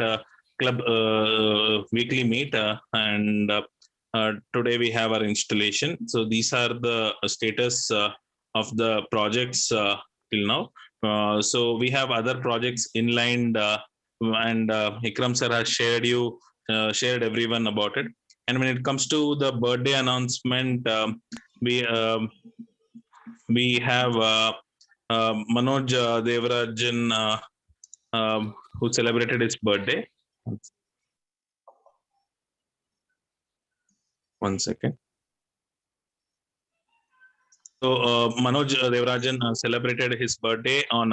club weekly meet, and today we have our installation. So these are the status of the projects till now. So we have other projects inlined, and Ikram sir has shared everyone about it. And when it comes to the birthday announcement, we have Manoj Devarajan who celebrated his birthday. One second. So Manoj Devarajan celebrated his birthday on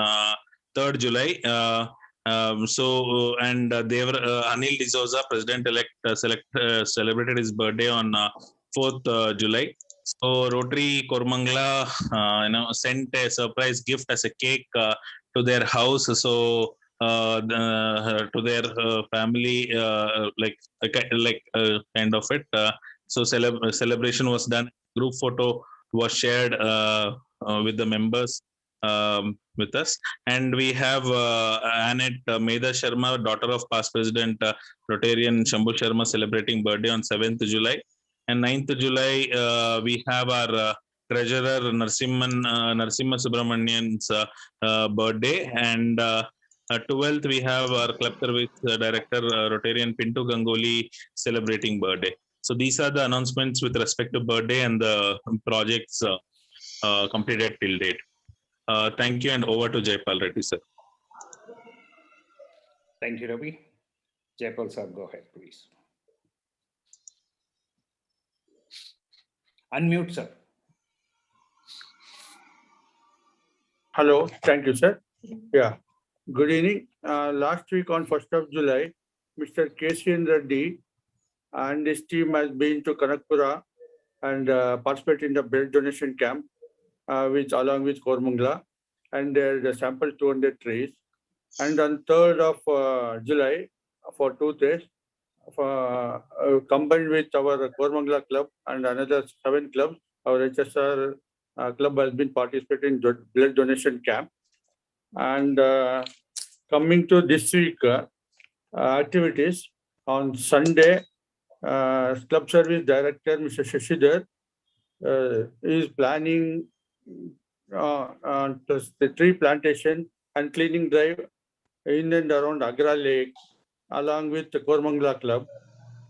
3rd July. And Anil D'Souza, President-elect, celebrated his birthday on 4th July. So Rotary Kormangla, sent a surprise gift as a cake to their house. So to their family, kind of it. So celebration was done. Group photo was shared with the members with us. And we have Annette Medha Sharma, daughter of past President Rotarian Shambhu Sharma, celebrating birthday on 7th July. And 9th July, we have our treasurer Narsimha Subramanian's birthday. And 12th, we have our club service director Rotarian Pintu Gangoli celebrating birthday. So these are the announcements with respect to birthday and the projects completed till date. Thank you, and over to Jaipal Reddy, sir. Thank you, Ravi. Jaipal sir, go ahead, please. Unmute, sir. Hello, thank you, sir. Yeah, good evening. Last week on 1st of July, Mr. K.C.N. Reddy and his team has been to Kanakpura and participate in the blood donation camp, along with Kormangla, and they sampled 200 trees. And on 3rd of July, for 2 days, combined with our Kormangla club and another 7 clubs, our HSR club has been participating in blood donation camp. And coming to this week activities, on Sunday, Club Service Director Mr. Shashidhar is planning the tree plantation and cleaning drive in and around Agra Lake, along with the Kormangla Club.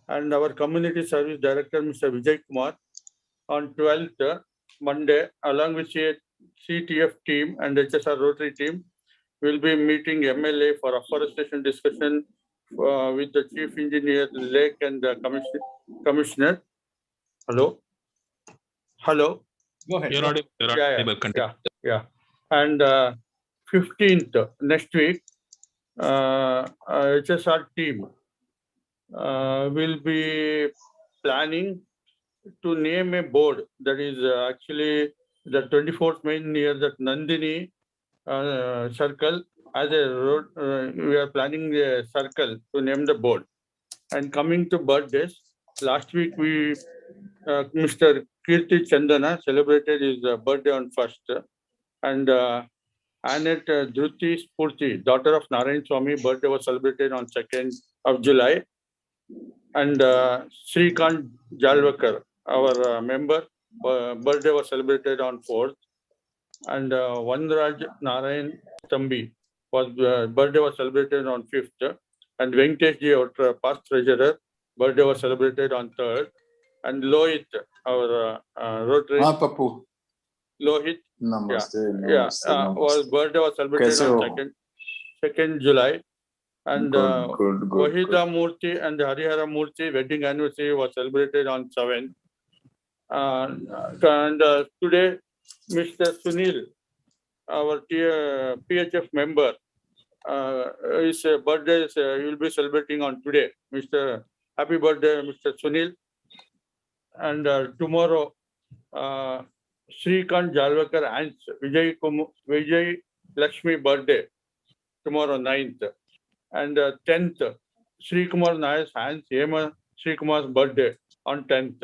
And our Community Service Director Mr. Vijay Kumar on 12th, Monday, along with CTF team and HSR Rotary team, will be meeting MLA for afforestation discussion with the Chief Engineer, Lake, and the Commissioner. Hello? Hello? Go ahead. You're audible. Yeah. And 15th, next week, HSR team will be planning to name a board that is actually the 24th Main near that Nandini circle as a road. We are planning a circle to name the board. And coming to birthdays, last week we Mr. Kirti Chandana celebrated his birthday on 1st, and Annette Dhruti Spurti, daughter of Narayan Swami, birthday was celebrated on 2nd of July. And Srikant Jalwakar, our member, birthday was celebrated on 4th. And Vandraj Narayan Tambi was birthday was celebrated on 5th. And Venkatesh Ji, our past treasurer, birthday was celebrated on 3rd. And Lohit, our Rotary. Lohit. Namaste. Was birthday was celebrated on 2nd July. And Wahida Murthy and Harihara Murthy wedding anniversary was celebrated on 7th. And today, Mr. Sunil, our PHF member, his birthday will be celebrating on today. Happy birthday, Mr. Sunil. And tomorrow, Srikant Jalwakar and Vijay Lakshmi birthday, tomorrow 9th. And 10th, Sri Kumar Nayar's hands, Hema Sri Kumar's birthday on 10th.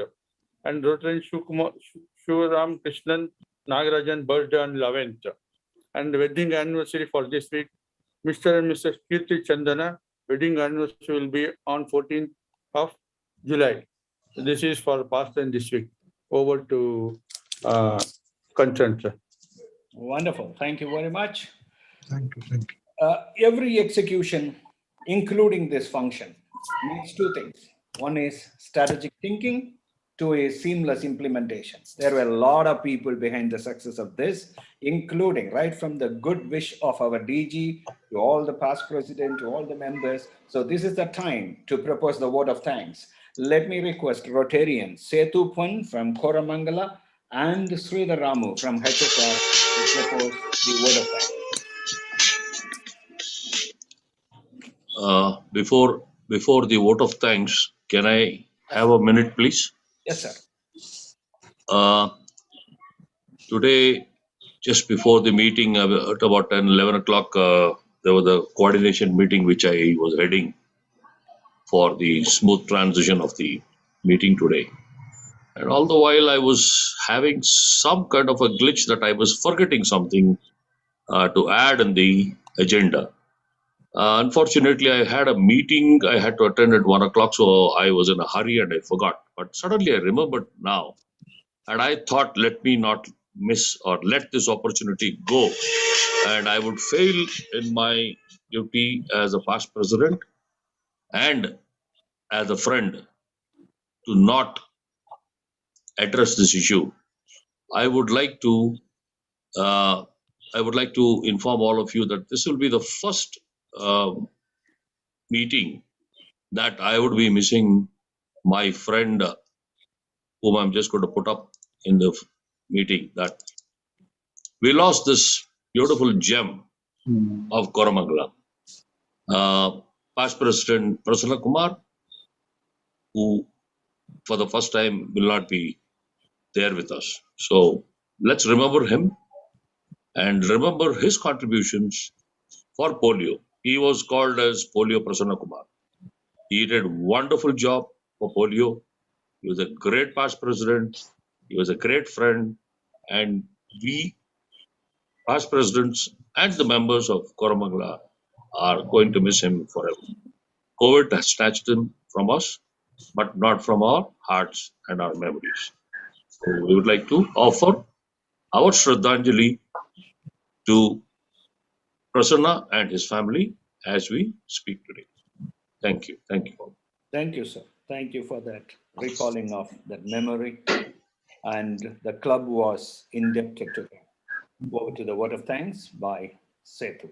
And Rotary Shuram Krishnan Nagarajan birthday on 11th. And wedding anniversary for this week, Mr. and Mrs. Kirti Chandana, wedding anniversary will be on 14th of July. This is for past and this week. Over to consent. Wonderful. Thank you very much. Thank you. Thank you. Every execution, including this function, needs two things. One is strategic thinking, two is seamless implementation. There were a lot of people behind the success of this, including right from the good wish of our DG to all the past president, to all the members. So this is the time to propose the vote of thanks. Let me request Rotarian Setu Pun from Koramangala and Sridhar Ramu from HSR to propose the vote of thanks. Before the vote of thanks, can I have a minute, please? Yes, sir. Today, just before the meeting, at about 11 o'clock, there was a coordination meeting which I was heading for the smooth transition of the meeting today. And all the while, I was having some kind of a glitch that I was forgetting something to add in the agenda. Unfortunately, I had a meeting I had to attend at 1 o'clock, so I was in a hurry and I forgot. But suddenly I remembered now. And I thought, let me not miss or let this opportunity go. And I would fail in my duty as a past president and as a friend to not address this issue. I would like to inform all of you that this will be the first meeting that I would be missing my friend, whom I'm just going to put up in the meeting, that we lost this beautiful gem of Koramangala. Past President Prasanna Kumar, who for the first time will not be there with us. So let's remember him and remember his contributions for polio. He was called as Polio Prasanna Kumar. He did a wonderful job for polio. He was a great past president. He was a great friend. And we, past presidents and the members of Koramangala, are going to miss him forever. COVID has snatched him from us, but not from our hearts and our memories. So we would like to offer our Shraddhanjali to Prasanna and his family as we speak today. Thank you. Thank you. Thank you, sir. Thank you for that recalling of that memory. And the club was indebted to him. Over to the vote of thanks by Setu.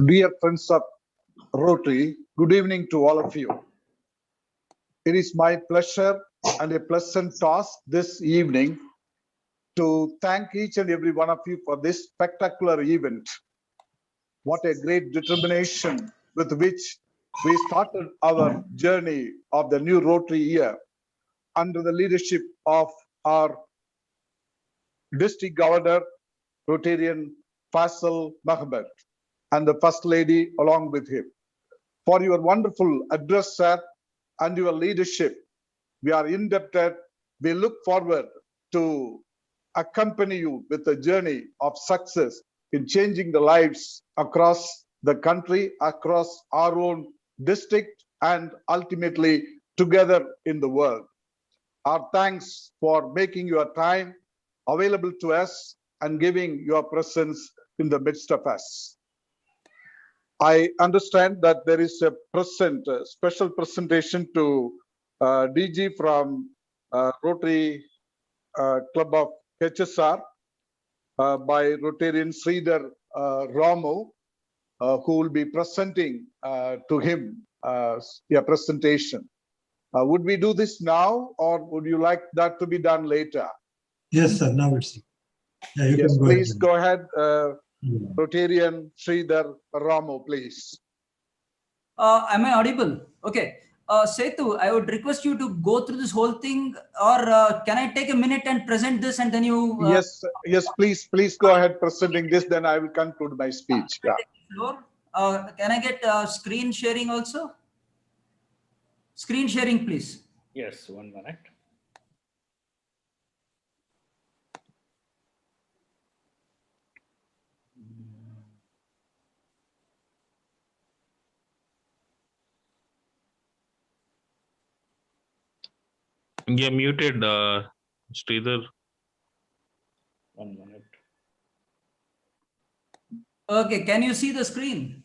Dear friends of Rotary, good evening to all of you. It is my pleasure and a pleasant task this evening to thank each and every one of you for this spectacular event. What a great determination with which we started our journey of the new Rotary year under the leadership of our District Governor, Rotarian Faisal Mahmood, and the First Lady along with him. For your wonderful address, sir, and your leadership, we are indebted. We look forward to accompany you with the journey of success in changing the lives across the country, across our own district, and ultimately together in the world. Our thanks for making your time available to us and giving your presence in the midst of us. I understand that there is a special presentation to DG from Rotary Club of HSR by Rotarian Sridhar Ramu, who will be presenting to him a presentation. Would we do this now, or would you like that to be done later? Yes, sir. Now it's. Yeah, you Yes, can go please ahead. go ahead, Rotarian Sridhar Ramu, please. Am I audible? Okay. Setu, I would request you to go through this whole thing, or can I take a minute and present this and then you... Yes, please go ahead presenting this, then I will conclude my speech. Yeah. Can I get screen sharing also? Screen sharing, please. Yes, 1 minute. You're muted, Sridhar. 1 minute. Okay, can you see the screen?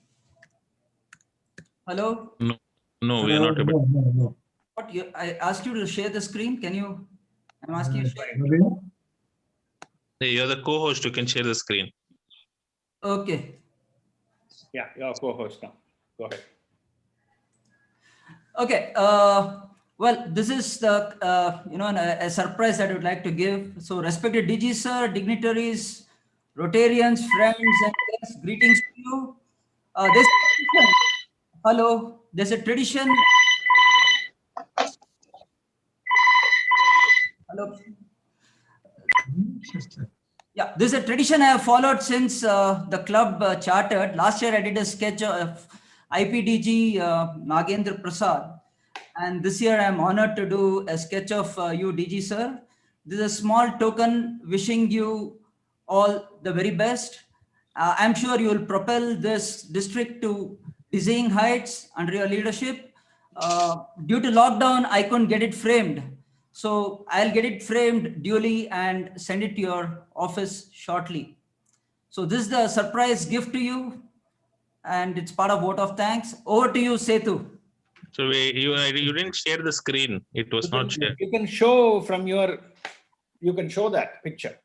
Hello? No, we are not able. No. What I asked you to share the screen. Can you? I'm asking you to share. Hey, you're the co-host. You can share the screen. Okay. Yeah, you're co-host now. Go ahead. Okay. Well, this is the a surprise that I would like to give. So, respected DG sir, dignitaries, Rotarians, friends, and guests, greetings to you. There's a tradition. Hello. Yeah, this is a tradition I have followed since the club chartered. Last year, I did a sketch of IPDG Nagendra Prasad. And this year, I'm honored to do a sketch of you, DG sir. This is a small token wishing you all the very best. I'm sure you will propel this district to dizzying heights under your leadership. Due to lockdown, I couldn't get it framed. So I'll get it framed duly and send it to your office shortly. So this is the surprise gift to you, and it's part of vote of thanks. Over to you, Setu. So you didn't share the screen. It was not shared. You can show from your. You can show that picture.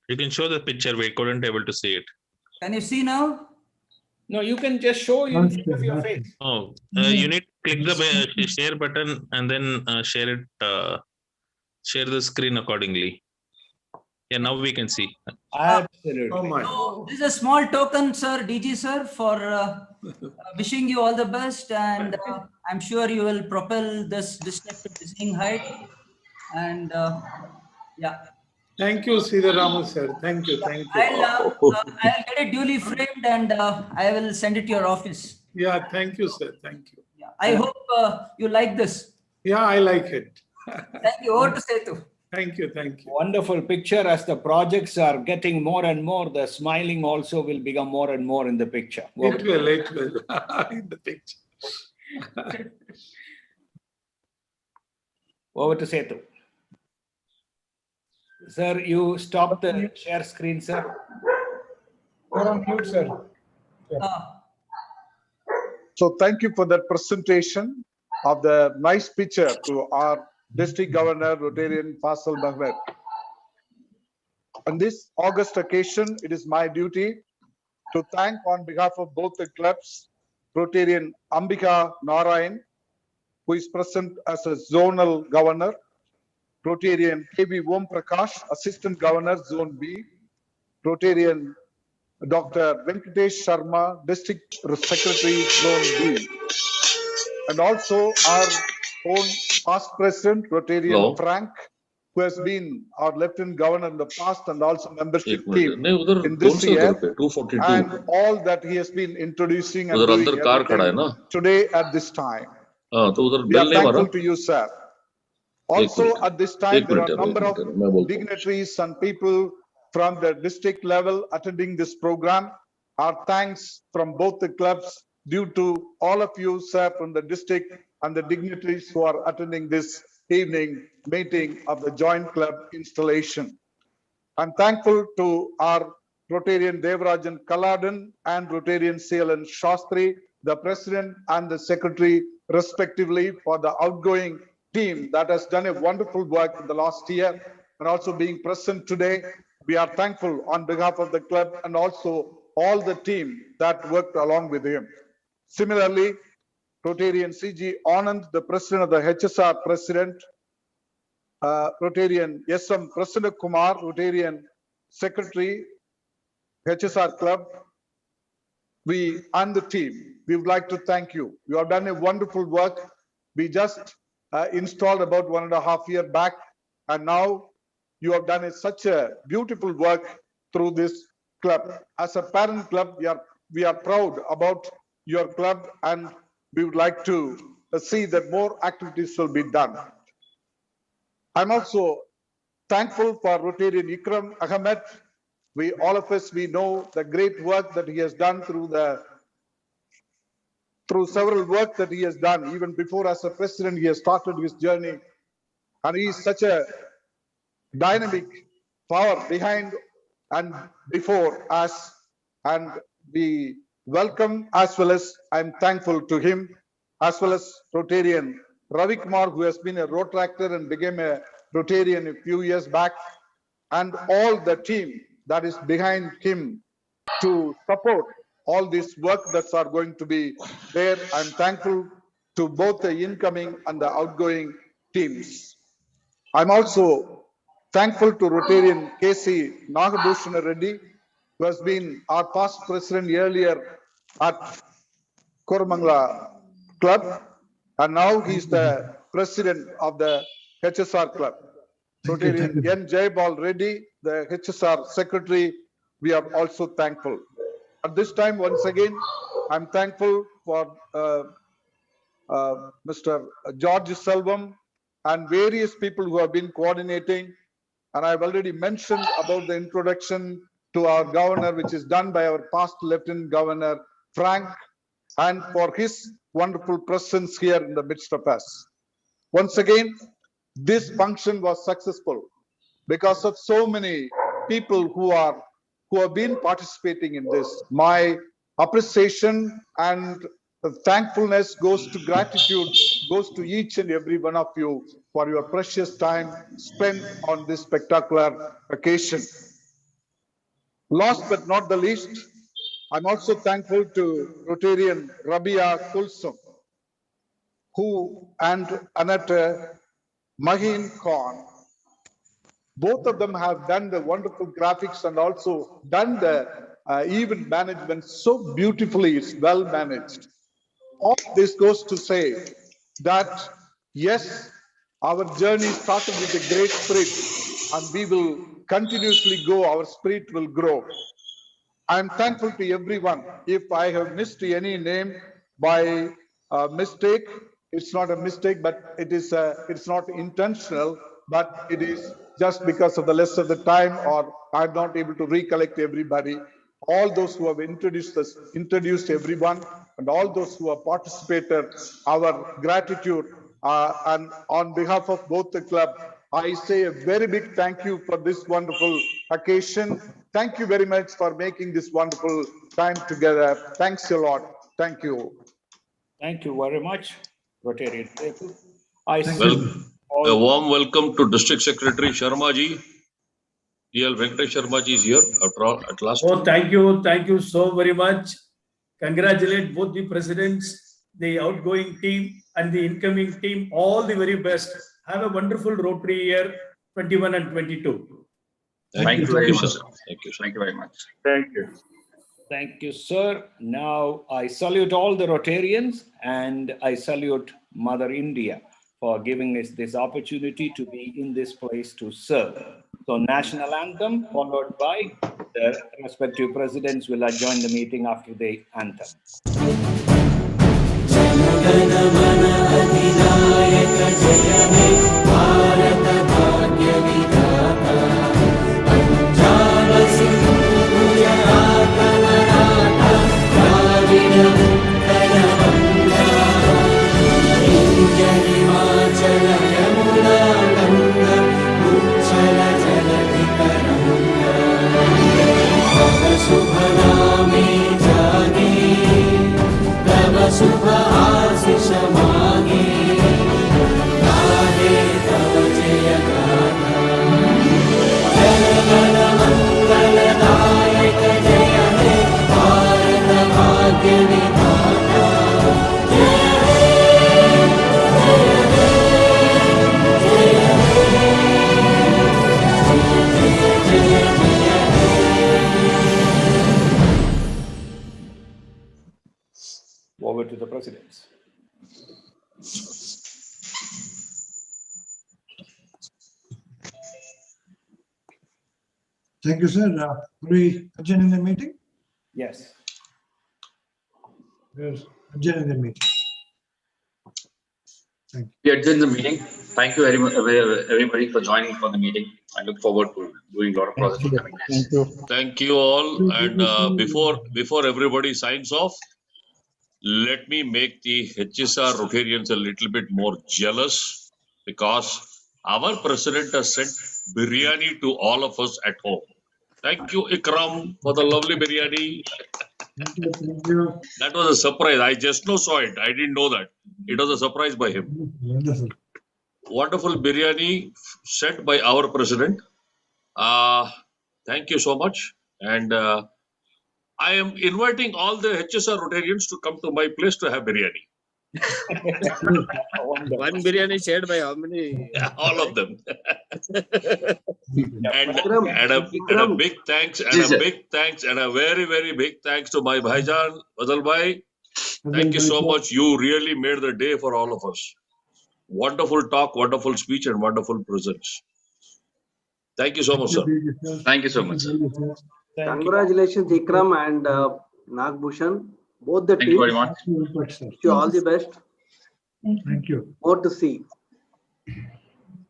You can show the picture. We couldn't able to see it. Can you see now? No, you can just show you of your face. Oh, you need to click the share button and then share it. Share the screen accordingly. Yeah, now we can see. Absolutely. Oh my. So this is a small token, sir, DG sir, for wishing you all the best, and I'm sure you will propel this district to dizzying height. And yeah. Thank you, Sridhar Ramu sir. Thank you. I'll get it duly framed and I will send it to your office. Yeah, thank you, sir. Thank you. Yeah. I hope you like this. Yeah, I like it. Thank you. Over to Setu. Thank you. Wonderful picture. As the projects are getting more and more, the smiling also will become more and more in the picture. It will in the picture. Over to Setu. Sir, you stop the share screen, sir. You're on mute, sir. So thank you for that presentation of the nice picture to our District Governor, Rotarian Faisal Mahmood. On this August occasion, it is my duty to thank on behalf of both the clubs, Rotarian Ambika Narayan, who is present as a zonal governor, Rotarian KB Om Prakash, Assistant Governor, Zone B, Rotarian Dr. Venkatesh Sharma, District Secretary, Zone B, and also our own past president, Rotarian Hello. Frank, who has been our Lieutenant Governor in the past and also membership एक minute team नहीं उधर in कौन this से उधर year, पे 242 and all that he has been introducing and उधर doing अंदर car खड़ा है everything ना today at this time. हाँ तो उधर We बेल are नहीं मारा thankful to you, sir. एक Also, minute at this time, एक there are मिनट a यार एक number मिनट of यार मैं बोलता हूँ dignitaries and people from the district level attending this program. Our thanks from both the clubs due to all of you, sir, from the district and the dignitaries who are attending this evening meeting of the joint club installation. I'm thankful to our Rotarian Devarajan Kaladan and Rotarian CLN Shastri, the president and the secretary respectively, for the outgoing team that has done a wonderful work in the last year and also being present today. We are thankful on behalf of the club and also all the team that worked along with him. Similarly, Rotarian CG Anand, the president of the HSR president, Rotarian SM Prasanna Kumar, Rotarian Secretary, HSR Club, we and the team, we would like to thank you. You have done a wonderful work. We just installed about 1.5 years back, and now you have done such a beautiful work through this club. As a parent club, we are proud about your club, and we would like to see that more activities will be done. I'm also thankful for Rotarian Ikram Ahmed. All of us, we know the great work that he has done through several work that he has done. Even before as a president, he has started his journey. And he is such a dynamic power behind and before us. And we welcome as well as I'm thankful to him, as well as Rotarian Ravi Kumar, who has been a Rotractor and became a Rotarian a few years back, and all the team that is behind him to support all this work that's are going to be there. I'm thankful to both the incoming and the outgoing teams. I'm also thankful to Rotarian KC Nagabhushan Reddy, who has been our past president earlier at Koramangala Club, and now he's the president of the HSR Club. Rotarian N. Jayabal Reddy, the HSR secretary, we are also thankful. At this time, once again, I'm thankful for Mr. George Selvam and various people who have been coordinating. And I've already mentioned about the introduction to our governor, which is done by our past Lieutenant Governor, Frank, and for his wonderful presence here in the midst of us. Once again, this function was successful because of so many people who have been participating in this. My appreciation and thankfulness goes to gratitude, goes to each and every one of you for your precious time spent on this spectacular occasion. Last but not the least, I'm also thankful to Rotarian Rabia Kulsum, who and Annette Mahin Khan. Both of them have done the wonderful graphics and also done the event management so beautifully. It's well managed. All this goes to say that, yes, our journey started with a great spirit and we will continuously go, our spirit will grow. I'm thankful to everyone. If I have missed any name by mistake, it's not a mistake, but it's not intentional, but it is just because of the less of the time, or I'm not able to recollect everybody. All those who have introduced everyone, and all those who have participated, our gratitude. And on behalf of both the club, I say a very big thank you for this wonderful occasion. Thank you very much for making this wonderful time together. Thanks a lot. Thank you. Thank you very much, Rotarian. A warm welcome to District Secretary Sharma ji. DL Venkatesh Sharma ji is here at last. Oh, thank you so very much. Congratulate both the presidents, the outgoing team and the incoming team. All the very best. Have a wonderful Rotary year 21 and 22. Thank you very much. Thank you very much. Thank you. Thank you, sir. Now I salute all the Rotarians and I salute Mother India for giving us this opportunity to be in this place to serve. So national anthem followed by the respective presidents will adjourn the meeting after the anthem. Over to the presidents. Thank you, sir. Are we adjourning the meeting? Yes. We're adjourning the meeting. Thank you. We adjourn the meeting. Thank you very much, everybody, for joining for the meeting. I look forward to doing a lot of projects in coming days. Thank you. Thank you all. And before everybody signs off, let me make the HSR Rotarians a little bit more jealous because our president has sent biryani to all of us at home. Thank you, Ikram, for the lovely biryani. Thank you. Thank you. That was a surprise. I just now saw it. I didn't know that. It was a surprise by him. Wonderful. Wonderful biryani sent by our president. Thank you so much. And I am inviting all the HSR Rotarians to come to my place to have biryani. One biryani shared by how many? All of them. and a big thanks and a very, very big thanks to my Bhaijan, Fazal Bhai. Thank you so much. You really made the day for all of us. Wonderful talk, wonderful speech, and wonderful presence. Thank you so much, sir. Thank you so much, sir. Congratulations, Ikram and Nagbhushan. Both the Thank you very teams. much. Wish you all the best. Thank you. More to see.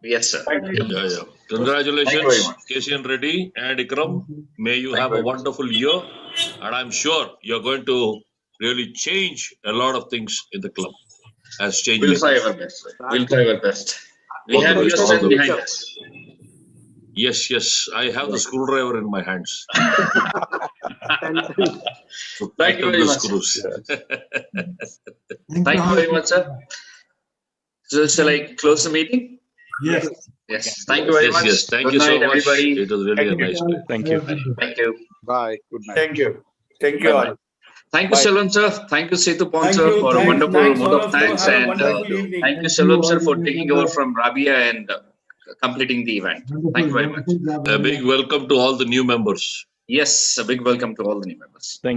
Yes, sir. Yeah. Congratulations, KCN Reddy and Ikram. May you have a wonderful year. And I'm sure you're going to really change a lot of things in the club. As change We'll try our best, sir. We'll try our best. We have your strength behind us. Yes. I have the screwdriver in my hands. So Thank you very much. screws. Thank you very much, sir. So shall I close the meeting? Yes. Yes. Thank you very much. Yes. Thank Good you so night, much. everybody. It was really a nice day. Thank you. Thank you. Bye. Good night. Thank you. Thank you all. Thank you, Selvam sir. Thank you, Setu Pon Thank sir, you. for a Thanks, wonderful thanks vote all of of you. thanks. Have a And wonderful evening. thank you, Selvam sir, for taking over from Rabia and completing the event. Thank you very much. A big welcome to all the new members. Yes, a big welcome to all the new members. Thank you.